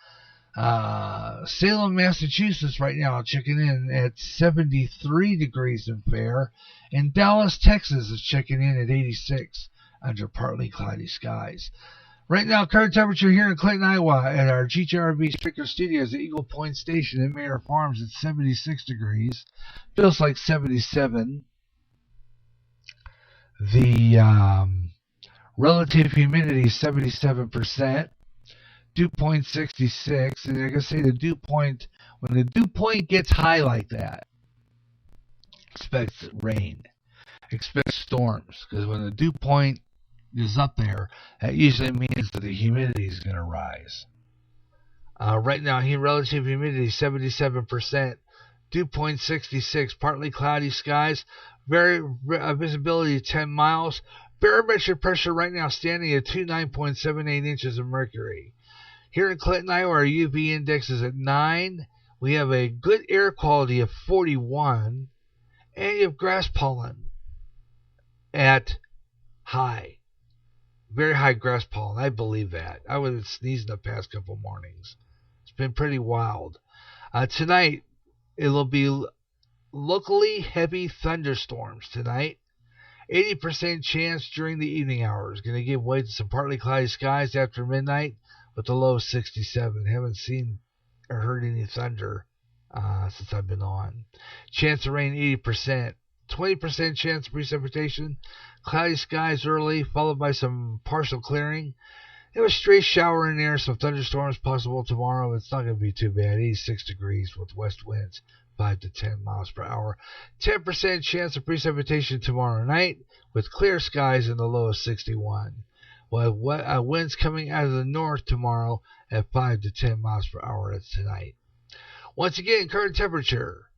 Salem, Massachusetts right now checking in at 73 degrees and fair. And Dallas, Texas is checking in at 86 under partly cloudy skies. Right now, current temperature here in Clayton, Iowa at our GJRB Speaker Studios at Eagle Point Station in Mayer Farms at 76 degrees. Feels like 77. The relative humidity is 77%. Dew point 66. And I gotta say the dew point, when the dew point gets high like that, expect rain. Expect storms. Because when the dew point is up there, that usually means that the humidity is going to rise. Right now, relative humidity 77%, dew point 66, partly cloudy skies, visibility 10 miles, barometric pressure right now standing at 29.78 inches of mercury. Here in Clinton, Iowa, our UV index is at 9. We have a good air quality of 41, and you have grass pollen at high. Very high grass pollen. I believe that. I was sneezing the past couple mornings. It's been pretty wild. Tonight, it'll be locally heavy thunderstorms tonight. 80% chance during the evening hours. Going to give way to some partly cloudy skies after midnight with the low of 67. Haven't seen or heard any thunder since I've been on. Chance of rain 80%. 20% chance of precipitation. Cloudy skies early, followed by some partial clearing. There was a stray shower in there, some thunderstorms possible tomorrow. It's not going to be too bad. 86 degrees with west winds, 5 to 10 miles per hour. 10% chance of precipitation tomorrow night with clear skies in the low of 61. We'll have winds coming out of the north tomorrow at 5 to 10 miles per hour. That's tonight. Once again, current temperature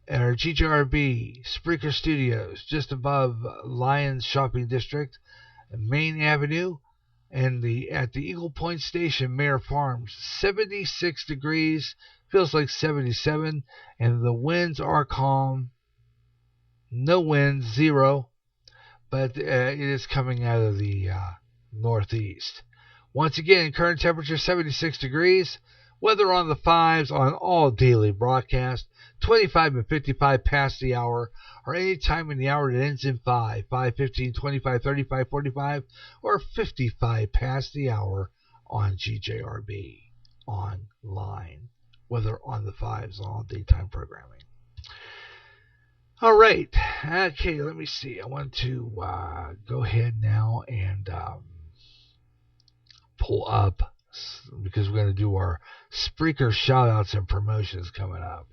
at our GJRB Spreaker Studios, just above Lions Shopping District, Main Avenue, and at the Eagle Point Station, Mare Farms, 76 degrees, feels like 77, and the winds are calm. No winds, 0, but it is coming out of the northeast. Once again, current temperature 76 degrees. Weather on the 5s on all daily broadcasts. 25 and 55 past the hour, or any time in the hour that ends in 5, 5, 15, 25, 35, 45, or 55 past the hour on GJRB online. Weather on the 5s on all daytime programming. All right. Okay, let me see. I want to go ahead now and pull up, because we're going to do our Spreaker shout-outs and promotions coming up.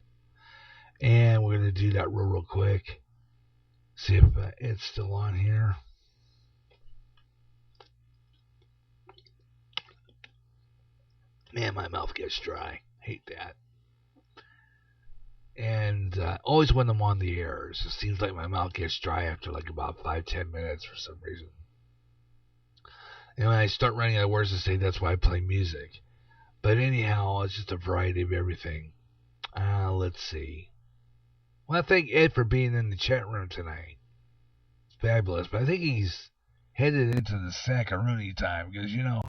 And we're going to do that real quick. See if it's still on here. Man, my mouth gets dry. Hate that. And always when I'm on the air, it just seems like my mouth gets dry after like about 5-10 minutes for some reason. And when I start running out of words to say, that's why I play music. But anyhow, it's just a variety of everything. Let's see. Well, I thank Ed for being in the chat room tonight. It's fabulous. But I think he's headed into the Sackaroonie time because, you know,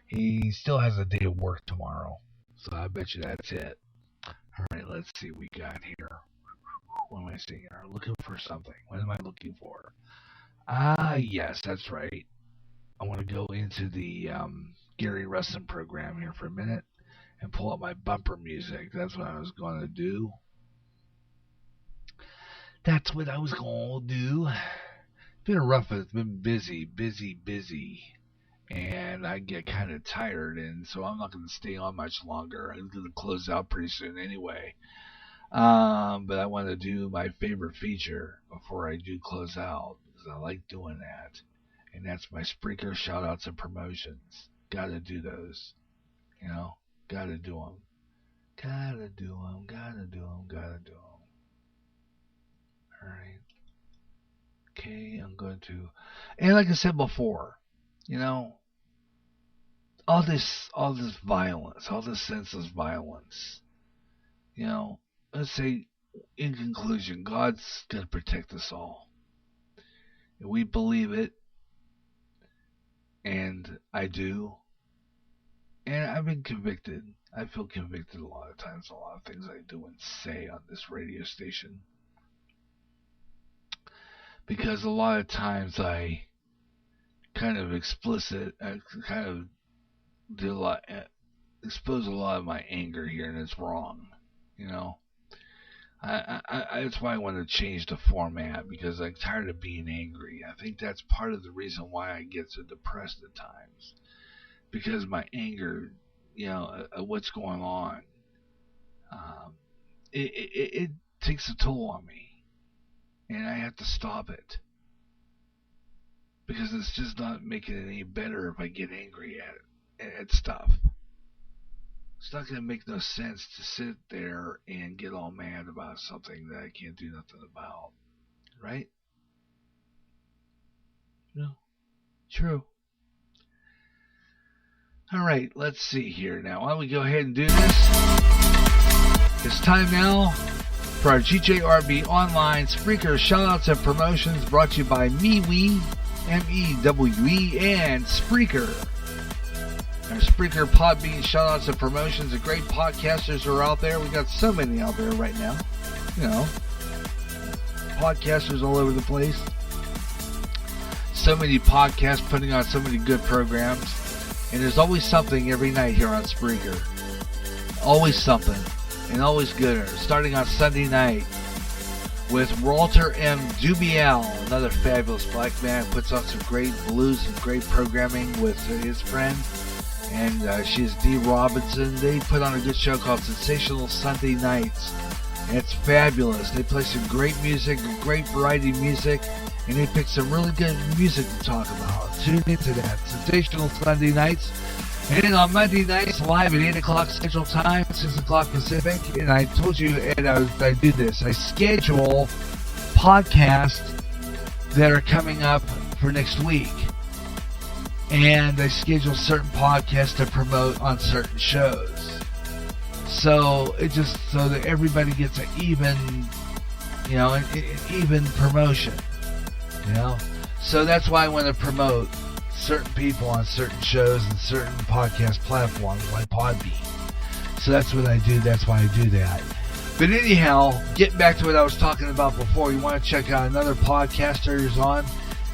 he still has a day of work tomorrow. So I bet you that's it. All right, let's see what we got here. What am I seeing here? Looking for something. What am I looking for? Yes, that's right. I want to go into the Gary Russen program here for a minute and pull up my bumper music. That's what I was going to do. That's what I was going to do. It's been rough. It's been busy. And I get kind of tired, and so I'm not going to stay on much longer. I'm going to close out pretty soon anyway. But I want to do my favorite feature before I do close out, because I like doing that. And that's my Spreaker shout-outs and promotions. Got to do those. You know, got to do them. Gotta do them. Alright. Okay, I'm going to... And like I said before, you know, all this violence, all this senseless violence, you know, let's say, in conclusion, God's going to protect us all. And we believe it, and I do, and I've been convicted. I feel convicted a lot of times, a lot of things I do and say on this radio station. Because a lot of times I kind of expose a lot of my anger here, and it's wrong, you know. That's why I want to change the format, because I'm tired of being angry. I think that's part of the reason why I get so depressed at times, because my anger, you know, what's going on, it takes a toll on me. And I have to stop it. Because it's just not making it any better if I get angry at stuff. It's not going to make no sense to sit there and get all mad about something that I can't do nothing about. Right? No. True. Alright, let's see here now. Why don't we go ahead and do this? It's time now for our GJRB Online Spreaker Shoutouts and Promotions, brought to you by MeWe, M-E-W-E, and Spreaker. Our Spreaker Podbean Shoutouts and Promotions. The great podcasters are out there. We got so many out there right now. You know, podcasters all over the place. So many podcasts putting on so many good programs. And there's always something every night here on Spreaker. Always something. And always gooder. Starting on Sunday night with Walter M. Dubiel, another fabulous black man, puts on some great blues and great programming with his friend, and she's Dee Robinson. They put on a good show called Sensational Sunday Nights, It's fabulous. They play some great music, great variety of music, and they pick some really good music to talk about. Tune into that. Sensational Sunday nights. And on Monday nights, live at 8 o'clock Central Time, 6 o'clock Pacific. And I told you, and I do this. I schedule podcasts that are coming up for next week. And I schedule certain podcasts to promote on certain shows. So it just so that everybody gets an even, an even promotion. So that's why I want to promote certain people on certain shows and certain podcast platforms like Podbean. So that's what I do. That's why I do that. But anyhow, getting back to what I was talking about before, you want to check out another podcaster who's on,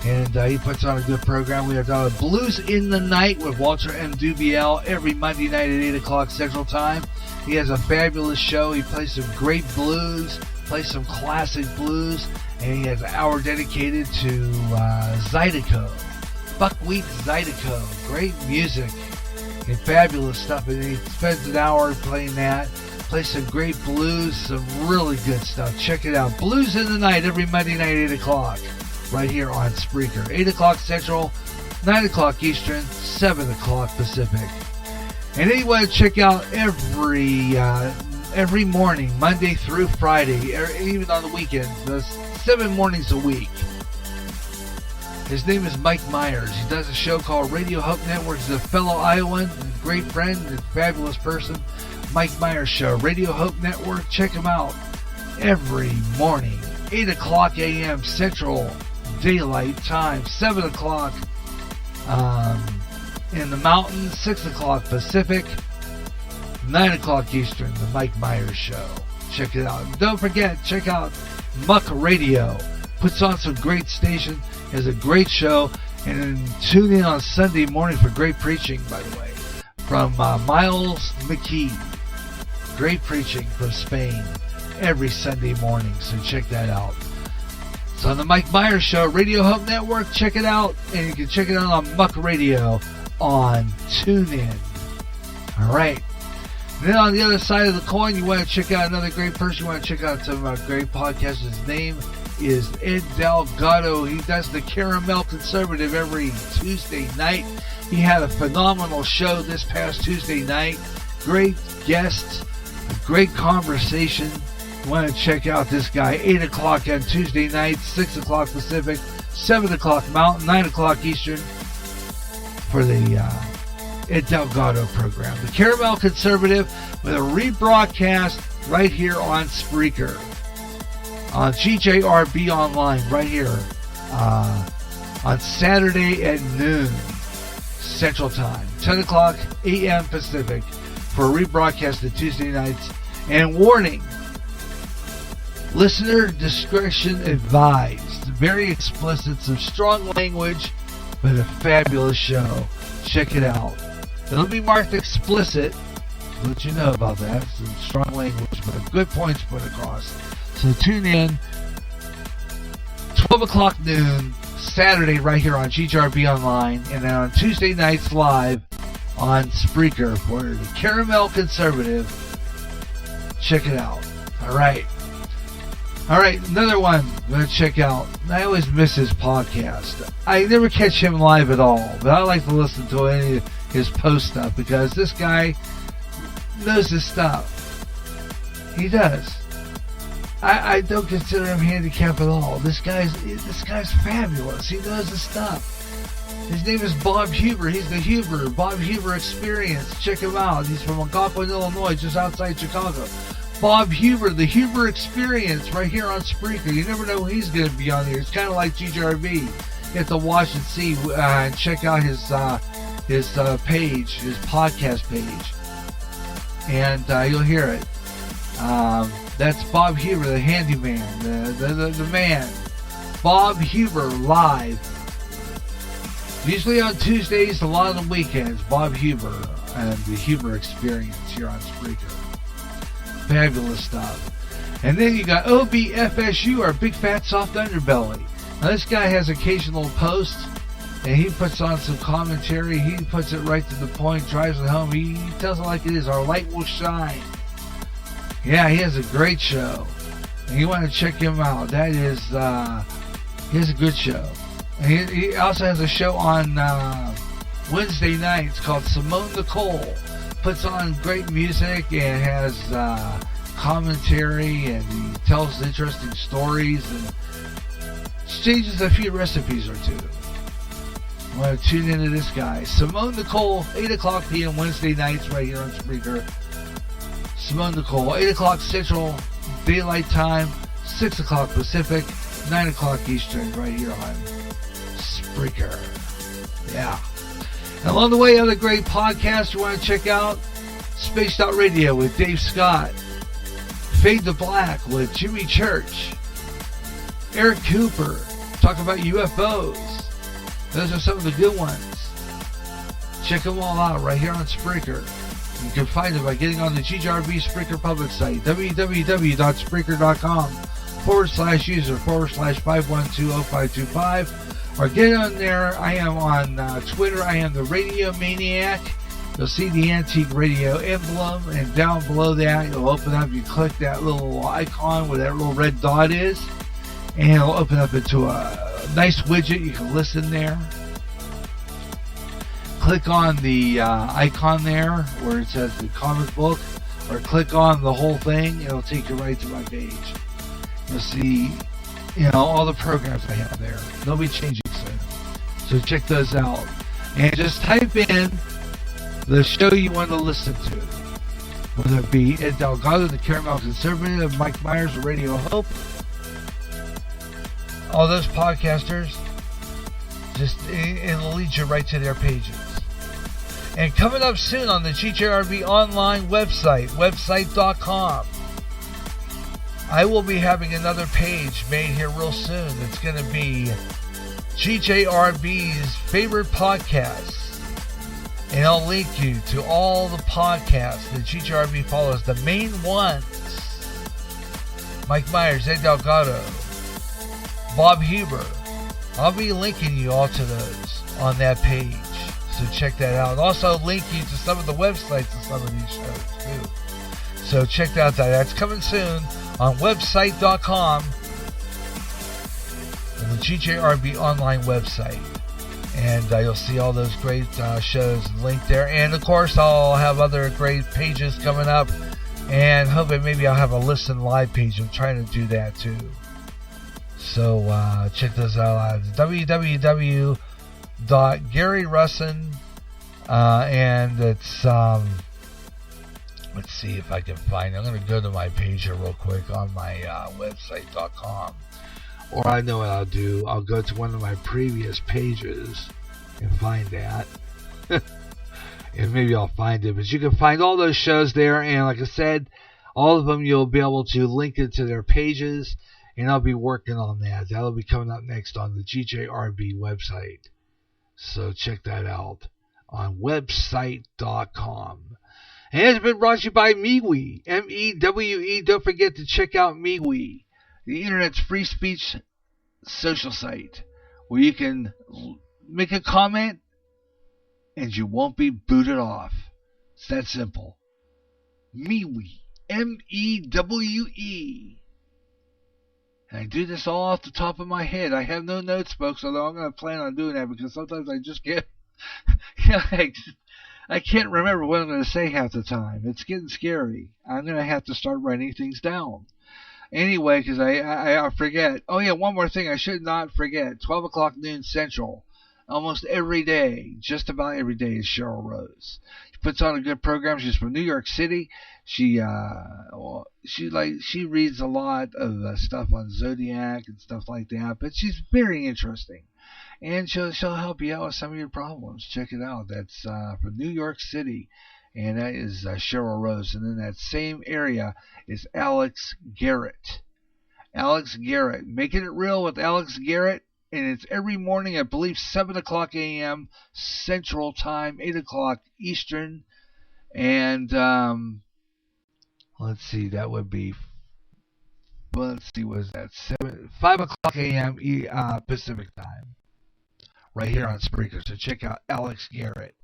and he puts on a good program. We have Blues in the Night with Walter M. Dubiel every Monday night at 8 o'clock Central Time. He has a fabulous show. He plays some great blues, plays some classic blues, and he has an hour dedicated to Zydeco. Buckwheat Zydeco. Great music and fabulous stuff. And he spends an hour playing that. Plays some great blues, some really good stuff. Check it out. Blues in the Night every Monday night, 8 o'clock. Right here on Spreaker. 8 o'clock Central, 9 o'clock Eastern, 7 o'clock Pacific. And then you want to check out every morning, Monday through Friday, or even on the weekends, 7 mornings a week. His name is Mike Myers. He does a show called Radio Hope Network. He's a fellow Iowan, a great friend, and a fabulous person. Mike Myers Show, Radio Hope Network. Check him out every morning, 8 o'clock a.m. Central Daylight Time, 7 o'clock in the mountains, 6 o'clock Pacific, 9 o'clock Eastern, the Mike Myers Show. Check it out. And don't forget, check out Muck Radio. Puts on some great station, has a great show, and then tune in on Sunday morning for great preaching, by the way, from Miles McKee. Great preaching from Spain every Sunday morning, so check that out. It's on the Mike Myers Show, Radio Hope Network. Check it out, and you can check it out on Muck Radio on TuneIn. All right. And then on the other side of the coin, you want to check out another great person. You want to check out some of our great podcasts. His name is Ed Delgado. He does the Caramel Conservative every Tuesday night. He had a phenomenal show this past Tuesday night. Great guests, a great conversation. You want to check out this guy, 8 o'clock on Tuesday night, 6 o'clock Pacific, 7 o'clock Mountain, 9 o'clock Eastern for the Ed Delgado program. The Caramel Conservative with a rebroadcast right here on Spreaker. On GJRB Online right here on Saturday at noon Central Time, 10 o'clock a.m. Pacific for a rebroadcast of Tuesday nights. And warning, listener discretion advised. Very explicit, some strong language, but a fabulous show. Check it out. It'll be marked explicit. I'll let you know about that. Some strong language, but good points put across. So tune in 12 o'clock noon Saturday right here on GJRB Online, and then on Tuesday nights live on Spreaker for the Caramel Conservative. Check it out. All right, another one I'm going to check out. I always miss his podcast. I never catch him live at all, but I like to listen to any of his post stuff because this guy knows his stuff. He does. I don't consider him handicapped at all. This guy's fabulous. He knows his stuff. His name is Bob Huber. He's the Huber, Bob Huber Experience. Check him out. He's from Algonquin, Illinois, just outside Chicago. Bob Huber, the Huber Experience, right here on Spreaker. You never know who he's going to be on here. It's kind of like GJRB. You have to watch and see and check out his page, his podcast page, and you'll hear it. That's Bob Huber, the handyman, the man. Bob Huber live. Usually on Tuesdays, a lot of the weekends. Bob Huber and the Huber Experience here on Spreaker. Fabulous stuff. And then you got OBFSU, our Big Fat Soft Underbelly. Now this guy has occasional posts, and he puts on some commentary. He puts it right to the point, drives it home. He tells it like it is. Our light will shine. Yeah, he has a great show. And you want to check him out. That is, he has a good show. And he also has a show on Wednesday nights called Simone Nicole. Puts on great music and has commentary, and he tells interesting stories and changes a few recipes or two. I want to tune into this guy. Simone Nicole, 8 o'clock p.m. Wednesday nights right here on Spreaker. Simone Nicole, 8 o'clock Central Daylight Time, 6 o'clock Pacific, 9 o'clock Eastern right here on Spreaker. Yeah. And along the way, other great podcasts you want to check out. Spaced Out Radio with Dave Scott. Fade to Black with Jimmy Church. Eric Cooper, talk about UFOs. Those are some of the good ones. Check them all out right here on Spreaker. You can find them by getting on the GJRB Spreaker Public site, www.spreaker.com/user/5120525. Or get on there. I am on Twitter. I am the Radio Maniac. You'll see the Antique Radio emblem, and down below that, you'll open up. You click that little icon where that little red dot is, and it'll open up into a nice widget. You can listen there. Click on the icon there where it says the comic book, or click on the whole thing. It'll take you right to my page. You'll see, all the programs I have there. They'll be changing soon, so check those out. And just type in the show you want to listen to, whether it be Ed Delgado, the Caramel Conservative, Mike Myers, Radio Hope, all those podcasters. It'll lead you right to their pages. And coming up soon on the GJRB online website, website.com, I will be having another page made here real soon. It's going to be GJRB's favorite podcasts. And I'll link you to all the podcasts that GJRB follows, the main ones. Mike Myers, Ed Delgado, Bob Huber. I'll be linking you all to those on that page. So check that out. Also link you to some of the websites of some of these shows too. So check out that. That's coming soon on website.com and the GJRB online website. And you'll see all those great shows linked there. And of course, I'll have other great pages coming up. And hoping maybe I'll have a listen live page. I'm trying to do that too. So check those out. www.GaryRussen. And it's, let's see if I can find it. I'm going to go to my page here real quick on my website.com. Or I know what I'll do. I'll go to one of my previous pages and find that. And maybe I'll find it. But you can find all those shows there. And like I said, all of them you'll be able to link it to their pages. And I'll be working on that. That'll be coming up next on the GJRB website. So check that out on website.com. And it's been brought to you by MeWe. M-E-W-E. Don't forget to check out MeWe, the internet's free speech social site where you can make a comment and you won't be booted off. It's that simple. MeWe. M-E-W-E. And I do this all off the top of my head. I have no notes, folks, although I'm going to plan on doing that because sometimes I just get... I can't remember what I'm going to say half the time. It's getting scary. I'm going to have to start writing things down. Anyway, because I forget. Oh, yeah, one more thing I should not forget. 12 o'clock noon Central. Almost every day, just about every day, is Cheryl Rose. She puts on a good program. She's from New York City. She reads a lot of stuff on Zodiac and stuff like that. But she's very interesting. And she'll help you out with some of your problems. Check it out. That's from New York City. And that is Cheryl Rose. And in that same area is Alex Garrett. Alex Garrett. Making It Real with Alex Garrett. And it's every morning, I believe, 7 o'clock a.m. Central Time, 8 o'clock Eastern. And let's see, that would be, well, let's see, what is that? 5 o'clock a.m. Pacific Time. Right here on Spreaker. So check out Alex Garrett.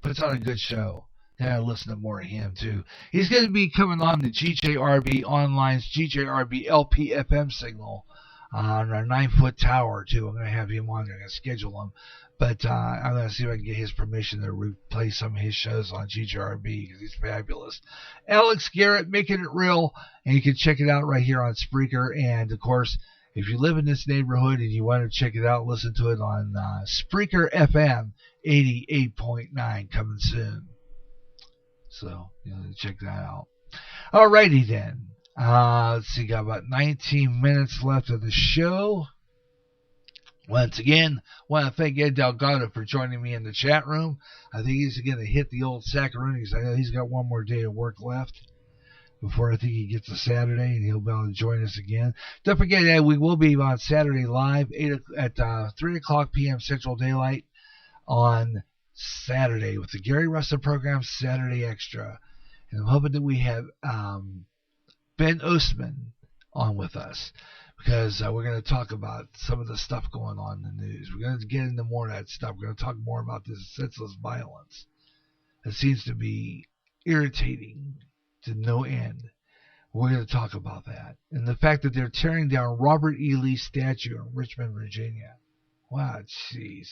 Puts on a good show. Gotta listen to more of him, too. He's going to be coming on the GJRB Online's GJRB LP-FM signal on our 9-foot tower, too. I'm going to have him on there. I'm going to schedule him. But I'm going to see if I can get his permission to replay some of his shows on GJRB because he's fabulous. Alex Garrett, Making It Real, and you can check it out right here on Spreaker. And, of course, if you live in this neighborhood and you want to check it out, listen to it on Spreaker FM 88.9 coming soon. So, check that out. Alrighty then. Let's see, got about 19 minutes left of the show. Once again, want to thank Ed Delgado for joining me in the chat room. I think he's going to hit the old Saccharoonies. I know he's got one more day of work left before I think he gets to Saturday, and he'll be able to join us again. Don't forget that we will be on Saturday live at 3 o'clock p.m. Central Daylight on Saturday with the Gary Russen program, Saturday Extra. And I'm hoping that we have Ben Ostman on with us because we're going to talk about some of the stuff going on in the news. We're going to get into more of that stuff. We're going to talk more about this senseless violence that seems to be irritating to no end. We're going to talk about that. And the fact that they're tearing down Robert E. Lee's statue in Richmond, Virginia. Wow, jeez.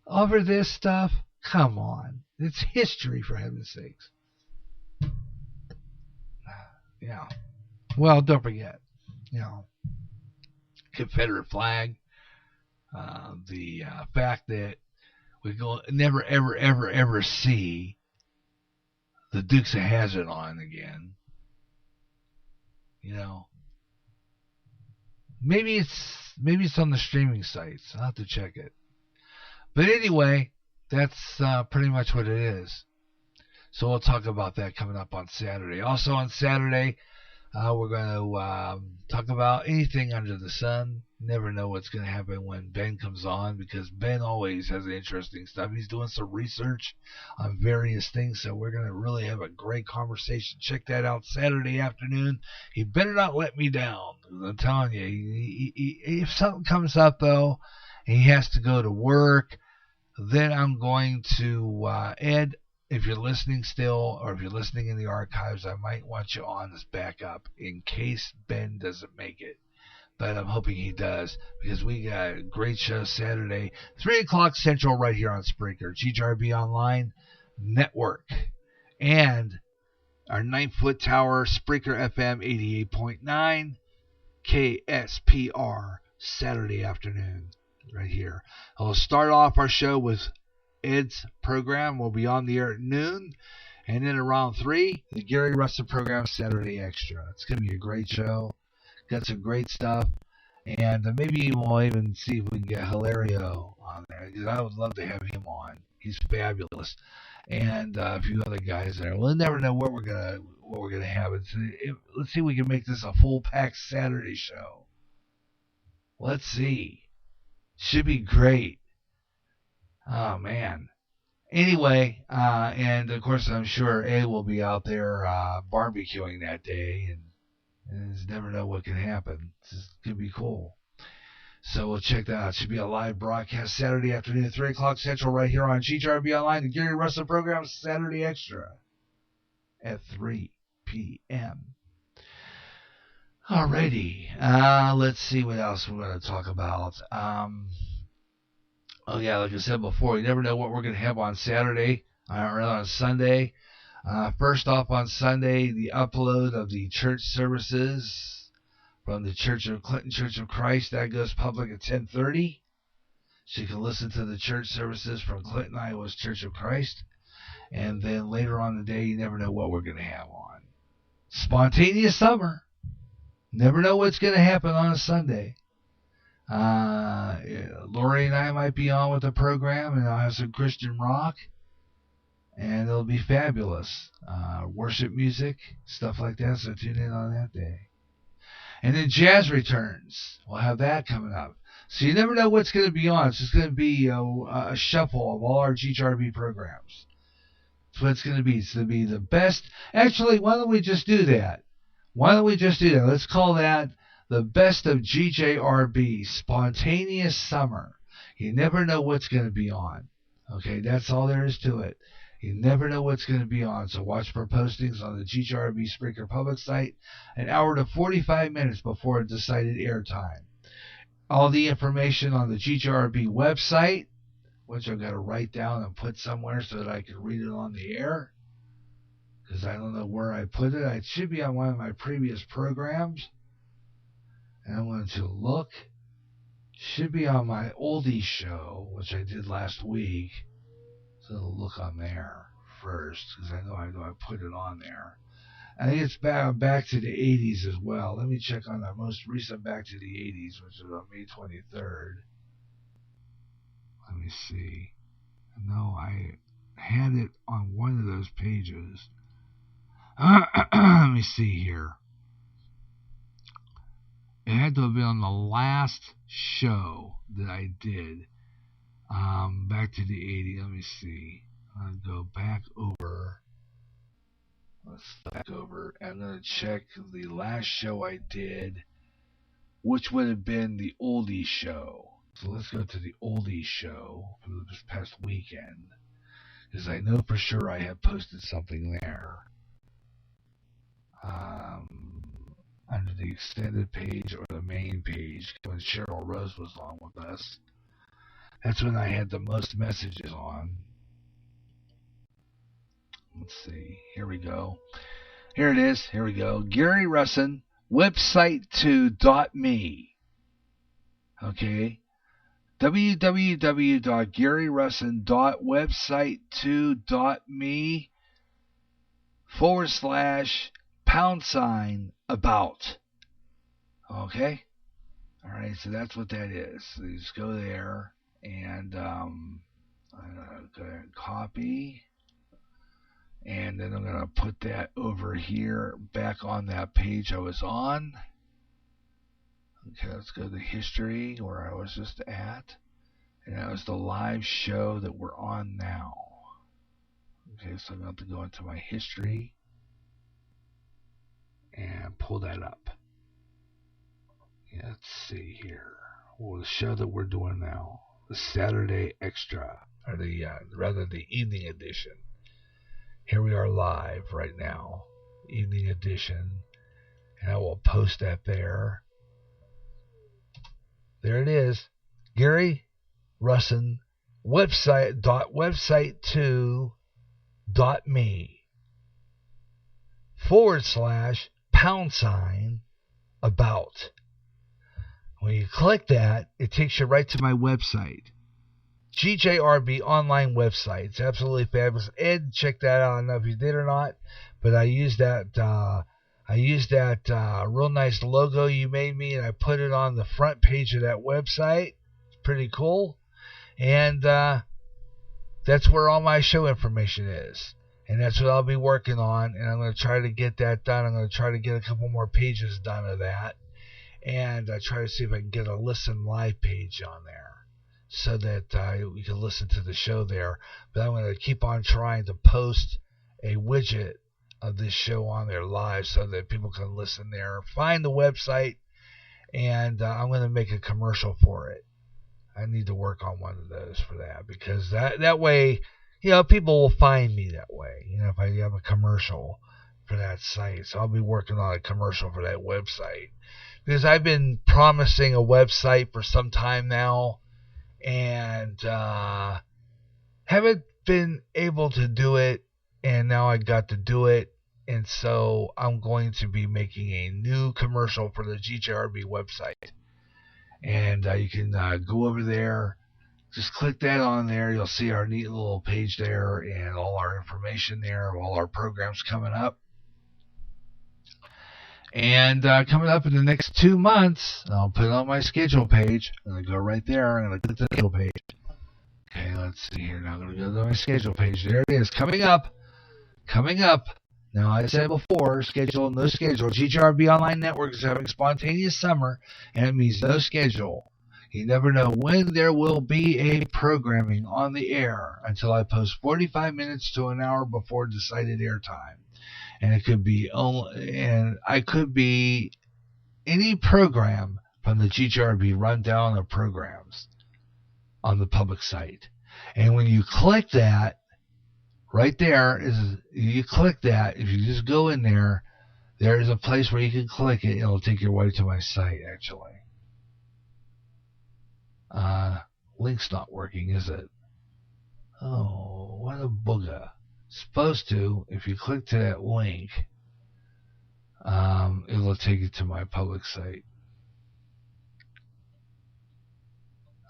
Over this stuff? Come on. It's history, for heaven's sakes. Yeah. Well, don't forget, Confederate flag. The fact that we go never, ever, ever, ever see the Dukes of Hazzard on again. Maybe it's on the streaming sites. I'll have to check it. But anyway, that's pretty much what it is. So we'll talk about that coming up on Saturday. Also on Saturday, we're going to talk about anything under the sun. Never know what's going to happen when Ben comes on because Ben always has interesting stuff. He's doing some research on various things, so we're going to really have a great conversation. Check that out Saturday afternoon. He better not let me down. I'm telling you, if something comes up, though, and he has to go to work, then I'm going to, Ed, if you're listening still, or if you're listening in the archives, I might want you on as backup in case Ben doesn't make it. But I'm hoping he does, because we got a great show Saturday, 3 o'clock Central right here on Spreaker, GJRB Online Network, and our 9-foot tower, Spreaker FM 88.9, KSPR, Saturday afternoon, right here. I'll start off our show with Ed's program. We'll be on the air at noon, and then around 3, the Gary Russen program, Saturday Extra. It's going to be a great show. Got some great stuff, and maybe we'll even see if we can get Hilario on there, because I would love to have him on. He's fabulous, and a few other guys there. We'll never know what we're gonna have. Let's see if we can make this a full packed Saturday show. Let's see. Should be great. Oh man. Anyway, and of course I'm sure A will be out there barbecuing that day, and you never know what can happen. It's going to be cool. So we'll check that out. It should be a live broadcast Saturday afternoon, 3 o'clock Central, right here on GJRB Online, the Gary Russen program, Saturday Extra at 3 p.m. Alrighty. Let's see what else we're going to talk about. Oh, yeah, like I said before, you never know what we're going to have on Saturday or on Sunday. First off, on Sunday, the upload of the church services from the Clinton Church of Christ. That goes public at 10:30. So you can listen to the church services from Clinton, Iowa's Church of Christ. And then later on in the day, you never know what we're going to have on. Spontaneous summer. Never know what's going to happen on a Sunday. Lori and I might be on with the program, and I'll have some Christian rock. And it'll be fabulous. Worship music, stuff like that, so tune in on that day. And then Jazz returns. We'll have that coming up. So you never know what's going to be on. It's just going to be a shuffle of all our GJRB programs. That's what it's going to be. It's going to be the best. Actually, why don't we just do that? Let's call that the best of GJRB, Spontaneous Summer. You never know what's going to be on. Okay, that's all there is to it. You never know what's going to be on, so watch for postings on the GJRB Spreaker Public site an hour to 45 minutes before a decided airtime. All the information on the GJRB website, which I've got to write down and put somewhere so that I can read it on the air, because I don't know where I put it. It should be on one of my previous programs, and I'm going to look. Should be on my oldies show, which I did last week. So I'll look on there first, because I know I put it on there. I think it's back to the 80s as well. Let me check on the most recent back to the 80s, which is on May 23rd. Let me see. No, I had it on one of those pages. Let me see here. It had to have been on the last show that I did. Back to the 80s. Let me see. I'll go back over. Let's back over. I'm going to check the last show I did, which would have been the oldies show. So let's go to the oldies show for this past weekend, because I know for sure I have posted something there. Under the extended page or the main page, when Cheryl Rose was on with us. That's when I had the most messages on. Let's see. Here we go. Here it is. Here we go. Gary Russen, website2.me. Okay. www.garyrussen.website2.me / about. Okay. All right. So that's what that is. So you just go there and I'm going to copy. And then I'm going to put that over here back on that page I was on. Okay, let's go to history where I was just at. And that was the live show that we're on now. Okay, so I'm going to go into my history and pull that up. Yeah, let's see here. Well, the show that we're doing now, the Saturday Extra, or the evening edition. Here we are live right now, evening edition, and I will post that there. There it is, Gary Russen website2.me / about. When you click that, it takes you right to my website. GJRB online website. It's absolutely fabulous. Ed, check that out. I don't know if you did or not, but I used that real nice logo you made me, and I put it on the front page of that website. It's pretty cool. And that's where all my show information is. And that's what I'll be working on, and I'm going to try to get that done. I'm going to try to get a couple more pages done of that, and try to see if I can get a listen live page on there, so that you can listen to the show there. But I'm going to keep on trying to post a widget of this show on there live so that people can listen there. Find the website, and I'm going to make a commercial for it. I need to work on one of those for that, because that way, people will find me that way, if I have a commercial for that site. So I'll be working on a commercial for that website, because I've been promising a website for some time now, and haven't been able to do it, and now I got to do it. And so I'm going to be making a new commercial for the GJRB website, and you can go over there, just click that on there. You'll see our neat little page there and all our information there, all our programs coming up. And coming up in the next 2 months, I'll put it on my schedule page. I'm going to go right there. I'm going to click the schedule page. Okay, let's see here. Now I'm going to go to my schedule page. There it is. Coming up. Now, I said before, no schedule. GJRB Online Network is having spontaneous summer, and it means no schedule. You never know when there will be a programming on the air until I post 45 minutes to an hour before decided airtime. And I could be any program from the GJRB rundown of programs on the public site. And when you click that, right there is, you click that. If you just go in there, there is a place where you can click it. It'll take you right to my site, actually. Link's not working, is it? Oh, what a booger. Supposed to, if you click to that link, it'll take you to my public site.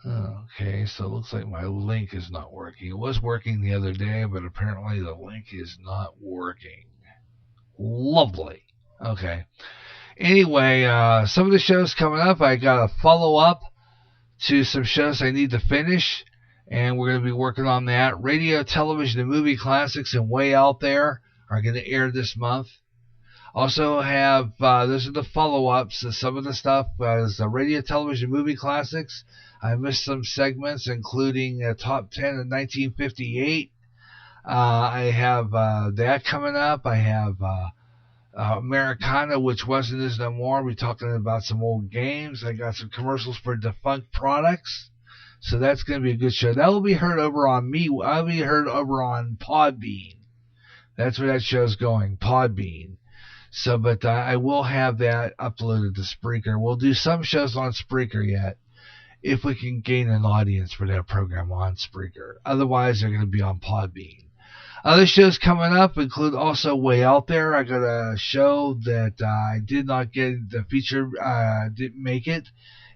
Okay, so it looks like my link is not working. It was working the other day, but apparently the link is not working. Lovely. Okay. Anyway, some of the shows coming up, I got to follow up to some shows I need to finish, and we're going to be working on that. Radio, television, and movie classics and Way Out There are going to air this month. Also have, those are the follow-ups. Some of the stuff is the radio, television, movie classics. I missed some segments, including Top 10 of 1958. I have that coming up. I have Americana, which wasn't is no more. We're talking about some old games. I got some commercials for defunct products. So that's going to be a good show. That will be heard over on me. I'll be heard over on Podbean. That's where that show's going, Podbean. So, but I will have that uploaded to Spreaker. We'll do some shows on Spreaker yet, if we can gain an audience for that program on Spreaker. Otherwise, they're going to be on Podbean. Other shows coming up include also Way Out There. I got a show that I did not get the feature, didn't make it,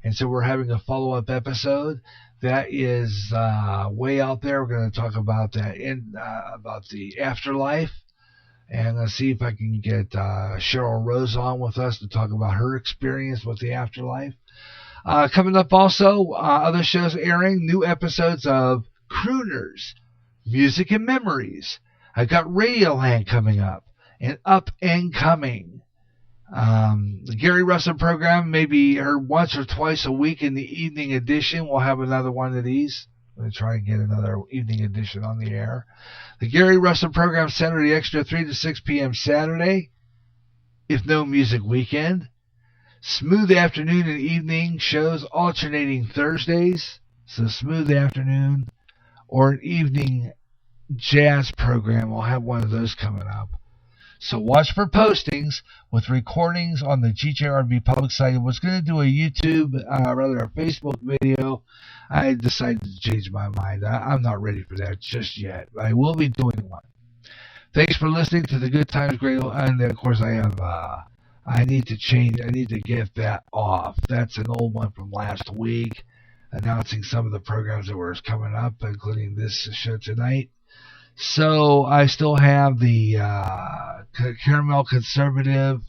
and so we're having a follow-up episode. That is Way Out There. We're going to talk about that about the afterlife. And let's see if I can get Cheryl Rose on with us to talk about her experience with the afterlife. Coming up also, other shows airing, new episodes of Crooners, Music and Memories. I got Radioland coming up, and Up and Coming. The Gary Russen program may be heard once or twice a week in the evening edition. We'll have another one of these. I'm going to try and get another evening edition on the air. The Gary Russen program Saturday Extra, 3 to 6 p.m. Saturday, if no music weekend. Smooth afternoon and evening shows alternating Thursdays. So smooth afternoon or an evening jazz program. We'll have one of those coming up. So watch for postings with recordings on the GJRB Public site. I was going to do a YouTube, a Facebook video. I decided to change my mind. I'm not ready for that just yet. But I will be doing one. Thanks for listening to the Good Times Great. And of course, I have. I need to get that off. That's an old one from last week, announcing some of the programs that were coming up, including this show tonight. So I still have the Caramel Conservative,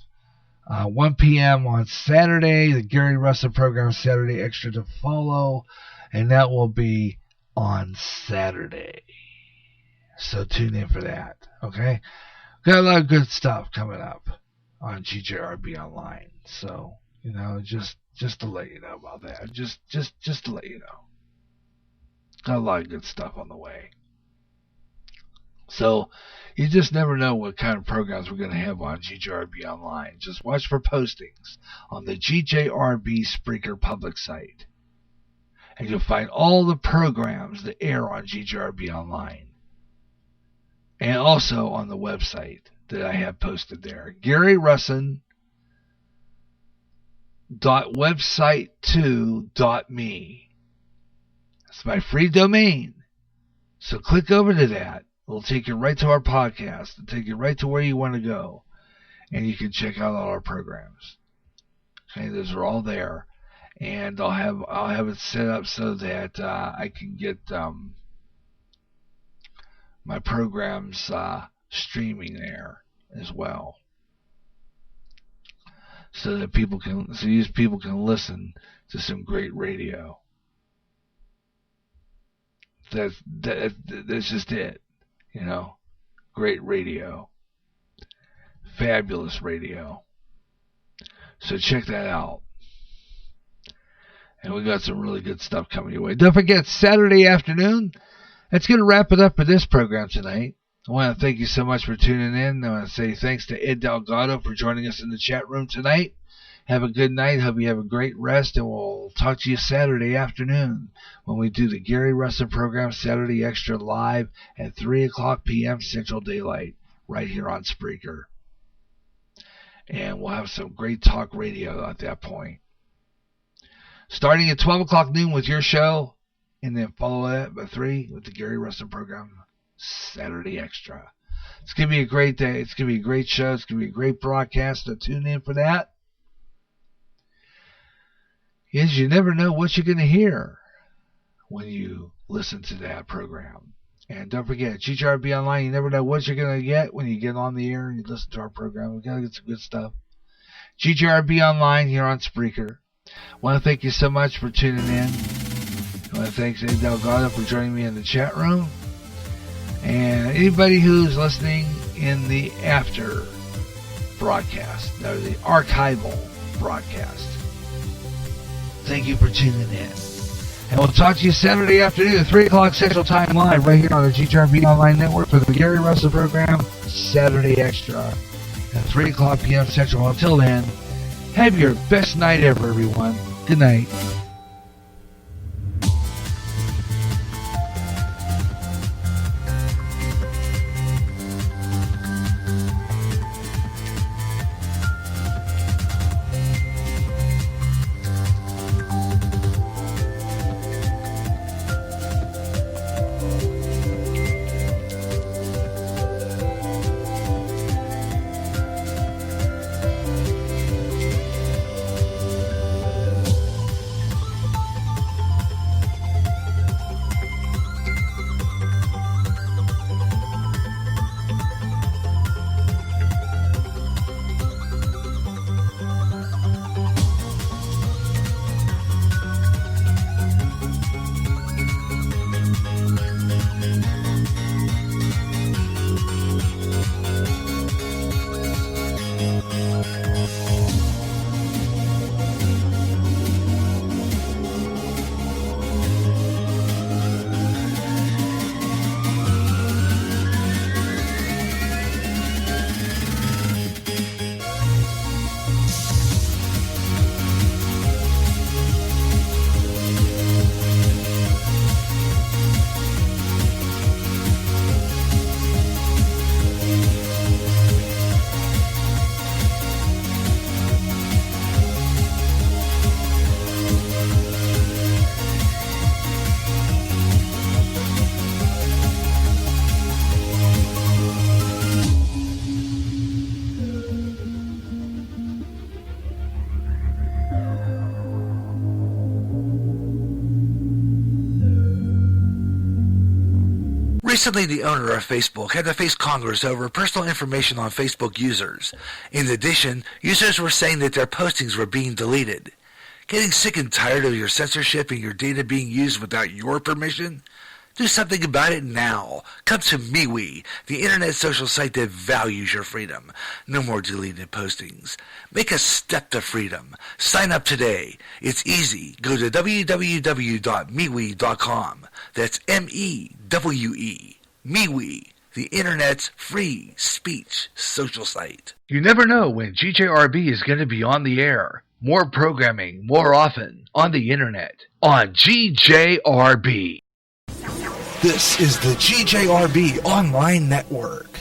1 p.m. on Saturday, the Gary Russen program Saturday Extra to follow, and that will be on Saturday. So tune in for that, okay? Got a lot of good stuff coming up on GJRB Online. So, just to let you know about that. Just to let you know. Got a lot of good stuff on the way. So, you just never know what kind of programs we're going to have on GJRB Online. Just watch for postings on the GJRB Spreaker Public site. And you'll find all the programs that air on GJRB Online. And also on the website that I have posted there. GaryRussen.website2.me. That's my free domain. So click over to that. It'll take you right to our podcast. It'll take you right to where you want to go. And you can check out all our programs. Okay, those are all there. And I'll have it set up so that I can get my programs streaming there as well. So that people can listen to some great radio. That's just it. Great radio. Fabulous radio. So check that out. And we got some really good stuff coming your way. Don't forget, Saturday afternoon, that's going to wrap it up for this program tonight. I want to thank you so much for tuning in. I want to say thanks to Ed Delgado for joining us in the chat room tonight. Have a good night. Hope you have a great rest, and we'll talk to you Saturday afternoon when we do the Gary Russen program, Saturday Extra, live at 3 o'clock p.m. Central Daylight, right here on Spreaker. And we'll have some great talk radio at that point. Starting at 12 o'clock noon with your show, and then follow that by 3 with the Gary Russen program, Saturday Extra. It's going to be a great day. It's going to be a great show. It's going to be a great broadcast, so tune in for that. Is you never know what you're going to hear when you listen to that program. And don't forget, GJRB Online, you never know what you're going to get when you get on the air and you listen to our program. We've got to get some good stuff. GJRB Online here on Spreaker. I want to thank you so much for tuning in. I want to thank Eddie Delgado for joining me in the chat room. And anybody who's listening in the after broadcast, or the archival broadcast, thank you for tuning in. And we'll talk to you Saturday afternoon, 3 o'clock Central Time live, right here on the GJRB Online Network for the Gary Russen program, Saturday Extra, at 3 o'clock p.m. Central. Until then, have your best night ever, everyone. Good night. Recently, the owner of Facebook had to face Congress over personal information on Facebook users. In addition, users were saying that their postings were being deleted. Getting sick and tired of your censorship and your data being used without your permission? Do something about it now. Come to MeWe, the internet social site that values your freedom. No more deleted postings. Make a step to freedom. Sign up today. It's easy. Go to www.MeWe.com. That's M-E-W-E. MeWe, the internet's free speech social site. You never know when GJRB is going to be on the air. More programming, more often, on the internet. On GJRB. This is the GJRB Online Network.